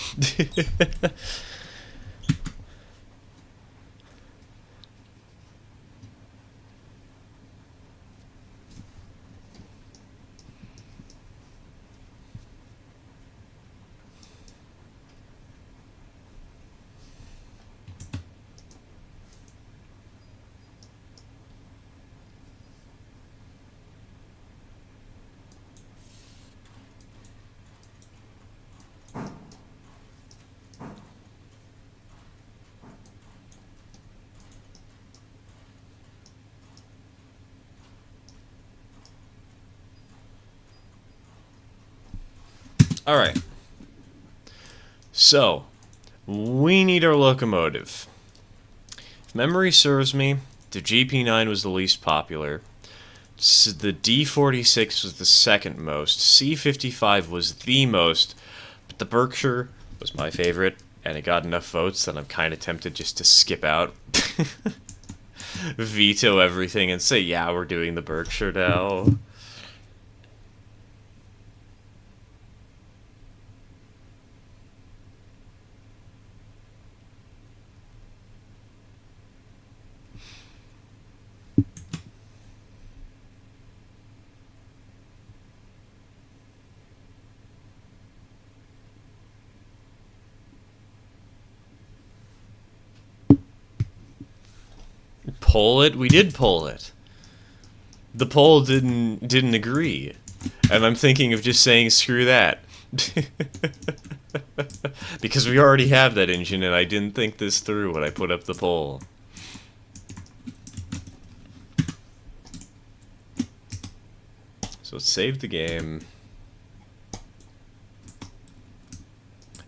Alright. So, we need our locomotive. If memory serves me, the GP9 was the least popular. The D46 was the second most. C55 was the most. But the Berkshire was my favorite, and it got enough votes that I'm kind of tempted just to skip out. Veto everything and say, yeah, we're doing the Berkshire now. Poll it? We did poll it. The poll didn't agree. And I'm thinking of just saying screw that. Because we already have that engine and I didn't think this through when I put up the poll. So let's save the game.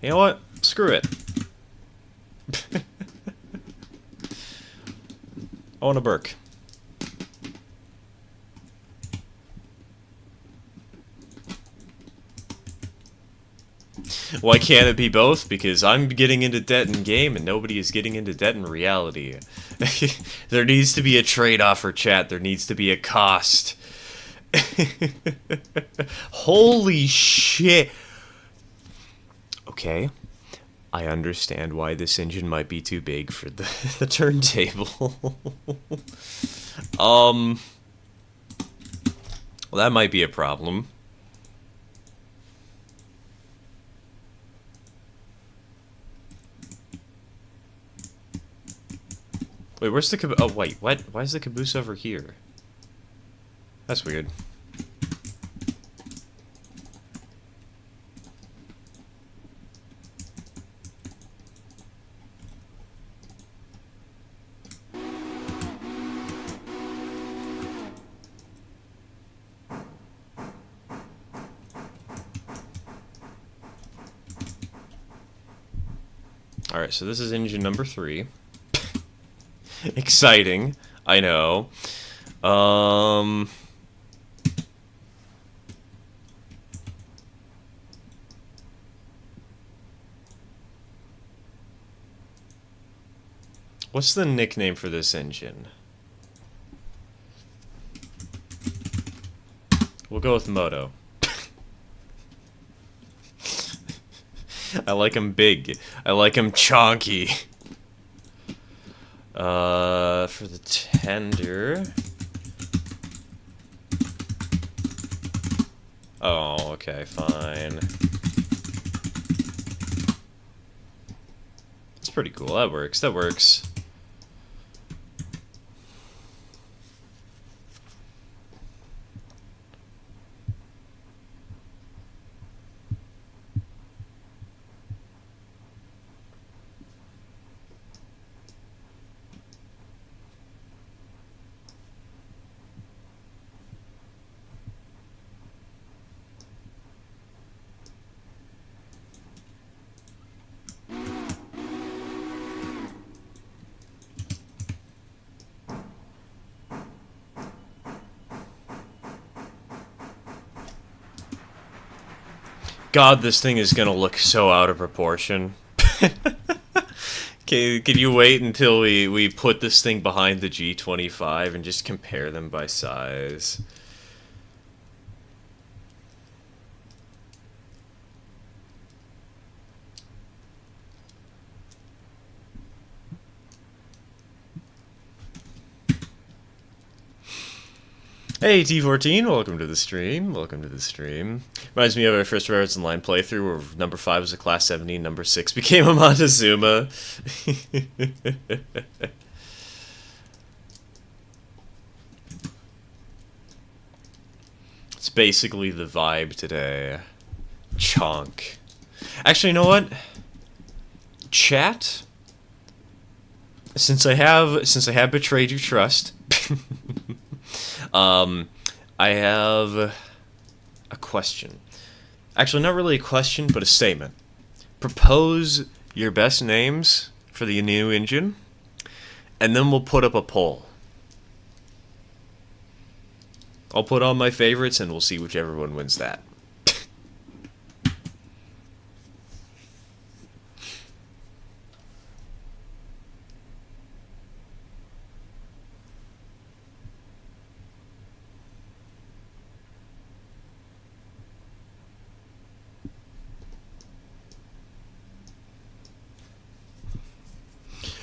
You know what? Screw it. I want a Burke. Why can't it be both? Because I'm getting into debt in game and nobody is getting into debt in reality. There needs to be a trade-off for chat. There needs to be a cost. Holy shit. Okay. I understand why this engine might be too big for the turntable. Well, that might be a problem. Wait, where's the caboose? Oh, wait, what? Why is the caboose over here? That's weird. Alright, so this is engine number 3. Exciting, I know. What's the nickname for this engine? We'll go with Moto. I like him big. I like him chonky. For the tender. Oh, okay, fine. That's pretty cool. That works. That works. God, this thing is gonna look so out of proportion. Okay, can you wait until we put this thing behind the G25 and just compare them by size? Hey T14, welcome to the stream. Welcome to the stream. Reminds me of our first Rares Online playthrough where number 5 was a Class 70 and number 6 became a Montezuma. It's basically the vibe today. Chonk. Actually, you know what? Chat? Since I have betrayed your trust, I have a question. Actually, not really a question, but a statement. Propose your best names for the new engine, and then we'll put up a poll. I'll put on my favorites, and we'll see whichever one wins that.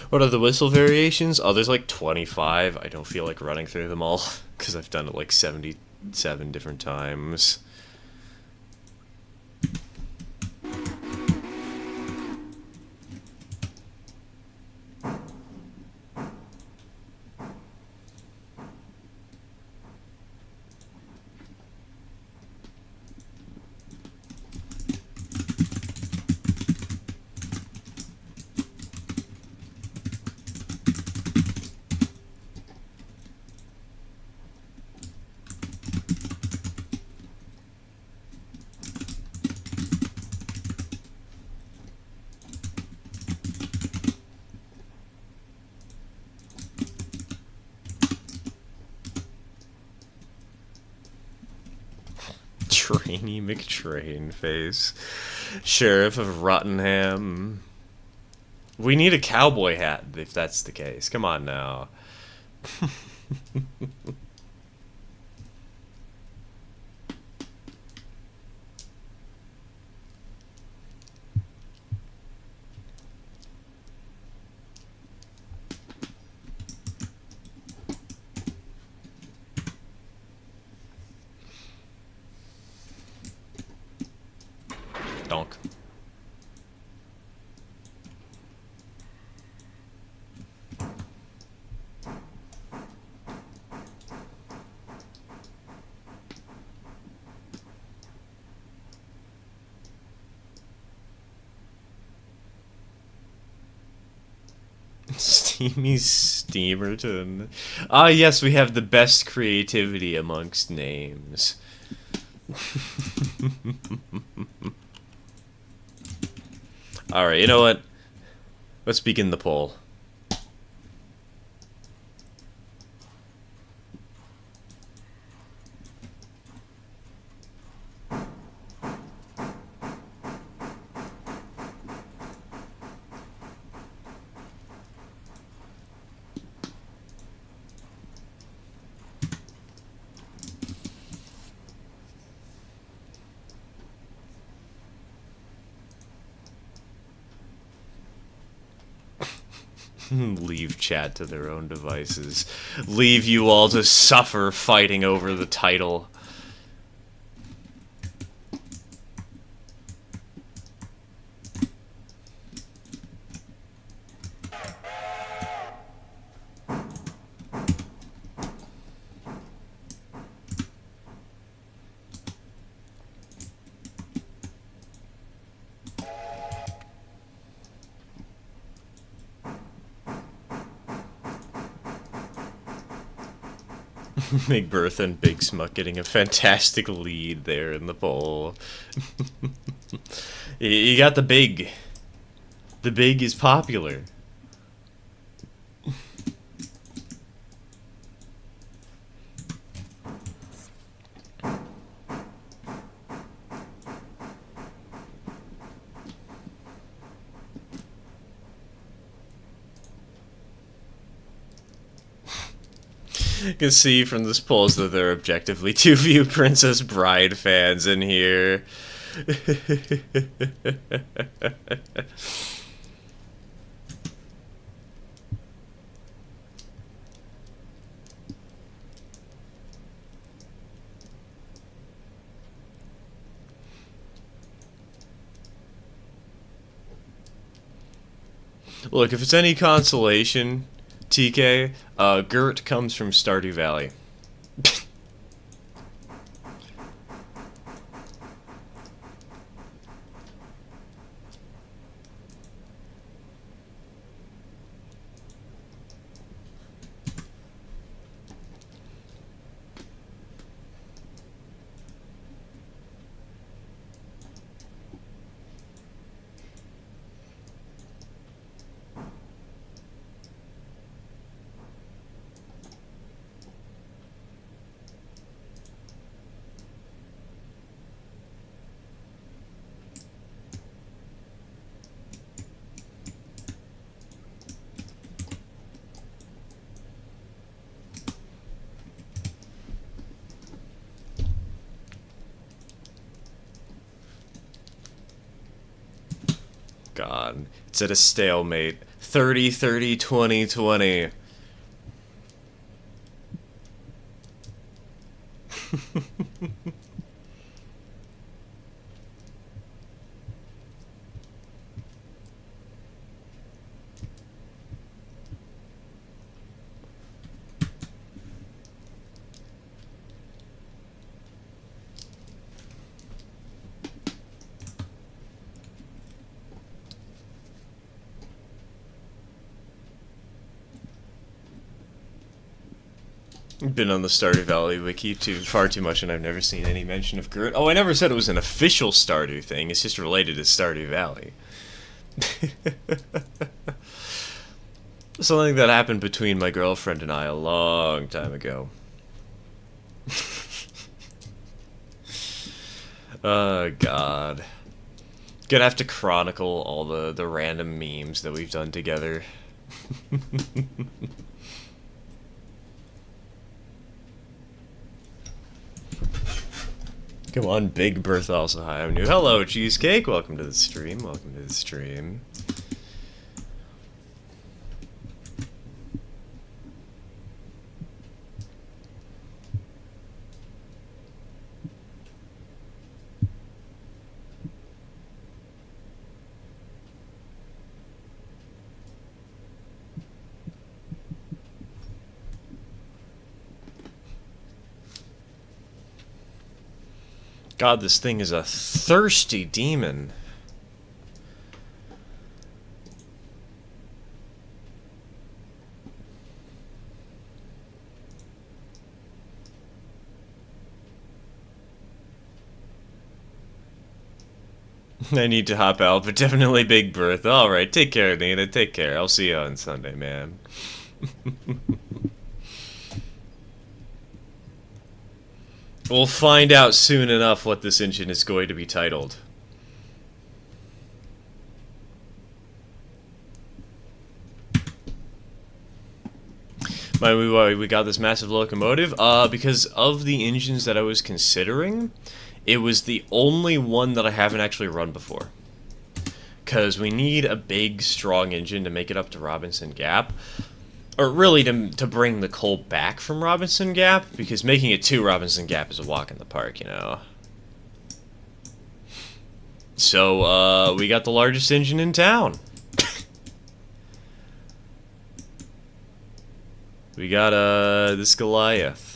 What are the whistle variations? Oh, there's like 25. I don't feel like running through them all because I've done it like 77 different times. Trainee McTrain face. Sheriff of Rottenham. We need a cowboy hat if that's the case. Come on now. Donk. Steamy Steamerton. Ah, yes, we have the best creativity amongst names. Alright, you know what? Let's begin the poll. Leave chat to their own devices. Leave you all to suffer fighting over the title. Big Bertha and Big Smuck getting a fantastic lead there in the poll. You got the Big. The Big is popular. You can see from this polls that there are objectively too few Princess Bride fans in here. Look, if it's any consolation, TK, Gert comes from Stardew Valley. God. It's at a stalemate. 30, 30, 20, 20. Been on the Stardew Valley wiki far too much, and I've never seen any mention of Gert. Oh, I never said it was an official Stardew thing. It's just related to Stardew Valley. Something that happened between my girlfriend and I a long time ago. Oh, God. Gonna have to chronicle all the random memes that we've done together. Come on, Big Bertha also hi. I'm new. Hello, Cheesecake. Welcome to the stream. Welcome to the stream. God, this thing is a thirsty demon. I need to hop out, but definitely Big Bertha. Alright, take care, Nina. Take care. I'll see you on Sunday, man. We'll find out soon enough what this engine is going to be titled. Why we got this massive locomotive? Because of the engines that I was considering, it was the only one that I haven't actually run before. Because we need a big, strong engine to make it up to Robinson Gap. Or really to bring the coal back from Robinson Gap, because making it to Robinson Gap is a walk in the park, you know. So, we got the largest engine in town. We got, this Goliath.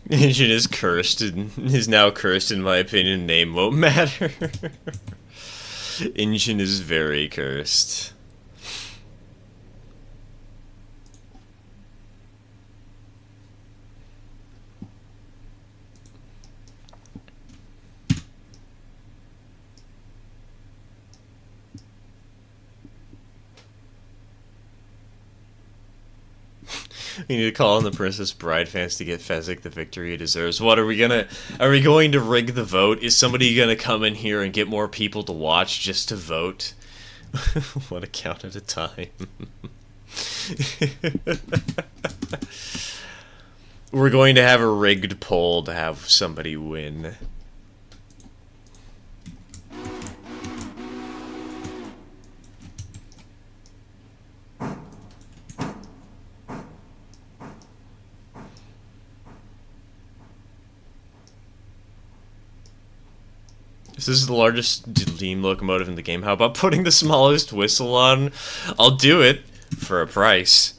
Engine is cursed, and is now cursed in my opinion. Name won't matter. Engine is very cursed. We need to call on the Princess Bride fans to get Fezzik the victory he deserves. What are we going to rig the vote? Is somebody gonna come in here and get more people to watch just to vote? One account at a time. We're going to have a rigged poll to have somebody win. This is the largest steam locomotive in the game. How about putting the smallest whistle on? I'll do it for a price.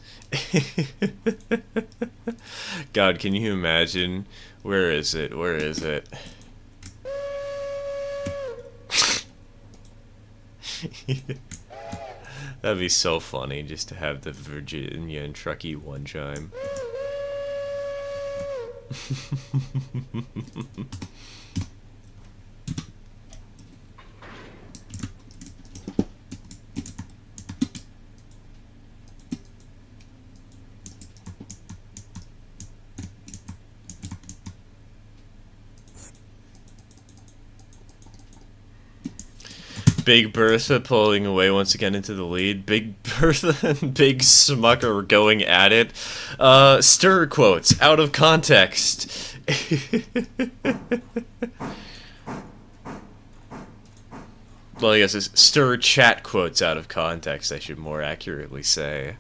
God, can you imagine? Where is it? Where is it? That'd be so funny just to have the Virginia and Truckee one chime. Big Bertha pulling away once again into the lead. Big Bertha and Big Smuck are going at it. Stir quotes out of context. Well, I guess it's stir chat quotes out of context, I should more accurately say.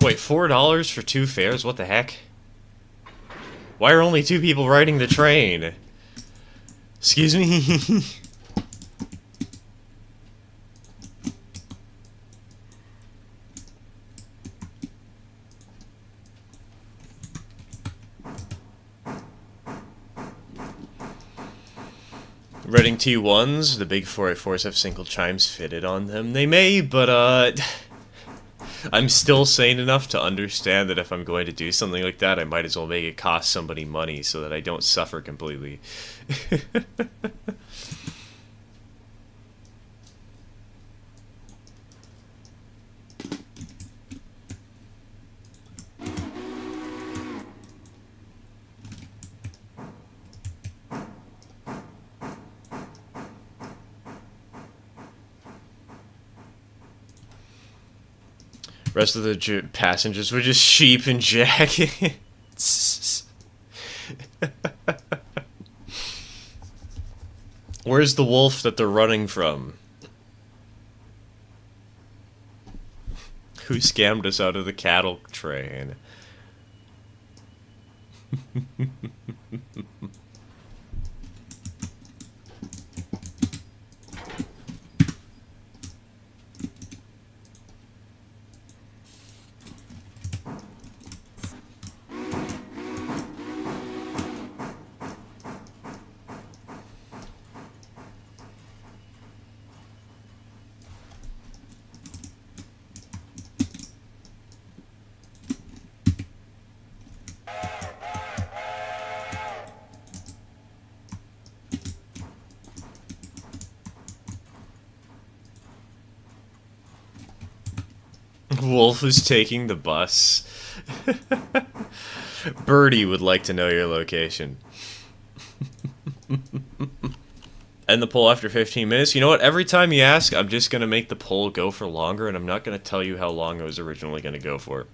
Wait, $4 for 2 fares? What the heck? Why are only 2 people riding the train? Excuse me? Reading T1s, the big 484s have single chimes fitted on them. They may, but I'm still sane enough to understand that if I'm going to do something like that, I might as well make it cost somebody money so that I don't suffer completely. Rest of the passengers were just sheep in jackets. Where's the wolf that they're running from? Who scammed us out of the cattle train? Wolf is taking the bus. Birdie would like to know your location. End the poll after 15 minutes. You know what? Every time you ask, I'm just going to make the poll go for longer, and I'm not going to tell you how long I was originally going to go for.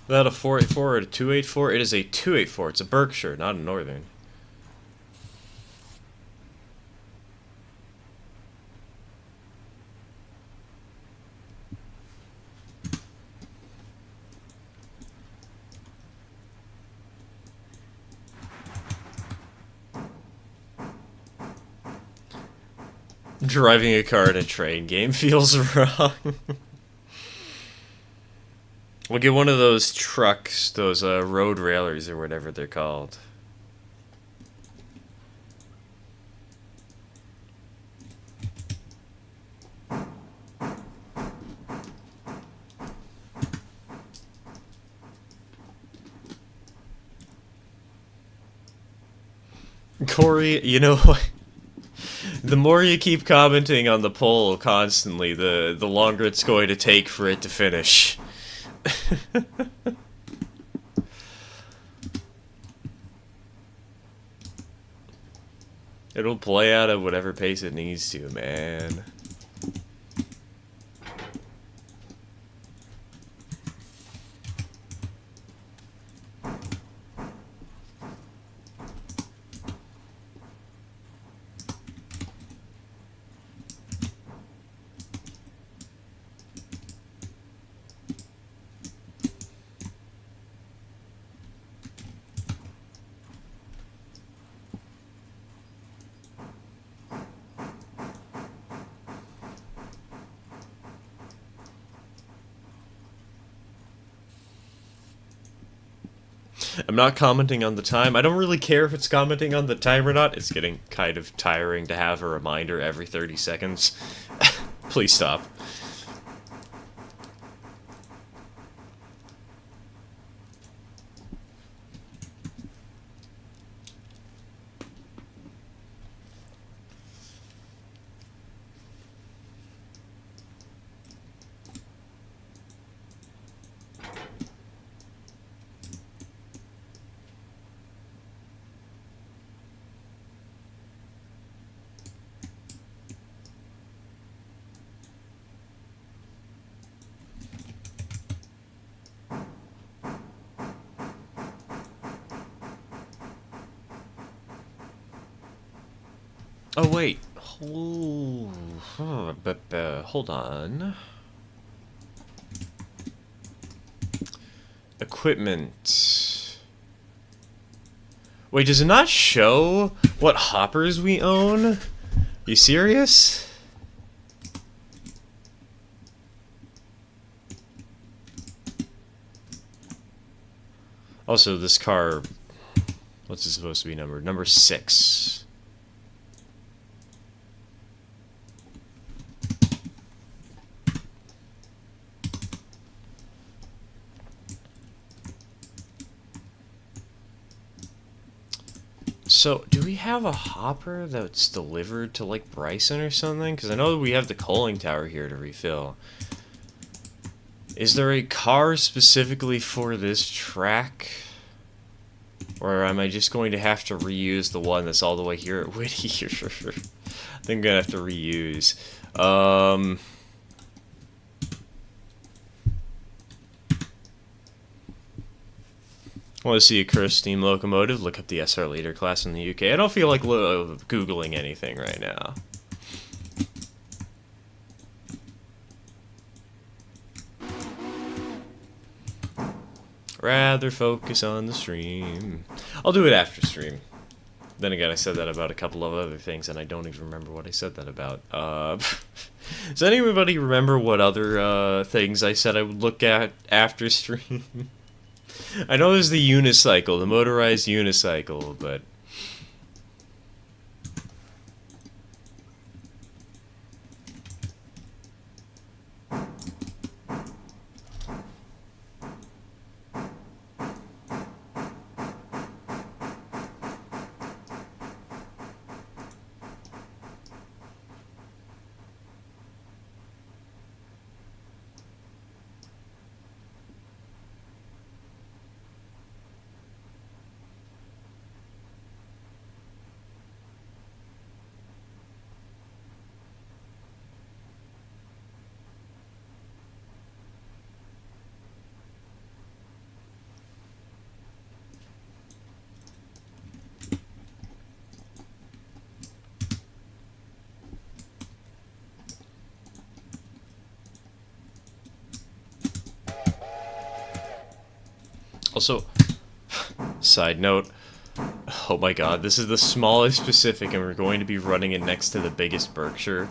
Is that a 484 or a 284? It is a 284. It's a Berkshire, not a Northern. Driving a car in a train game feels wrong. We'll get one of those trucks, those road railers or whatever they're called. Corey, you know what? The more you keep commenting on the poll constantly, the longer it's going to take for it to finish. It'll play out at whatever pace it needs to, man. I'm not commenting on the time. I don't really care if it's commenting on the time or not. It's getting kind of tiring to have a reminder every 30 seconds. Please stop. Oh, wait. Hold on. Equipment. Wait, does it not show what hoppers we own? You serious? Also, this car... What's it supposed to be numbered? Number 6. So, do we have a hopper that's delivered to, like, Bryson or something? Because I know we have the coaling tower here to refill. Is there a car specifically for this track? Or am I just going to have to reuse the one that's all the way here at Whittier? I think I'm going to have to reuse. Want to see a cursed steam locomotive? Look up the SR Leader class in the UK. I don't feel like Googling anything right now. Rather focus on the stream. I'll do it after stream. Then again, I said that about a couple of other things, and I don't even remember what I said that about. Does anybody remember what other things I said I would look at after stream? I know there's the unicycle, the motorized unicycle, but... Also, side note, oh my god, this is the smallest Pacific and we're going to be running it next to the biggest Berkshire.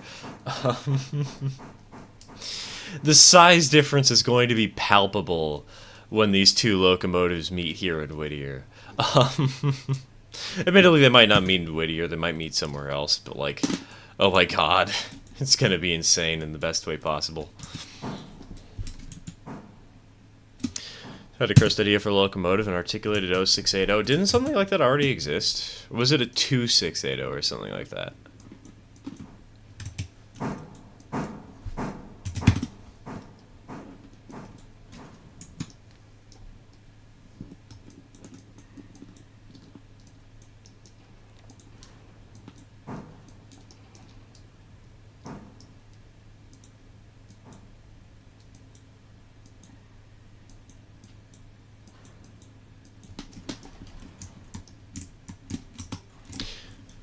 The size difference is going to be palpable when these two locomotives meet here at Whittier. Admittedly, they might not meet in Whittier, they might meet somewhere else, but like, oh my god, it's gonna be insane in the best way possible. Had a cursed idea for a locomotive and articulated 0680. Didn't something like that already exist? Or was it a 2680 or something like that?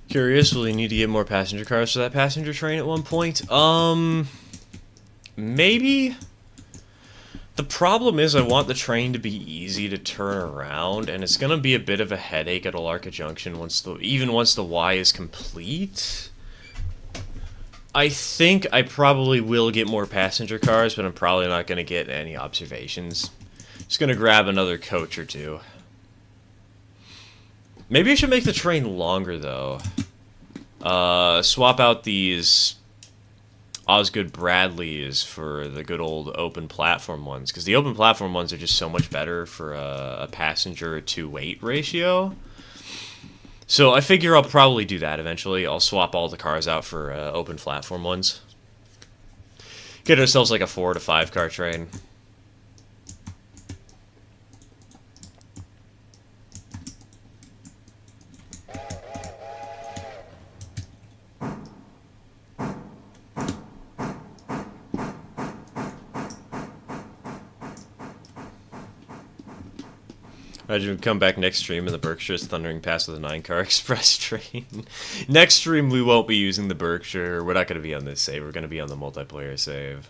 Curious, will you need to get more passenger cars for that passenger train at one point? Maybe. The problem is I want the train to be easy to turn around, and it's gonna be a bit of a headache at Alarka Junction even once the Y is complete. I think I probably will get more passenger cars, but I'm probably not gonna get any observations. Just gonna grab another coach or two. Maybe I should make the train longer, though. Swap out these Osgood Bradleys for the good old open platform ones, because the open platform ones are just so much better for a passenger to weight ratio. So I figure I'll probably do that eventually. I'll swap all the cars out for open platform ones. Get ourselves like a 4 to 5 car train. Imagine we come back next stream and the Berkshire's thundering past with a 9-car express train. Next stream we won't be using the Berkshire. We're not going to be on this save. We're going to be on the multiplayer save.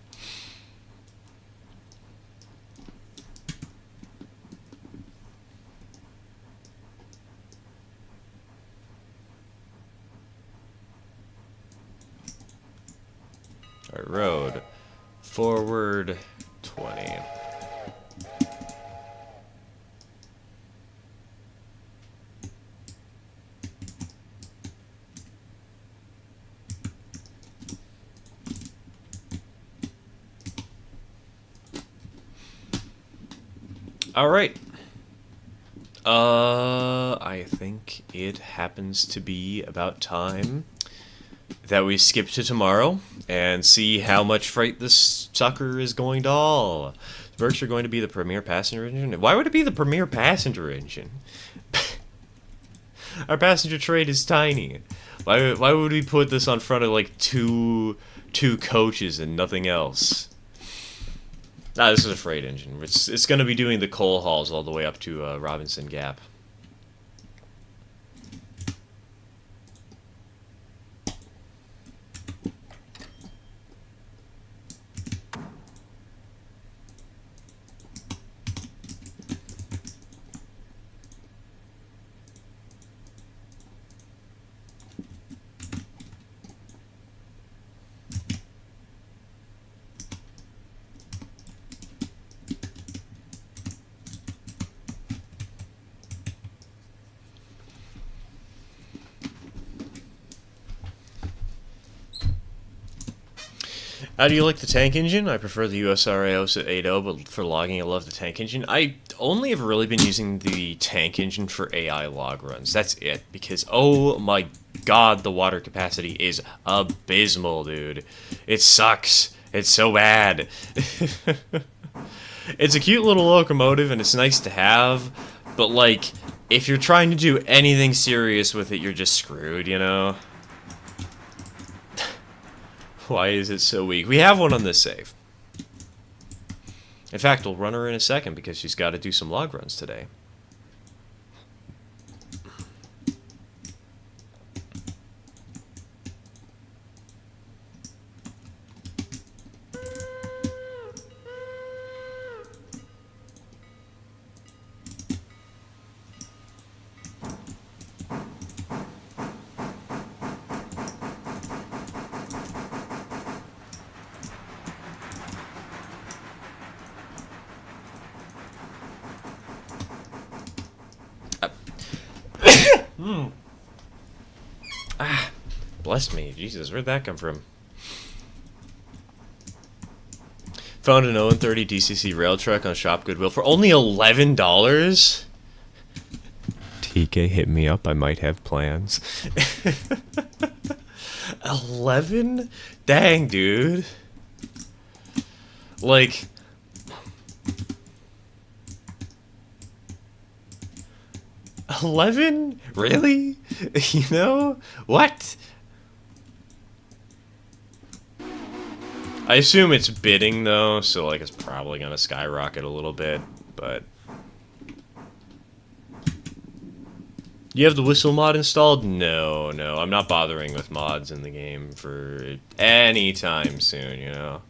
Alright, road. Forward 20. Alright. I think it happens to be about time that we skip to tomorrow and see how much freight this sucker is going to haul. Is Berkshire going to be the premier passenger engine? Why would it be the premier passenger engine? Our passenger train is tiny. Why would we put this on front of like two coaches and nothing else? Nah, this is a freight engine. It's going to be doing the coal hauls all the way up to Robinson Gap. How do you like the tank engine? I prefer the USRA 80, but for logging I love the tank engine. I only have really been using the tank engine for AI log runs. That's it, because oh my god, the water capacity is abysmal, dude. It sucks. It's so bad. It's a cute little locomotive and it's nice to have, but like, if you're trying to do anything serious with it, you're just screwed, you know? Why is it so weak? We have one on this save. In fact, we'll run her in a second because she's got to do some log runs today. Bless me. Jesus, where'd that come from? Found an 0-30 DCC rail truck on Shop Goodwill for only $11. TK, hit me up. I might have plans. 11? Dang, dude. Like, $11? Really? You know? What? I assume it's bidding, though, so, like, it's probably gonna skyrocket a little bit, but... You have the whistle mod installed? No, no, I'm not bothering with mods in the game for any time soon, you know?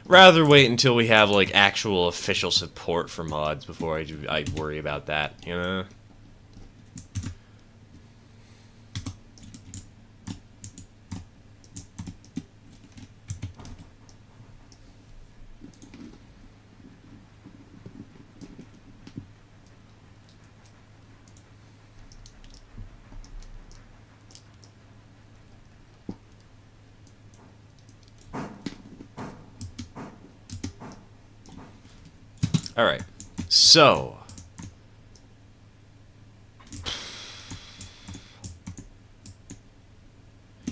Rather wait until we have, like, actual official support for mods before I worry about that, you know? Alright, so...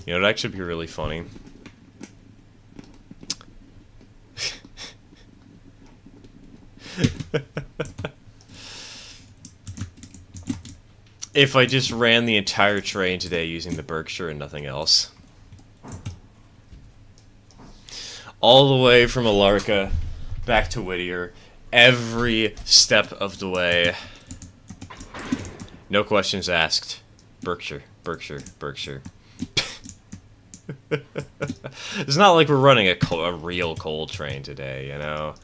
You know, it'd actually be really funny. If I just ran the entire train today using the Berkshire and nothing else. All the way from Alarka back to Whittier. Every step of the way. No questions asked. Berkshire, Berkshire, Berkshire. It's not like we're running a real coal train today, you know?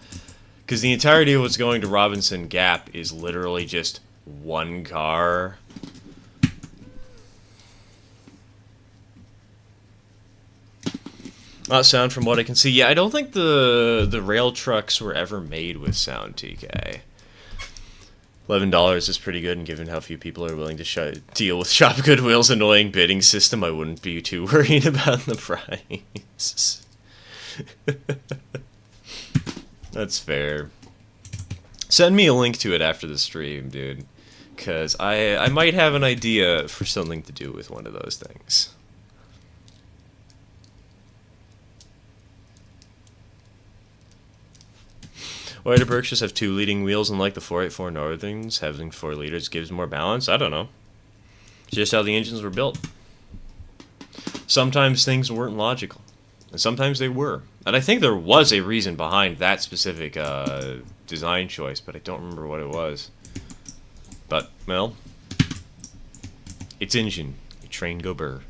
Because the entirety of what's going to Robinson Gap is literally just one car. Not sound from what I can see. Yeah, I don't think the rail trucks were ever made with sound, TK. $11 is pretty good, and given how few people are willing to deal with Shop Goodwill's annoying bidding system, I wouldn't be too worried about the price. That's fair. Send me a link to it after the stream, dude. Because I might have an idea for something to do with one of those things. Why do Berkshires have 2 leading wheels unlike the 484 Northerns? Having 4 liters gives more balance? I don't know. It's just how the engines were built. Sometimes things weren't logical. And sometimes they were. And I think there was a reason behind that specific design choice, but I don't remember what it was. But, well, it's engine. A train go burr.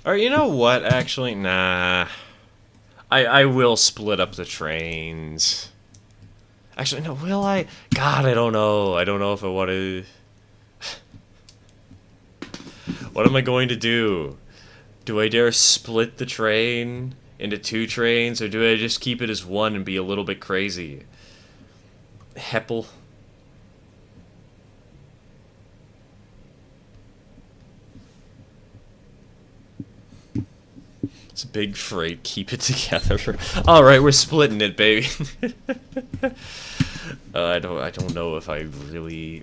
Alright, you know what, actually? Nah. I will split up the trains. Actually, no, will I? God, I don't know. I don't know if I want to... What am I going to do? Do I dare split the train into 2 trains, or do I just keep it as one and be a little bit crazy? Heppel. It's a big freight. Keep it together. All right, we're splitting it, baby. I don't know if I really.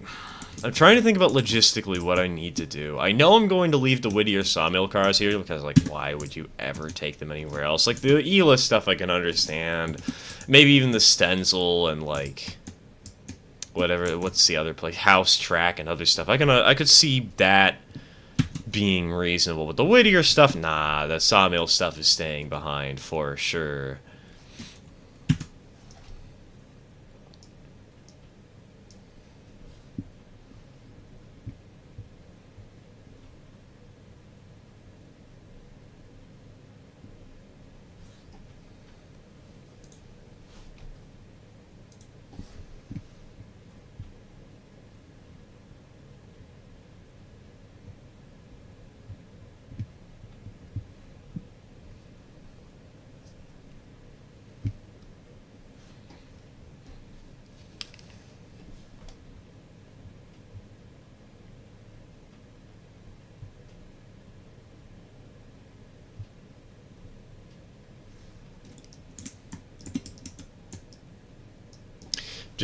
I'm trying to think about logistically what I need to do. I know I'm going to leave the Whittier sawmill cars here because, like, why would you ever take them anywhere else? Like the Ela stuff, I can understand. Maybe even the Stenzel and like whatever. What's the other place? House Track and other stuff. I could see that being reasonable, but the Whittier stuff, nah, the sawmill stuff is staying behind for sure.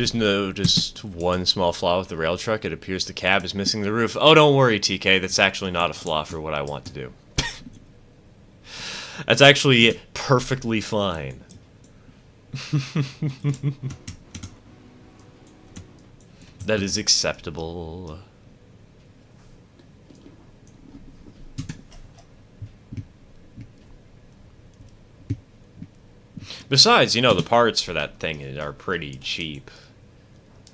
Just noticed one small flaw with the rail truck. It appears the cab is missing the roof. Oh, don't worry, TK. That's actually not a flaw for what I want to do. That's actually perfectly fine. That is acceptable. Besides, you know, the parts for that thing are pretty cheap.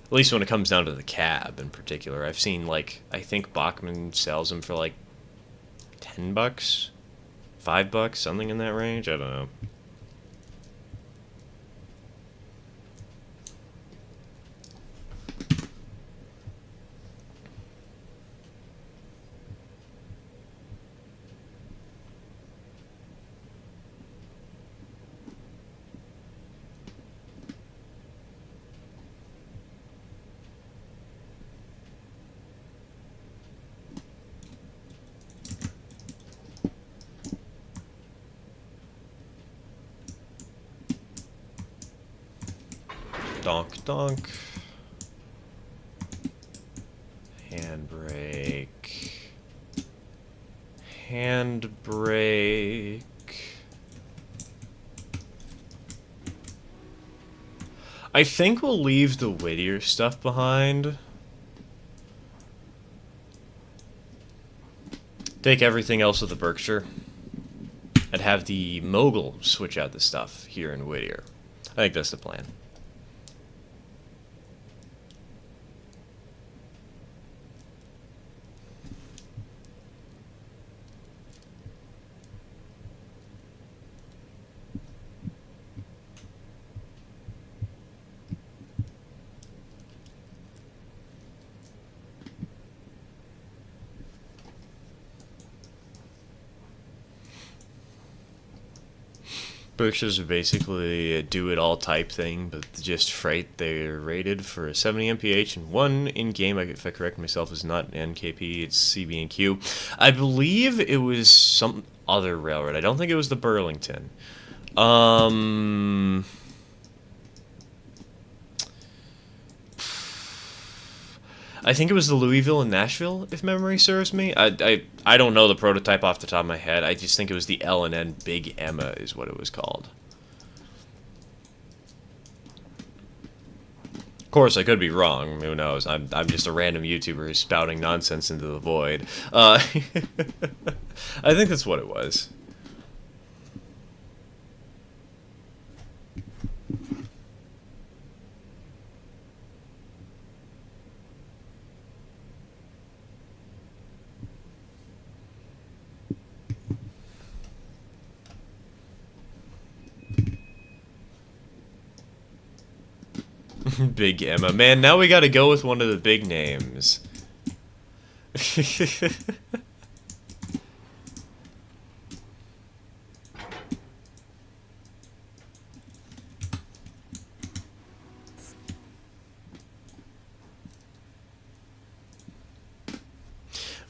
At least when it comes down to the cab in particular. I've seen, like, I think Bachmann sells them for like $10, $5, something in that range. I don't know. Donk, donk. Handbrake. Handbrake. I think we'll leave the Whittier stuff behind. Take everything else with the Berkshire. And have the Mogul switch out the stuff here in Whittier. I think that's the plan. Berkshires are basically a do-it-all type thing, but just freight. They're rated for 70 mph, and one in-game, if I correct myself, is not NKP, it's CB&Q. I believe it was some other railroad. I don't think it was the Burlington. I think it was the Louisville and Nashville, if memory serves me. I don't know the prototype off the top of my head. I just think it was the L&N Big Emma is what it was called. Of course, I could be wrong. Who knows? I'm just a random YouTuber who's spouting nonsense into the void. I think that's what it was. Big Emma. Man, now we gotta go with one of the big names. I'm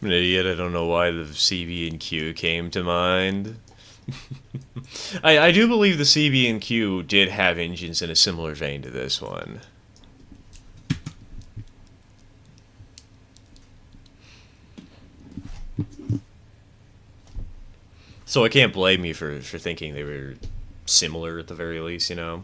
an idiot. I don't know why the CB&Q came to mind. I do believe the CB&Q did have engines in a similar vein to this one. So I can't blame you for thinking they were similar at the very least, you know?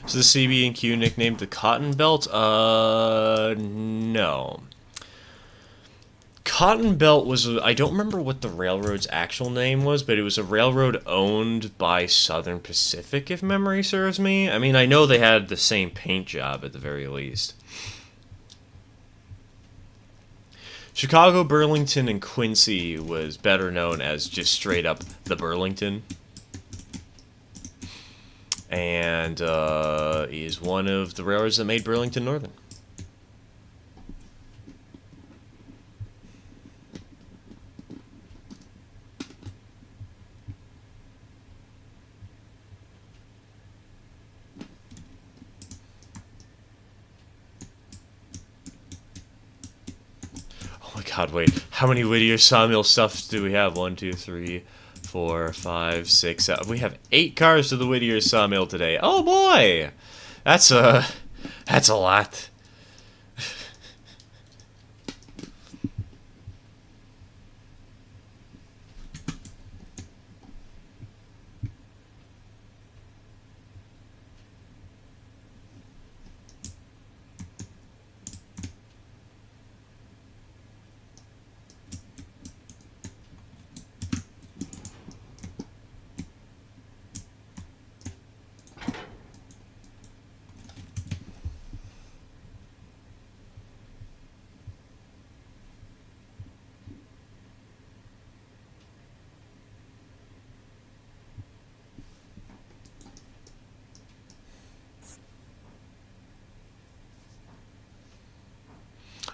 So the CB&Q nicknamed the Cotton Belt? No. Cotton Belt was, I don't remember what the railroad's actual name was, but it was a railroad owned by Southern Pacific, if memory serves me. I mean, I know they had the same paint job at the very least. Chicago, Burlington, and Quincy was better known as just straight up the Burlington. And is one of the railroads that made Burlington Northern. Oh my god, wait. How many Whittier Sawmill stuffs do we have? 1, 2, 3, 4, 5, 6, 7. We have 8 cars to the Whittier Sawmill today. Oh boy! That's a lot.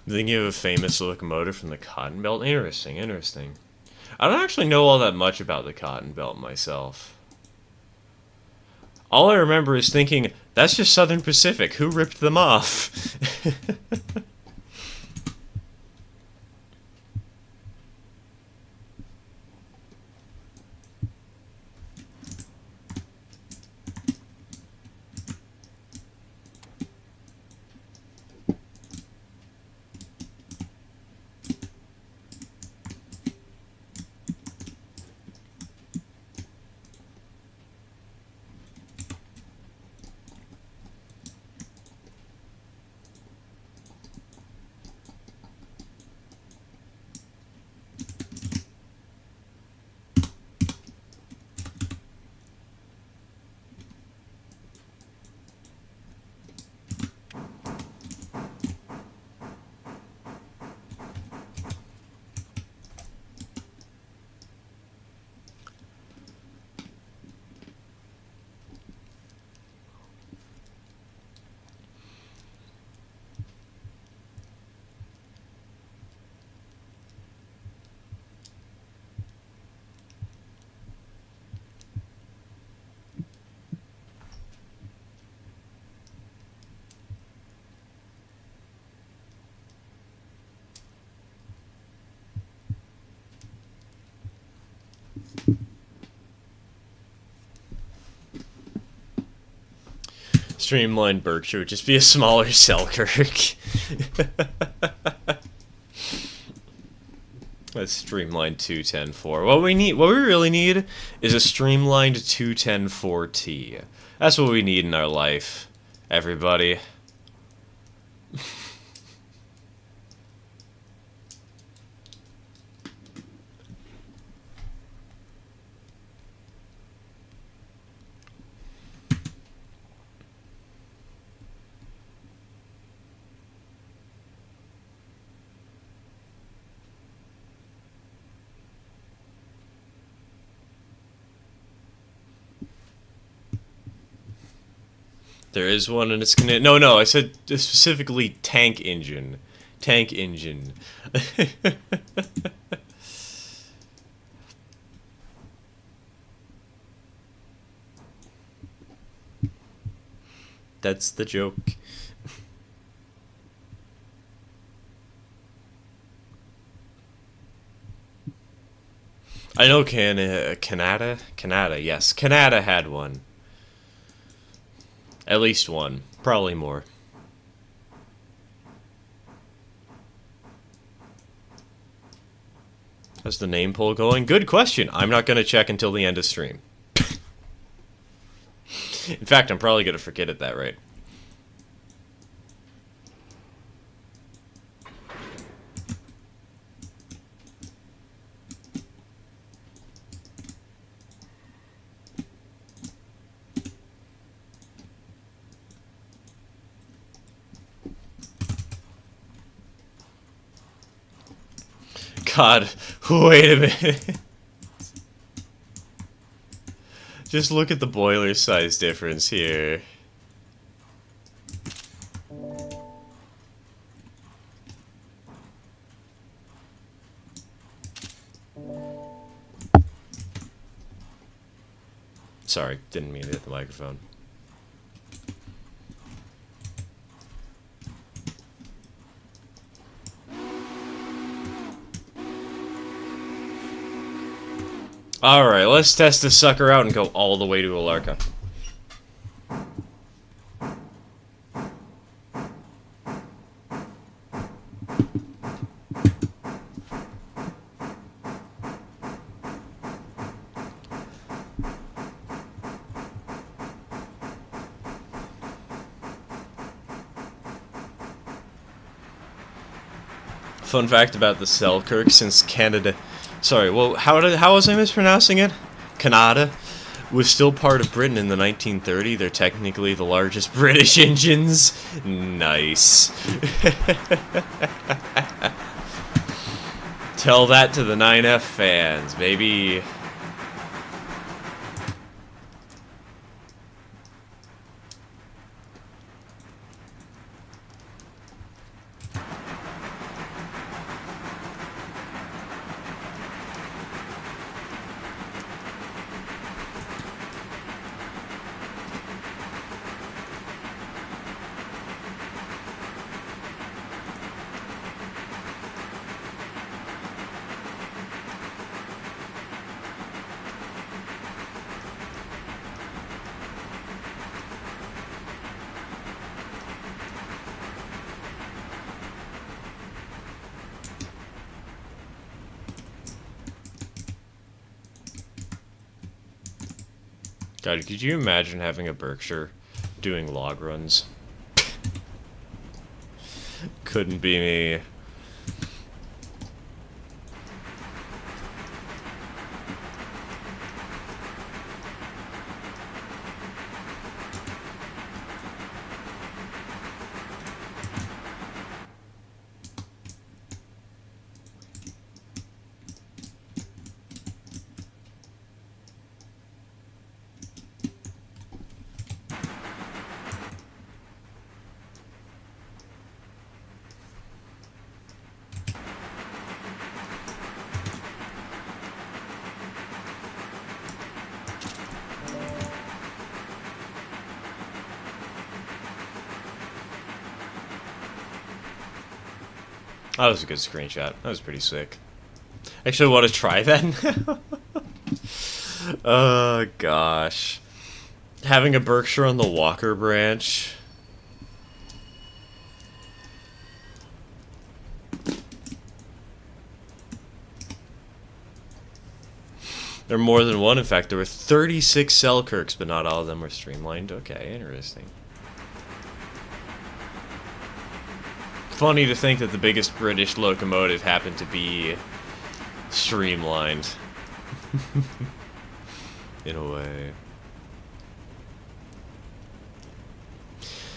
I'm thinking of a famous locomotive from the Cotton Belt. Interesting, interesting. I don't actually know all that much about the Cotton Belt myself. All I remember is thinking, that's just Southern Pacific. Who ripped them off? Streamlined Berkshire would just be a smaller Selkirk. Let's streamlined 210-4. What we really need, is a streamlined 210-4T. That's what we need in our life, everybody. There is one, and it's gonna. No, I said specifically tank engine. Tank engine. That's the joke. I know Canada? Canada, yes. Canada had one. At least one. Probably more. How's the name poll going? Good question. I'm not going to check until the end of stream. In fact, I'm probably going to forget it that rate. God, wait a minute. Just look at the boiler size difference here. Sorry, didn't mean to hit the microphone. Alright, let's test this sucker out and go all the way to Alarka. Fun fact about the Selkirk, since Canada... Sorry, well, how was I mispronouncing it? Canada was still part of Britain in the 1930s. They're technically the largest British engines. Nice. Tell that to the 9F fans, baby. God, could you imagine having a Berkshire doing log runs? Couldn't be me. That was a good screenshot. That was pretty sick. Actually, want to try that now? Oh, gosh. Having a Berkshire on the Walker branch. There are more than one. In fact, there were 36 Selkirks, but not all of them were streamlined. Okay, interesting. Funny to think that the biggest British locomotive happened to be streamlined. In a way.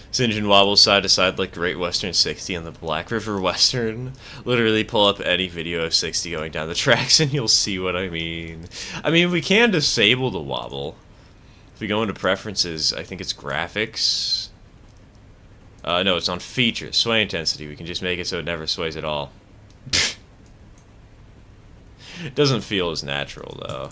This engine wobbles side to side like Great Western 60 on the Black River Western. Literally pull up any video of 60 going down the tracks and you'll see what I mean. I mean, we can disable the wobble. If we go into preferences, I think it's graphics. No, it's on features. Sway intensity. We can just make it so it never sways at all. It doesn't feel as natural, though.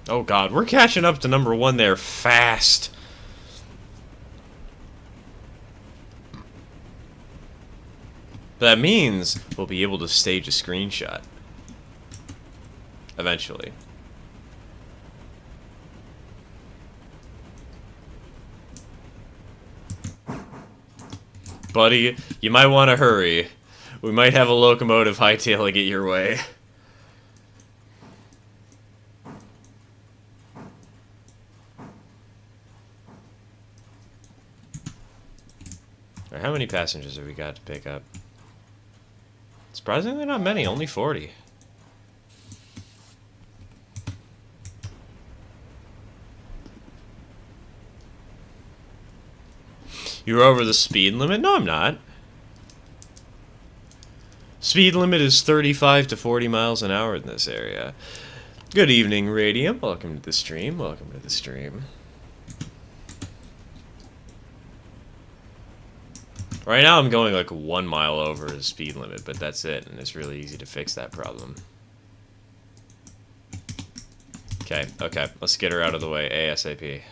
Oh god, we're catching up to number 1 there fast. That means we'll be able to stage a screenshot. Eventually. Buddy, you might want to hurry. We might have a locomotive hightailing it your way. How many passengers have we got to pick up? Surprisingly not many, only 40. You're over the speed limit? No, I'm not. Speed limit is 35 to 40 miles an hour in this area. Good evening, Radium. Welcome to the stream. Welcome to the stream. Right now I'm going like 1 mile over the speed limit, but that's it, and it's really easy to fix that problem. Okay, let's get her out of the way ASAP.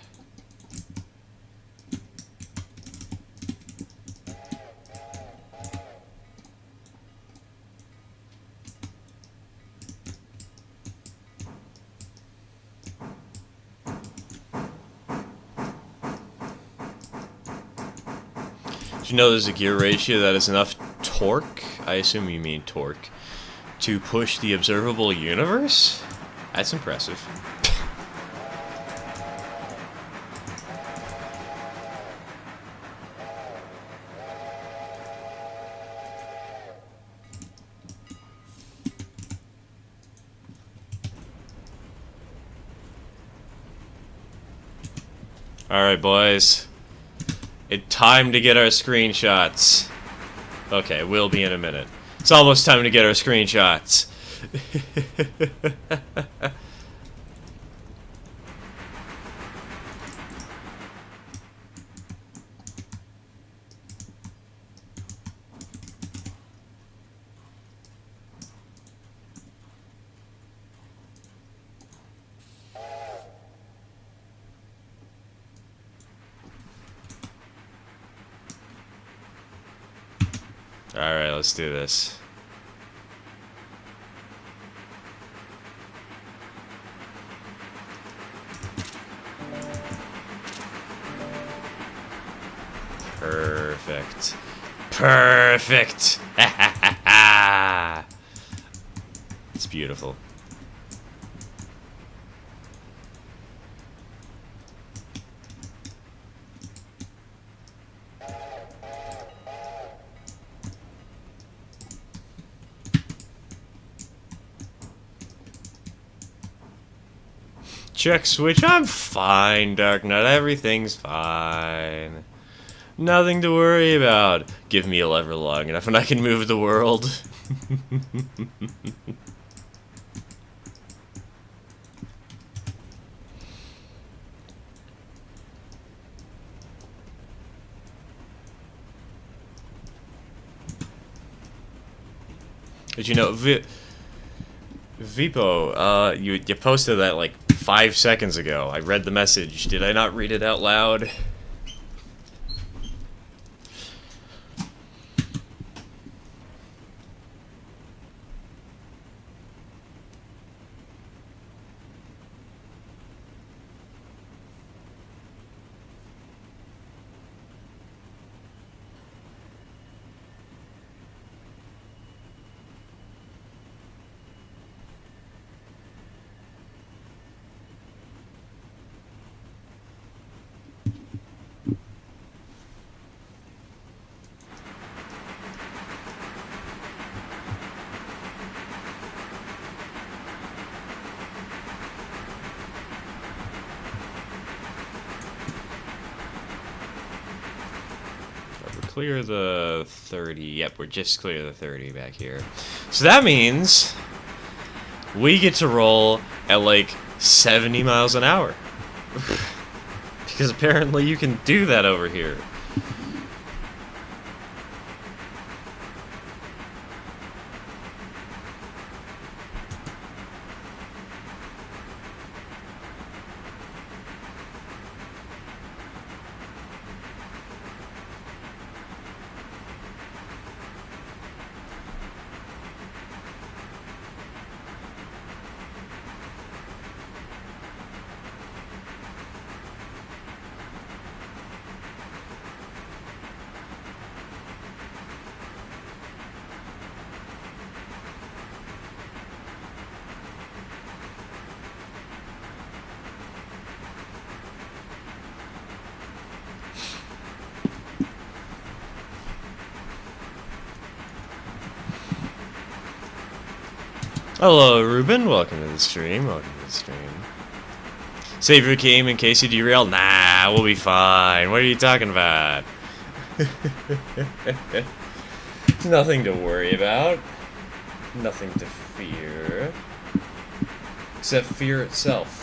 You know there's a gear ratio that is enough torque, I assume you mean torque, to push the observable universe? That's impressive. Alright, boys. It's time to get our screenshots. Okay, we'll be in a minute. It's almost time to get our screenshots. Alright, let's do this. Perfect. Perfect! It's beautiful. Check switch. I'm fine, Dark Knight. Everything's fine. Nothing to worry about. Give me a lever long enough and I can move the world. Did you know, Vipo, you posted that like 5 seconds ago. I read the message. Did I not read it out loud? Clear the 30. Yep, we're just clear the 30 back here. So that means we get to roll at like 70 miles an hour. Because apparently you can do that over here. Hello, Ruben. Welcome to the stream. Welcome to the stream. Save your game in case you derail. Nah, we'll be fine. What are you talking about? Nothing to worry about. Nothing to fear. Except fear itself.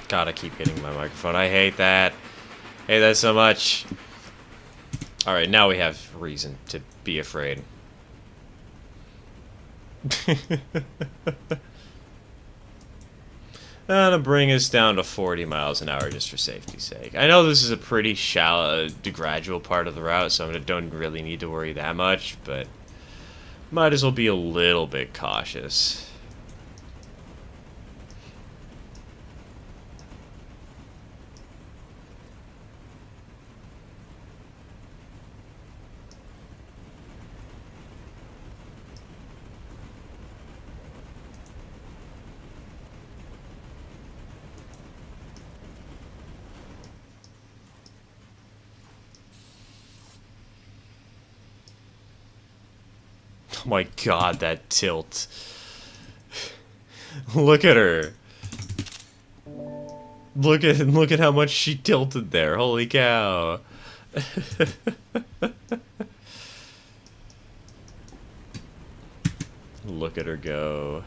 God, I keep hitting my microphone. I hate that. I hate that so much. Alright, now we have reason to be afraid. That'll bring us down to 40 miles an hour just for safety's sake. I know this is a pretty shallow, gradual part of the route, so I don't really need to worry that much, but might as well be a little bit cautious. Oh my god, that tilt. Look at her. Look at how much she tilted there. Holy cow. Look at her go.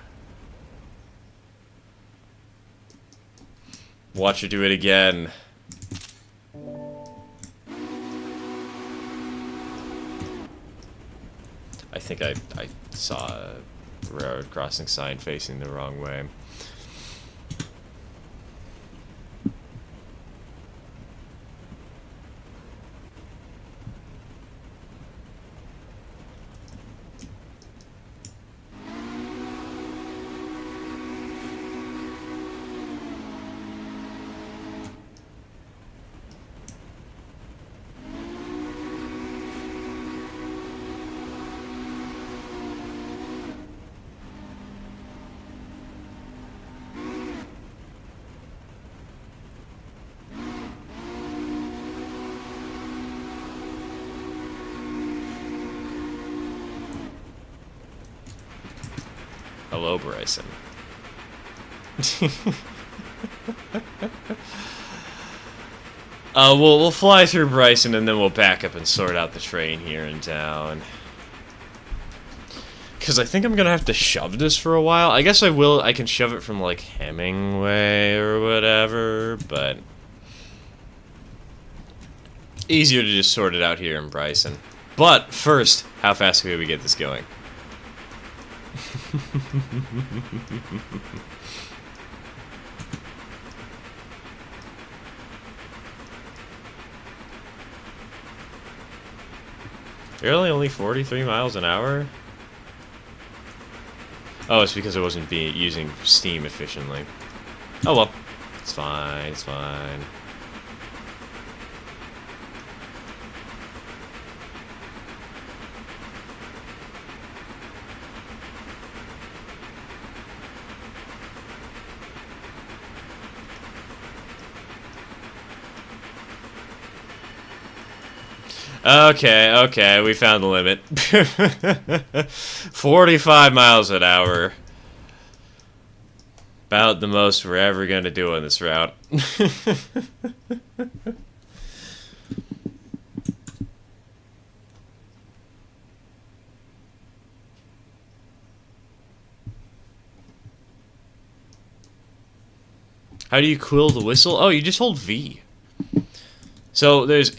Watch her do it again. I think I saw a railroad crossing sign facing the wrong way. Hello, Bryson. We'll fly through Bryson and then we'll back up and sort out the train here in town. Because I think I'm gonna have to shove this for a while. I guess I can shove it from, like, Hemingway or whatever, but easier to just sort it out here in Bryson. But first, how fast can we get this going? Really? Only 43 miles an hour? Oh, it's because it wasn't using steam efficiently. Oh well. It's fine, it's fine. Okay, we found the limit. 45 miles an hour. About the most we're ever gonna do on this route. How do you quill the whistle? Oh, you just hold V. So there's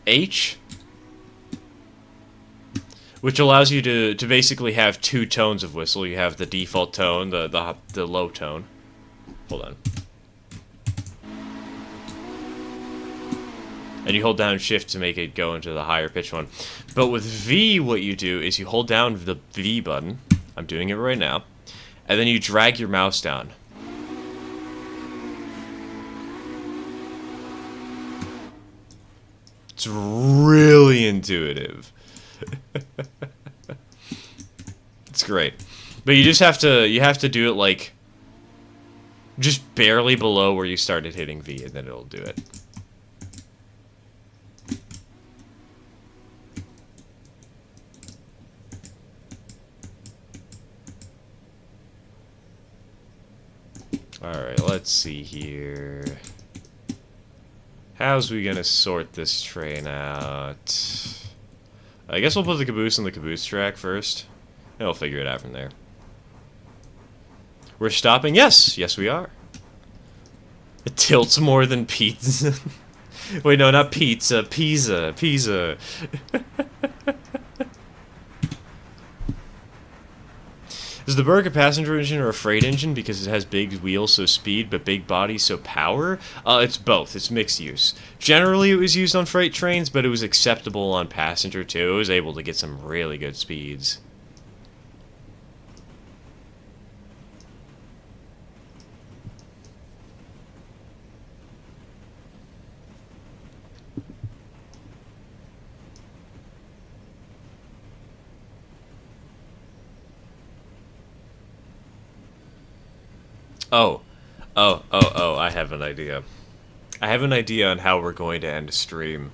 H, which allows you to basically have two tones of whistle. You have the default tone, the low tone. Hold on. And you hold down shift to make it go into the higher pitch one. But with V, what you do is you hold down the V button. I'm doing it right now. And then you drag your mouse down. It's really intuitive. great. But you just have to do it like just barely below where you started hitting V, and then it'll do it. Alright, let's see here. How's we gonna sort this train out? I guess we'll put the caboose on the caboose track first, and we'll figure it out from there. We're stopping? Yes! Yes, we are. It tilts more than pizza. Wait, no, not pizza. Pizza. Pizza. Is the Berg a passenger engine or a freight engine because it has big wheels, so speed, but big body, so power? It's both. It's mixed use. Generally, it was used on freight trains, but it was acceptable on passenger, too. It was able to get some really good speeds. Oh, I have an idea. I have an idea on how we're going to end a stream.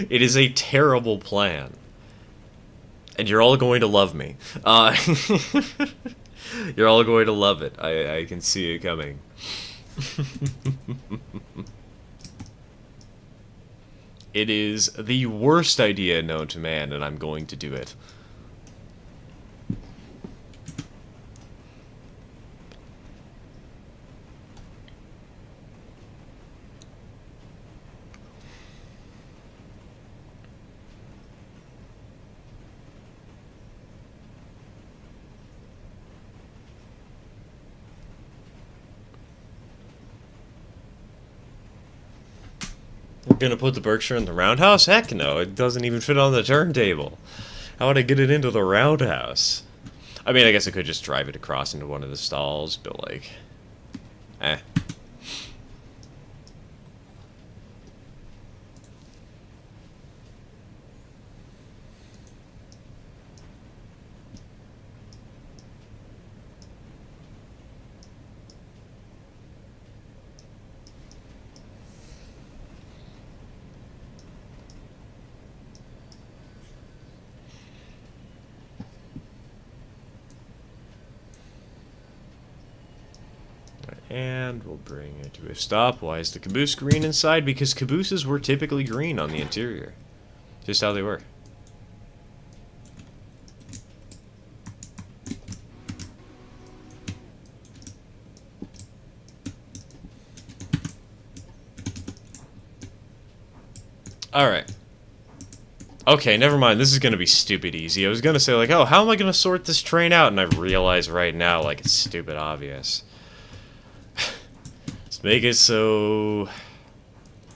It is a terrible plan. And you're all going to love me. You're all going to love it. I can see it coming. It is the worst idea known to man, and I'm going to do it. We're gonna put the Berkshire in the roundhouse? Heck no, it doesn't even fit on the turntable. How would I get it into the roundhouse? I mean, I guess I could just drive it across into one of the stalls, but like... eh. And we'll bring it to a stop. Why is the caboose green inside? Because cabooses were typically green on the interior. Just how they were. Alright. Okay, never mind. This is going to be stupid easy. I was going to say, like, oh, how am I going to sort this train out? And I realize right now, like, it's stupid obvious. Let's make it so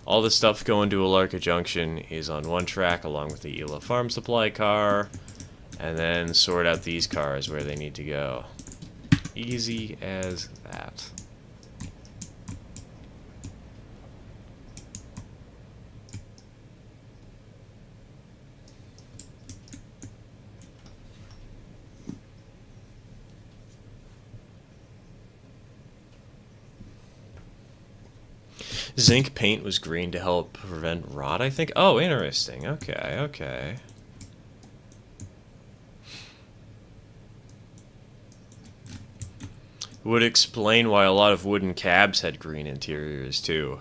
all the stuff going to Alarka Junction is on one track along with the Ela Farm Supply car, and then sort out these cars where they need to go. Easy as that. Zinc paint was green to help prevent rot, I think? Oh, interesting. Okay, okay. Would explain why a lot of wooden cabs had green interiors, too.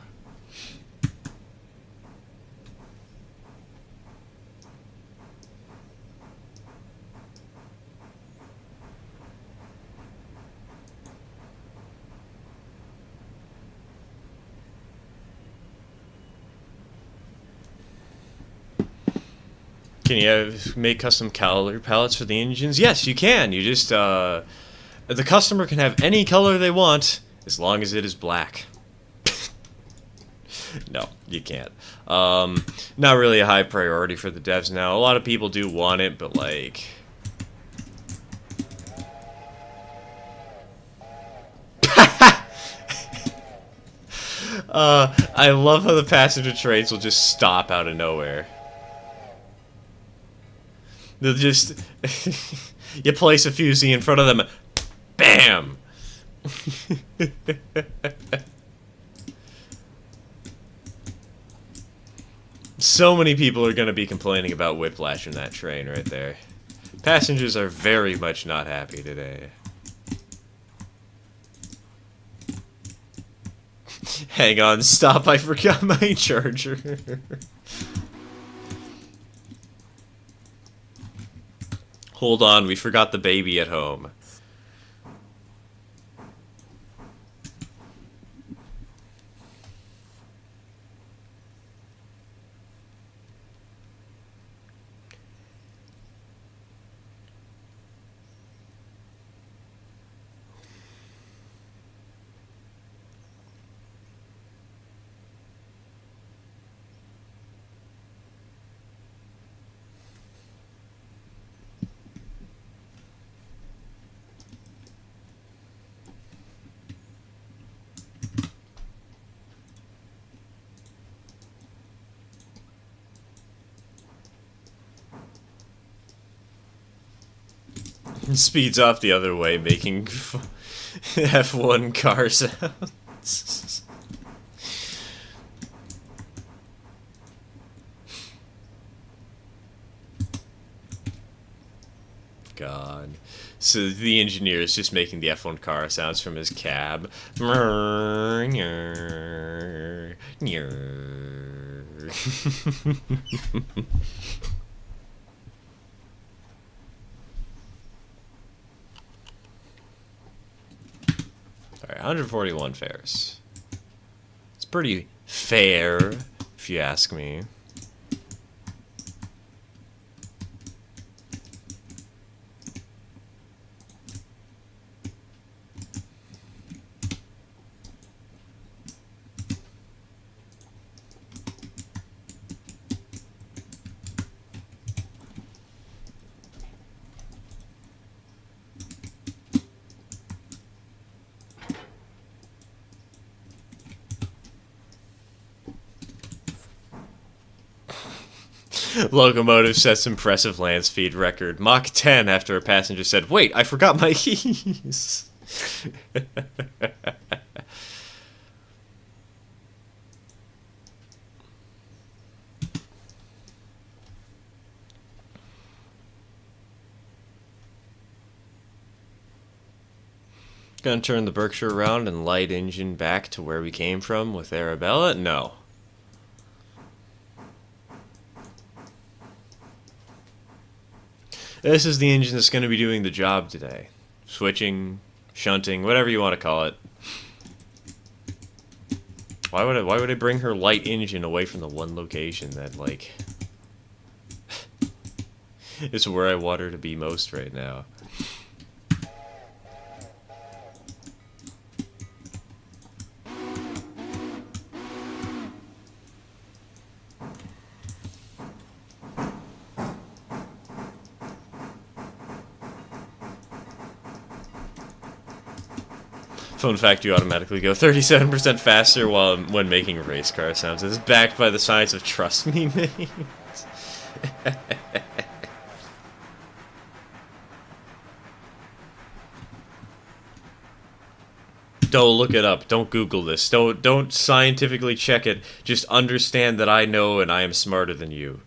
Can you make custom color palettes for the engines? Yes, you can. You just, the customer can have any color they want as long as it is black. No, you can't. Not really a high priority for the devs now. A lot of people do want it, but like... I love how the passenger trains will just stop out of nowhere. They'll just you place a fusee in front of them, bam. So many people are going to be complaining about whiplash in that train right there. Passengers are very much not happy today. Hang on, stop, I forgot my charger. Hold on, we forgot the baby at home. Speeds off the other way, making F1 car sounds. God. So the engineer is just making the F1 car sounds from his cab. Alright, 141 fares. It's pretty fair, if you ask me. Locomotive sets impressive land speed record. Mach 10 after a passenger said, "Wait, I forgot my keys." Gonna turn the Berkshire around and light engine back to where we came from with Arabella? No. This is the engine that's going to be doing the job today. Switching, shunting, whatever you want to call it. Why would I bring her light engine away from the one location that, like, is where I want her to be most right now? Fun fact, you automatically go 37% faster when making race car sounds. It's backed by the science of trust me, mate. Don't look it up. Don't Google this. Don't scientifically check it. Just understand that I know and I am smarter than you.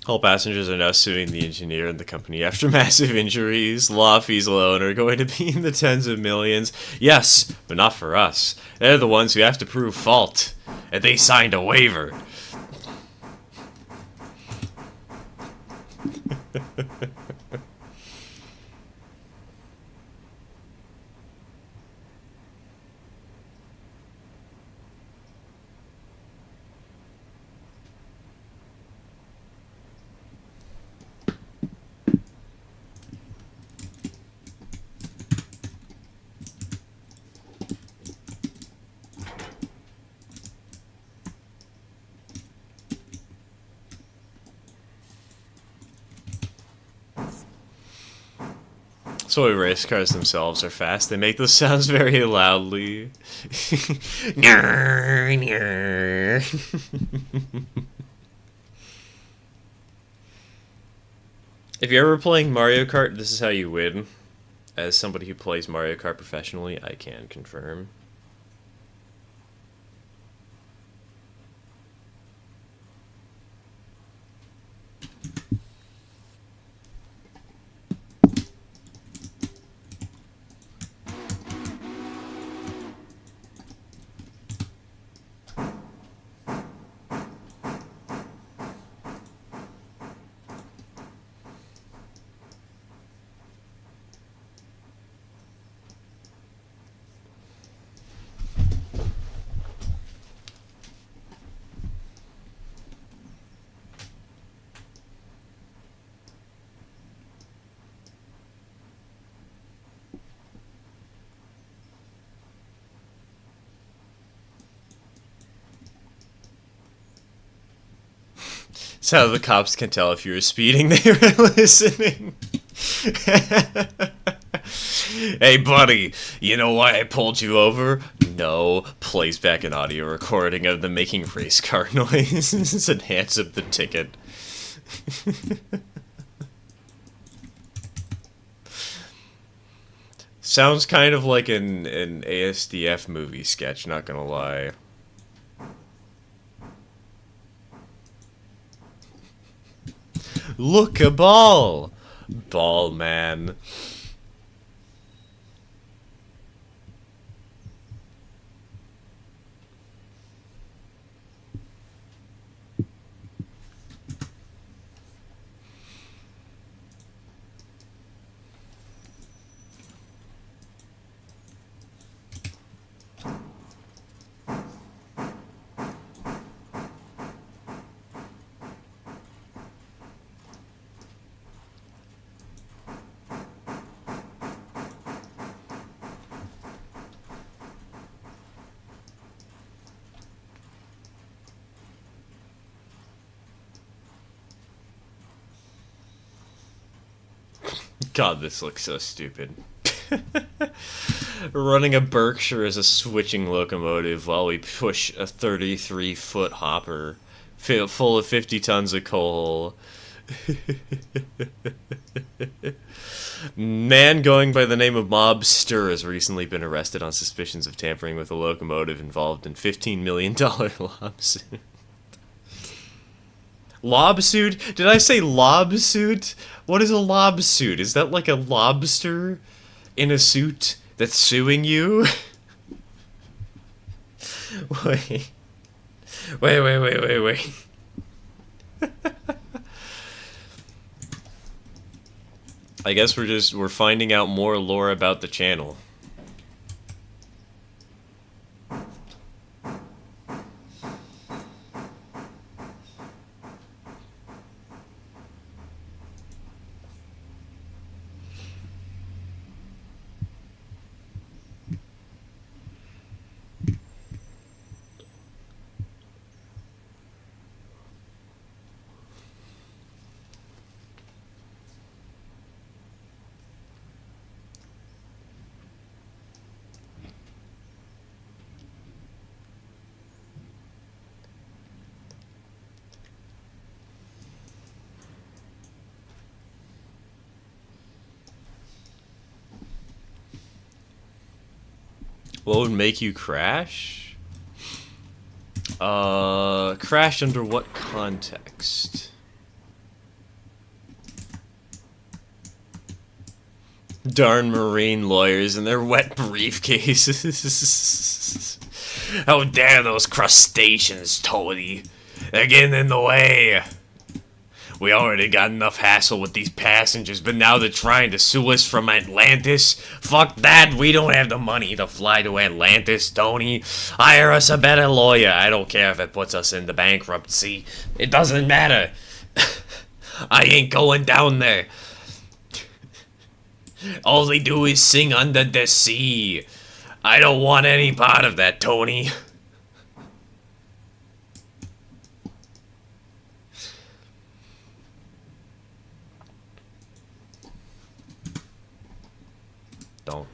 All passengers are now suing the engineer and the company after massive injuries. Law fees alone are going to be in the tens of millions. Yes, but not for us. They're the ones who have to prove fault. And they signed a waiver. So race cars themselves are fast. They make those sounds very loudly. If you're ever playing Mario Kart, this is how you win. As somebody who plays Mario Kart professionally, I can confirm. So the cops can tell if you were speeding, they were listening. Hey buddy, you know why I pulled you over? No. Plays back an audio recording of them making race car noises and hands up the ticket. Sounds kind of like an ASDF movie sketch, not gonna lie. Look, a ball! Ball man. God, this looks so stupid. Running a Berkshire as a switching locomotive while we push a 33-foot hopper full of 50 tons of coal. Man going by the name of Mobster has recently been arrested on suspicions of tampering with a locomotive involved in $15 million lawsuit. Lobsuit? Did I say lobsuit? What is a lobsuit? Is that like a lobster in a suit that's suing you? Wait. Wait. I guess we're finding out more lore about the channel. What would make you crash? Crash under what context? Darn marine lawyers and their wet briefcases. How dare those crustaceans, Tony? They're getting in the way. We already got enough hassle with these passengers, but now they're trying to sue us from Atlantis? Fuck that, we don't have the money to fly to Atlantis, Tony. Hire us a better lawyer. I don't care if it puts us into bankruptcy. It doesn't matter. I ain't going down there. All they do is sing under the sea. I don't want any part of that, Tony. Donk.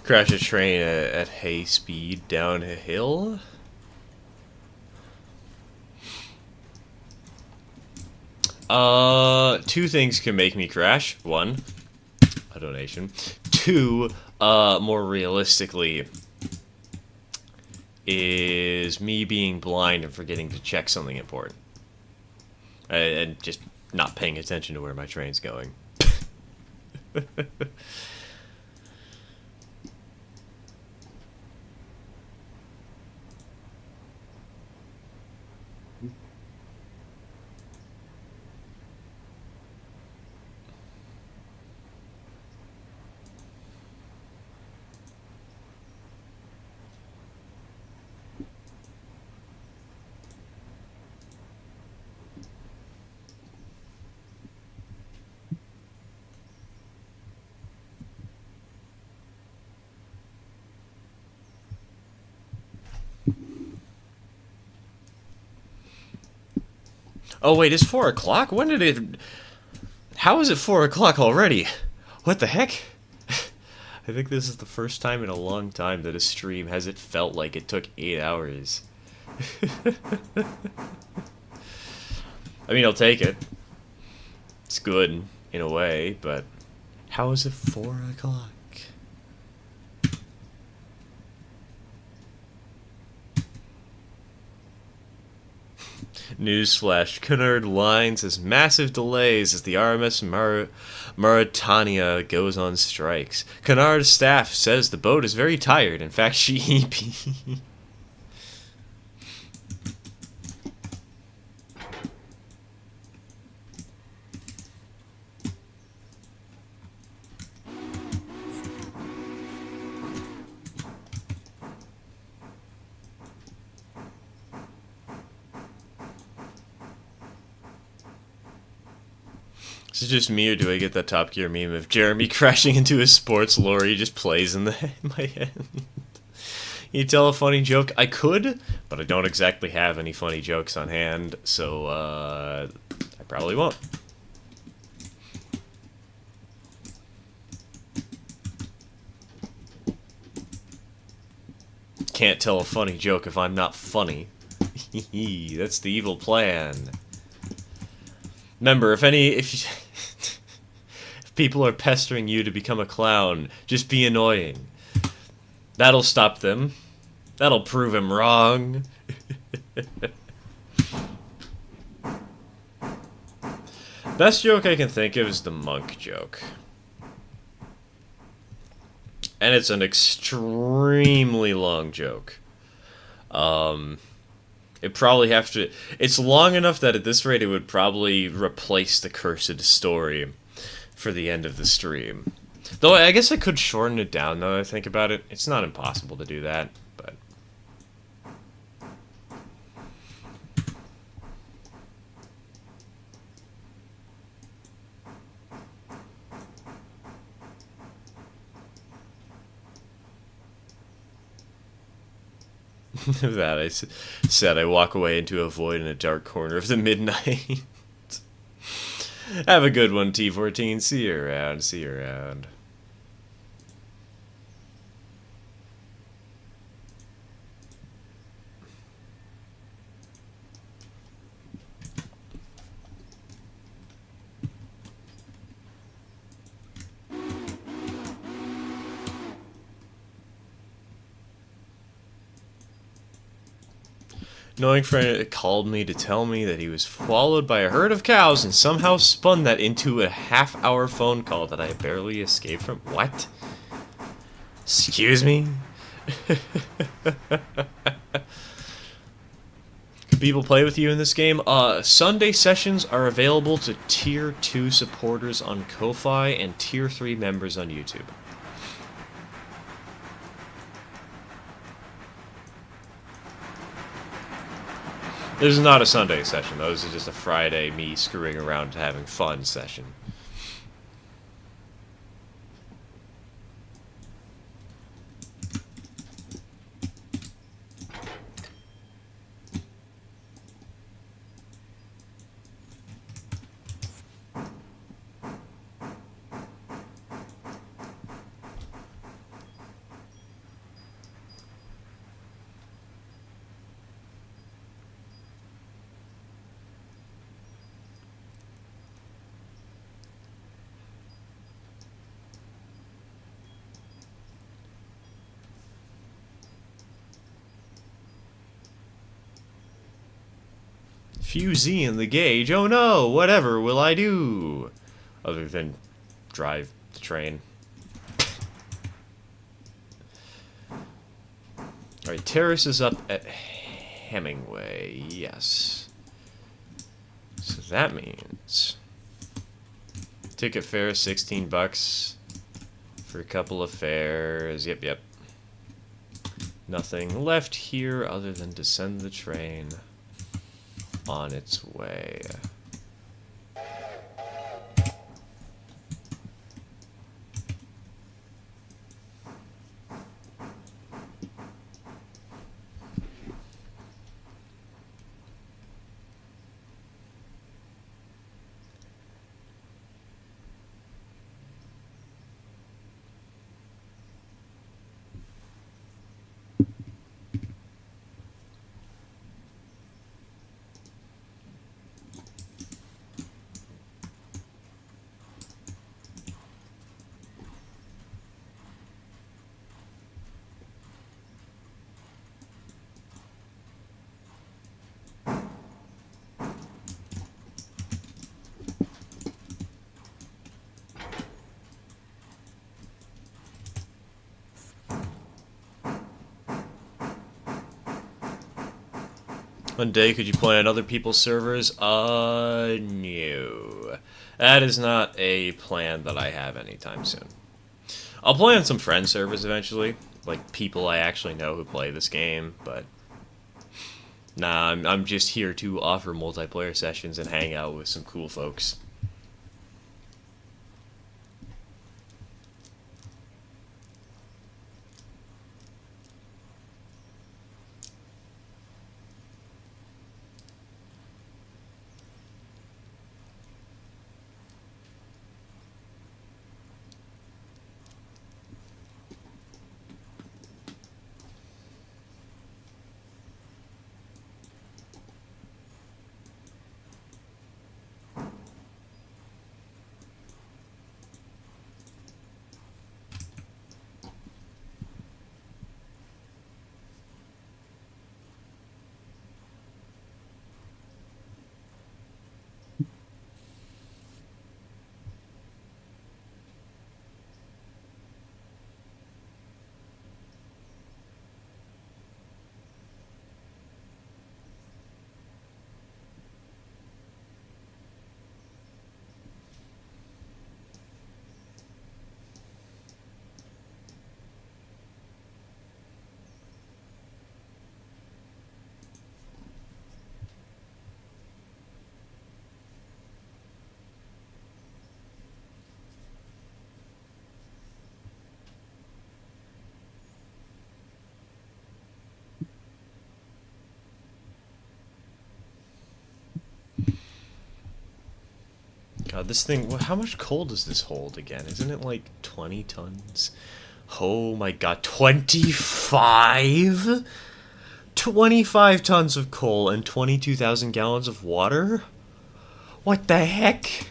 Crash a train at high speed down a hill. Two things can make me crash. One, a donation. Two, more realistically, is me being blind and forgetting to check something important. And just not paying attention to where my train's going. Oh wait, it's 4 o'clock? When did it... How is it 4 o'clock already? What the heck? I think this is the first time in a long time that a stream hasn't felt like it took 8 hours. I mean, I'll take it. It's good, in a way, but... How is it 4 o'clock? Newsflash, Cunard Lines has massive delays as the RMS Mauritania goes on strikes. Cunard's staff says the boat is very tired. In fact, she EP. Is it just me, or do I get that Top Gear meme of Jeremy crashing into his sports lorry just plays in my head? You tell a funny joke? I could, but I don't exactly have any funny jokes on hand, so I probably won't. Can't tell a funny joke if I'm not funny. That's the evil plan. Remember, if people are pestering you to become a clown, just be annoying. That'll stop them. That'll prove him wrong. Best joke I can think of is the monk joke. And it's an extremely long joke. It probably have to... It's long enough that at this rate it would probably replace the cursed story for the end of the stream. Though I guess I could shorten it down, now that I think about it. It's not impossible to do that, but... that I said I walk away into a void in a dark corner of the midnight. Have a good one, T14. See you around. See you around. Knowing friend called me to tell me that he was followed by a herd of cows and somehow spun that into a half-hour phone call that I barely escaped from. What? Excuse me? Can people play with you in this game? Sunday sessions are available to Tier 2 supporters on Ko-Fi and Tier 3 members on YouTube. This is not a Sunday session, though. This is just a Friday me screwing around having fun session. Fusee in the gauge. Oh no, whatever will I do? Other than drive the train. Alright, terrace is up at Hemingway. Yes. So that means ticket fare 16 bucks for a couple of fares. Yep. Nothing left here other than to send the train on its way. One day, could you play on other people's servers? No. That is not a plan that I have anytime soon. I'll play on some friend servers eventually, like people I actually know who play this game, but nah, I'm just here to offer multiplayer sessions and hang out with some cool folks. God, this thing, how much coal does this hold again? Isn't it like 20 tons? Oh my god, 25? 25 tons of coal and 22,000 gallons of water? What the heck?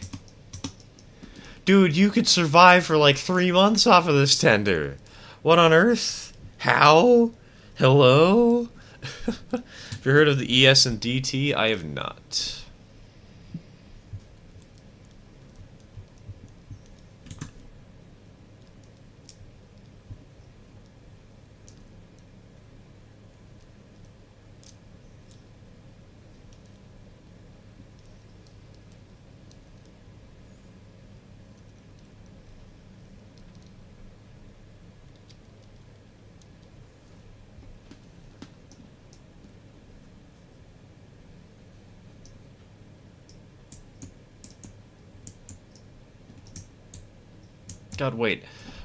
Dude, you could survive for like 3 months off of this tender. What on earth? How? Hello? Have you heard of the ES and DT? I have not. God, wait.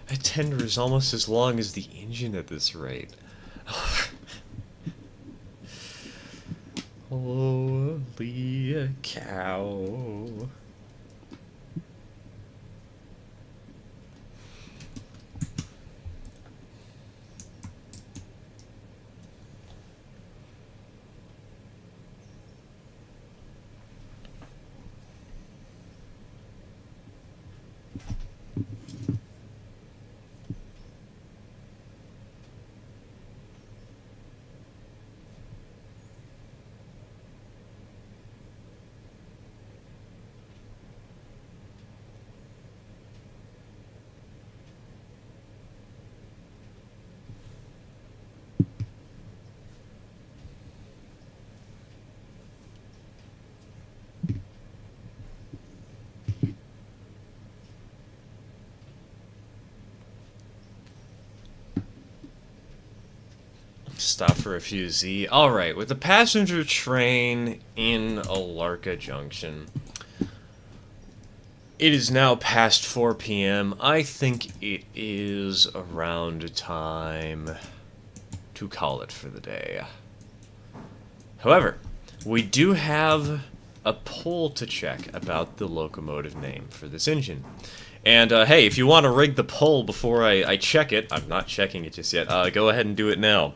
A tender is almost as long as the engine at this rate. Holy cow. Stop for a few Z. Alright, with the passenger train in Alarka Junction, it is now past 4 p.m. I think it is around time to call it for the day. However, we do have a poll to check about the locomotive name for this engine. And, hey, if you want to rig the poll before I check it, I'm not checking it just yet, go ahead and do it now.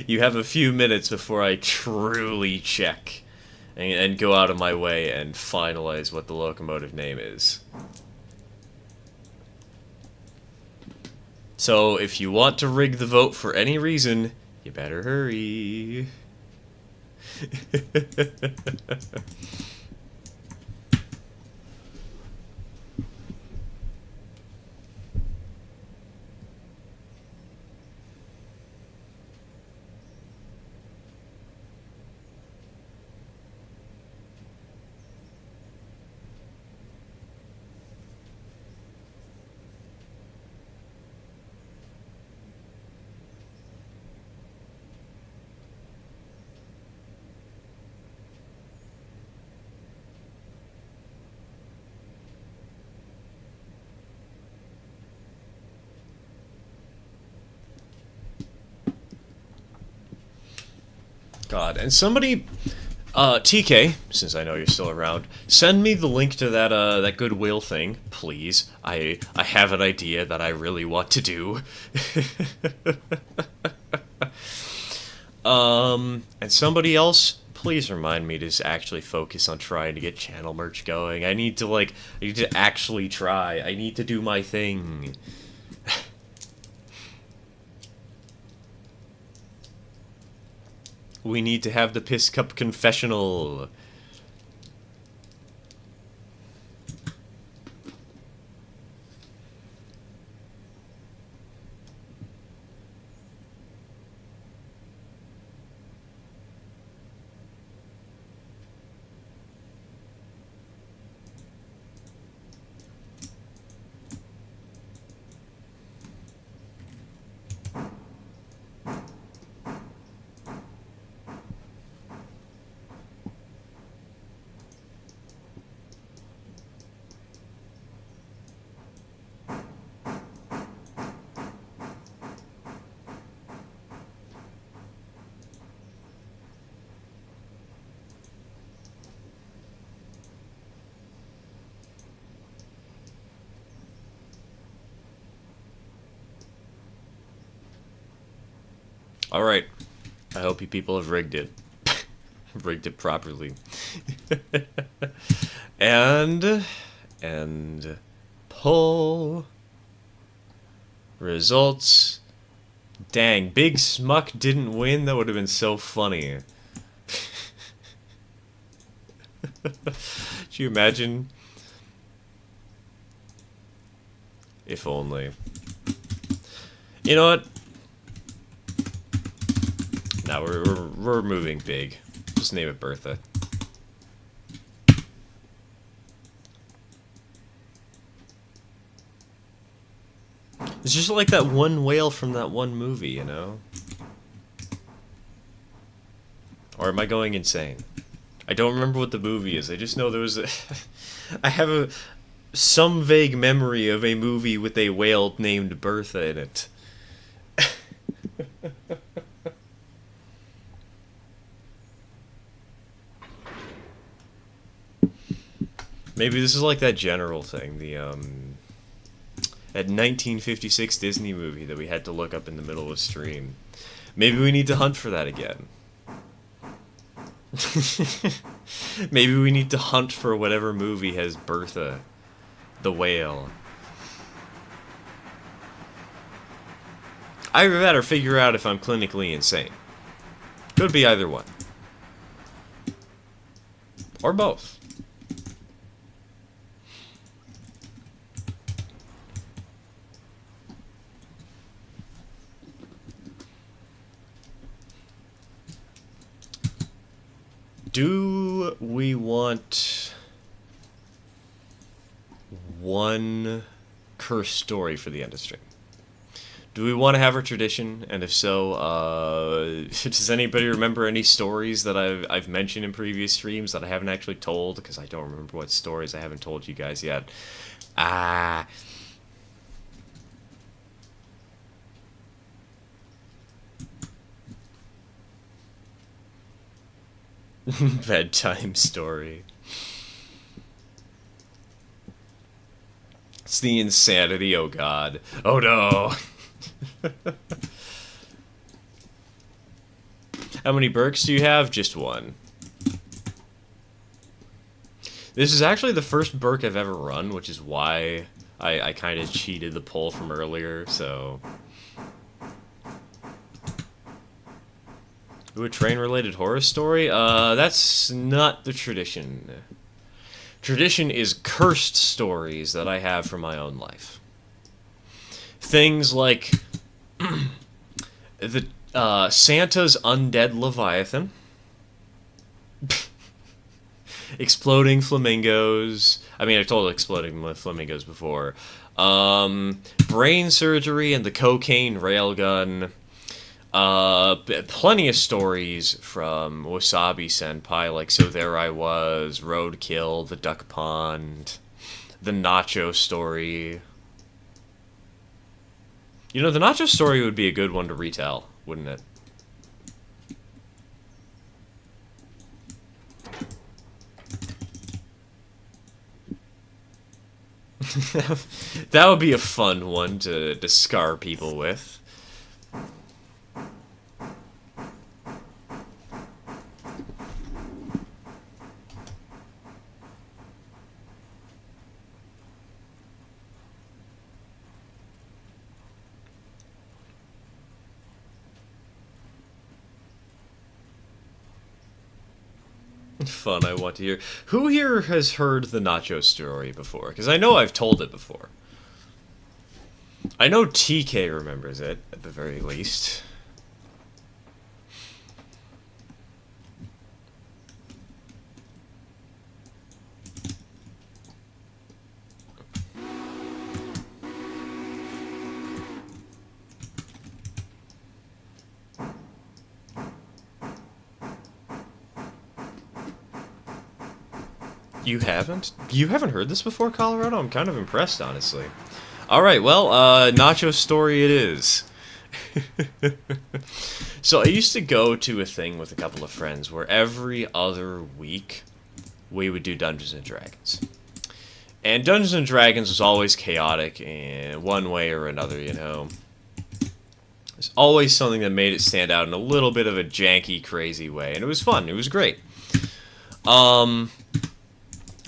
You have a few minutes before I truly check and go out of my way and finalize what the locomotive name is. So, if you want to rig the vote for any reason, you better hurry. God, and somebody, TK, since I know you're still around, send me the link to that that Goodwill thing, please. I have an idea that I really want to do. And somebody else, please remind me to actually focus on trying to get channel merch going. I need to actually try. I need to do my thing. We need to have the Piss Cup confessional. Alright, I hope you people have rigged it. Rigged it properly. and poll results. Dang, Big Smuck didn't win? That would have been so funny. Could you imagine? If only. You know what? Now we're moving big. Just name it Bertha. It's just like that one whale from that one movie, you know? Or am I going insane? I don't remember what the movie is. I just know there was a I have some vague memory of a movie with a whale named Bertha in it. Maybe this is like that general thing, that 1956 Disney movie that we had to look up in the middle of a stream. Maybe we need to hunt for that again. Maybe we need to hunt for whatever movie has Bertha, the whale. I better figure out if I'm clinically insane. Could be either one. Or both. Do we want one cursed story for the end of stream? Do we want to have a tradition? And if so, does anybody remember any stories that I've mentioned in previous streams that I haven't actually told? Because I don't remember what stories I haven't told you guys yet. Ah. Bedtime story. It's the insanity, oh god. Oh no! How many Burks do you have? Just one. This is actually the first Burk I've ever run, which is why I kind of cheated the poll from earlier, so... Ooh, a train-related horror story? That's not the tradition. Tradition is cursed stories that I have from my own life. Things like the Santa's undead Leviathan, exploding flamingos. I mean, I've told exploding flamingos before. Brain surgery and the cocaine railgun. Plenty of stories from Wasabi Senpai, like So There I Was, Roadkill, The Duck Pond, the Nacho story. You know, the Nacho story would be a good one to retell, wouldn't it? That would be a fun one to scar people with. Fun, I want to hear. Who here has heard the Nacho story before? Because I know I've told it before. I know TK remembers it, at the very least. You haven't? You haven't heard this before, Colorado? I'm kind of impressed, honestly. Alright, well, Nacho story it is. So I used to go to a thing with a couple of friends where every other week we would do Dungeons & Dragons. And Dungeons & Dragons was always chaotic in one way or another, you know. There's always something that made it stand out in a little bit of a janky, crazy way. And it was fun. It was great.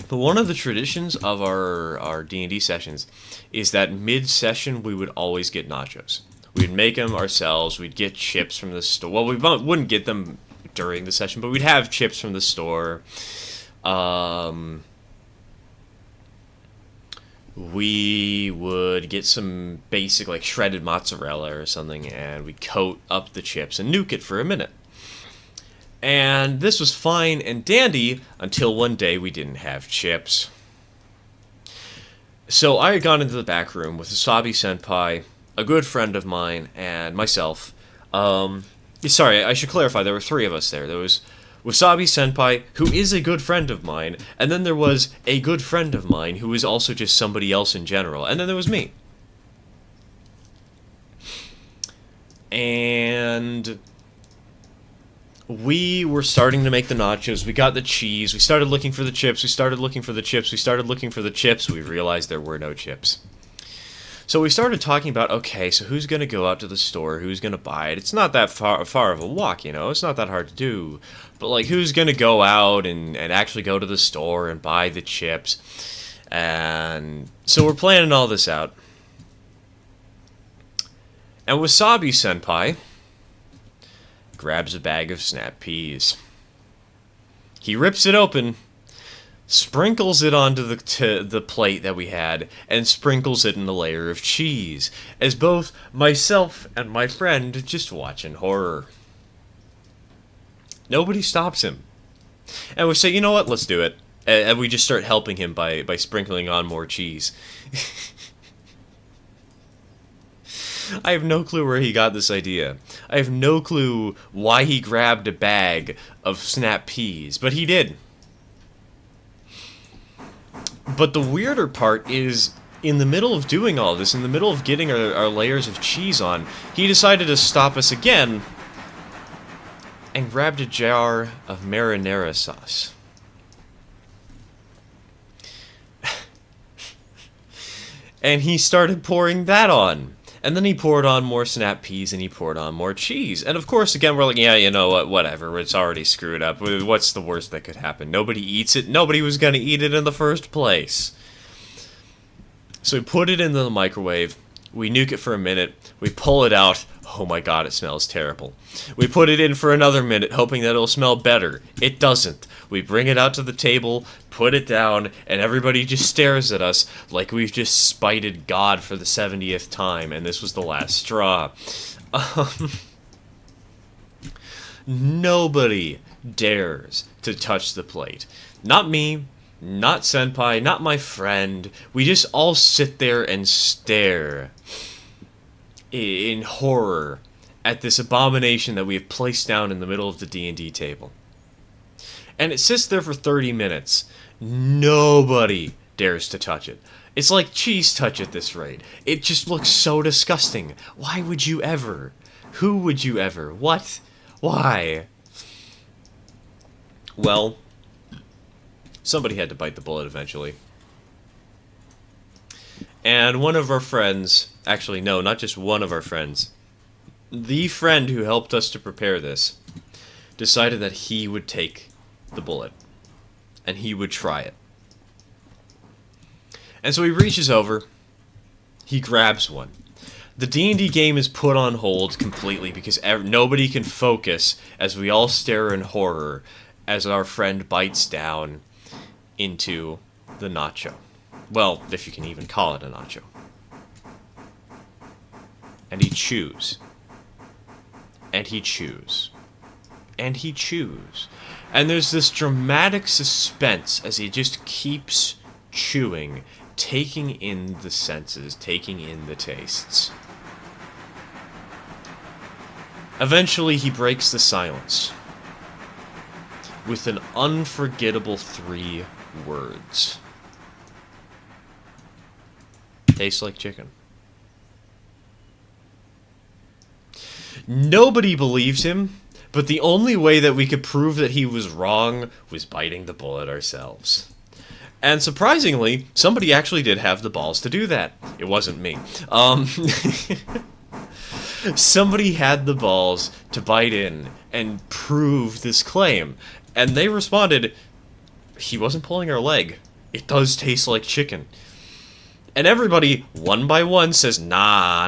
But one of the traditions of our D&D sessions is that mid-session we would always get nachos. We'd make them ourselves. We'd get chips from the store. Well, we wouldn't get them during the session, but we'd have chips from the store. We would get some basic, like, shredded mozzarella or something, and we'd coat up the chips and nuke it for a minute. And this was fine and dandy until one day we didn't have chips. So I had gone into the back room with Wasabi Senpai, a good friend of mine, and myself. Sorry, I should clarify, there were three of us there. There was Wasabi Senpai, who is a good friend of mine, and then there was a good friend of mine who was also just somebody else in general, and then there was me. And we were starting to make the nachos. We got the cheese. We started looking for the chips. We started looking for the chips. We started looking for the chips. We realized there were no chips. So we started talking about, okay, so who's going to go out to the store? Who's going to buy it? It's not that far of a walk, you know? It's not that hard to do. But, like, who's going to go out and actually go to the store and buy the chips? And so we're planning all this out. And Wasabi Senpai grabs a bag of snap peas. He rips it open, sprinkles it onto the plate that we had, and sprinkles it in a layer of cheese, as both myself and my friend just watch in horror. Nobody stops him. And we say, you know what, let's do it. And we just start helping him by sprinkling on more cheese. I have no clue where he got this idea. I have no clue why he grabbed a bag of snap peas, but he did. But the weirder part is, in the middle of doing all this, in the middle of getting our layers of cheese on, he decided to stop us again and grabbed a jar of marinara sauce. And he started pouring that on. And then he poured on more snap peas and he poured on more cheese. And of course, again, we're like, yeah, you know what, whatever, it's already screwed up. What's the worst that could happen? Nobody eats it. Nobody was going to eat it in the first place. So we put it into the microwave. We nuke it for a minute. We pull it out. Oh my god, it smells terrible. We put it in for another minute, hoping that it'll smell better. It doesn't. We bring it out to the table, put it down, and everybody just stares at us like we've just spited God for the 70th time, and this was the last straw. Nobody dares to touch the plate. Not me, not Senpai, not my friend. We just all sit there and stare in horror at this abomination that we have placed down in the middle of the D&D table. And it sits there for 30 minutes. Nobody dares to touch it. It's like cheese touch at this rate. It just looks so disgusting. Why would you ever? Who would you ever? What? Why? Well, somebody had to bite the bullet eventually. And one of our friends, actually no, not just one of our friends, the friend who helped us to prepare this, decided that he would take the bullet. And he would try it. And so he reaches over, he grabs one. The D&D game is put on hold completely because nobody can focus as we all stare in horror as our friend bites down into the nacho. Well, if you can even call it a nacho. And he chews. And he chews. And he chews. And there's this dramatic suspense as he just keeps chewing, taking in the senses, taking in the tastes. Eventually, he breaks the silence with an unforgettable 3 words. Tastes like chicken. Nobody believes him, but the only way that we could prove that he was wrong was biting the bullet ourselves. And surprisingly, somebody actually did have the balls to do that. It wasn't me. Somebody had the balls to bite in and prove this claim. And they responded, he wasn't pulling our leg. It does taste like chicken. And everybody, one by one, says, nah.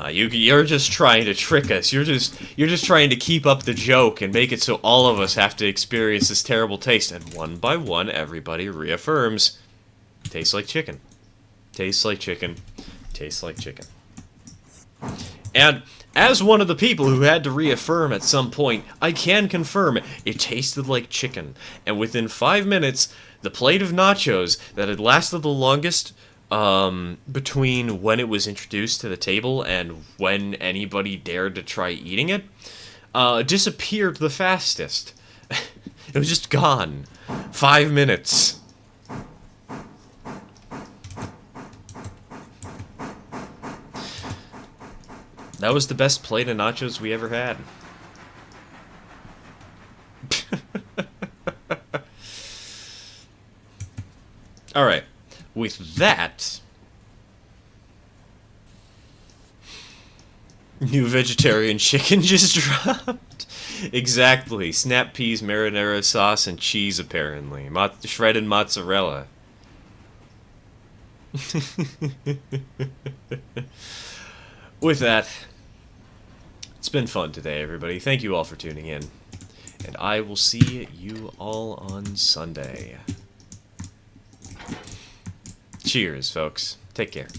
You're just trying to trick us. You're just trying to keep up the joke and make it so all of us have to experience this terrible taste. And one by one, everybody reaffirms, tastes like chicken. Tastes like chicken. Tastes like chicken. And as one of the people who had to reaffirm at some point, I can confirm it tasted like chicken. And within 5 minutes, the plate of nachos that had lasted the longest between when it was introduced to the table and when anybody dared to try eating it, disappeared the fastest. It was just gone. 5 minutes. That was the best plate of nachos we ever had. Alright. With that, new vegetarian chicken just dropped. Exactly. Snap peas, marinara sauce, and cheese, apparently. Shredded mozzarella. With that, it's been fun today, everybody. Thank you all for tuning in. And I will see you all on Sunday. Cheers, folks. Take care.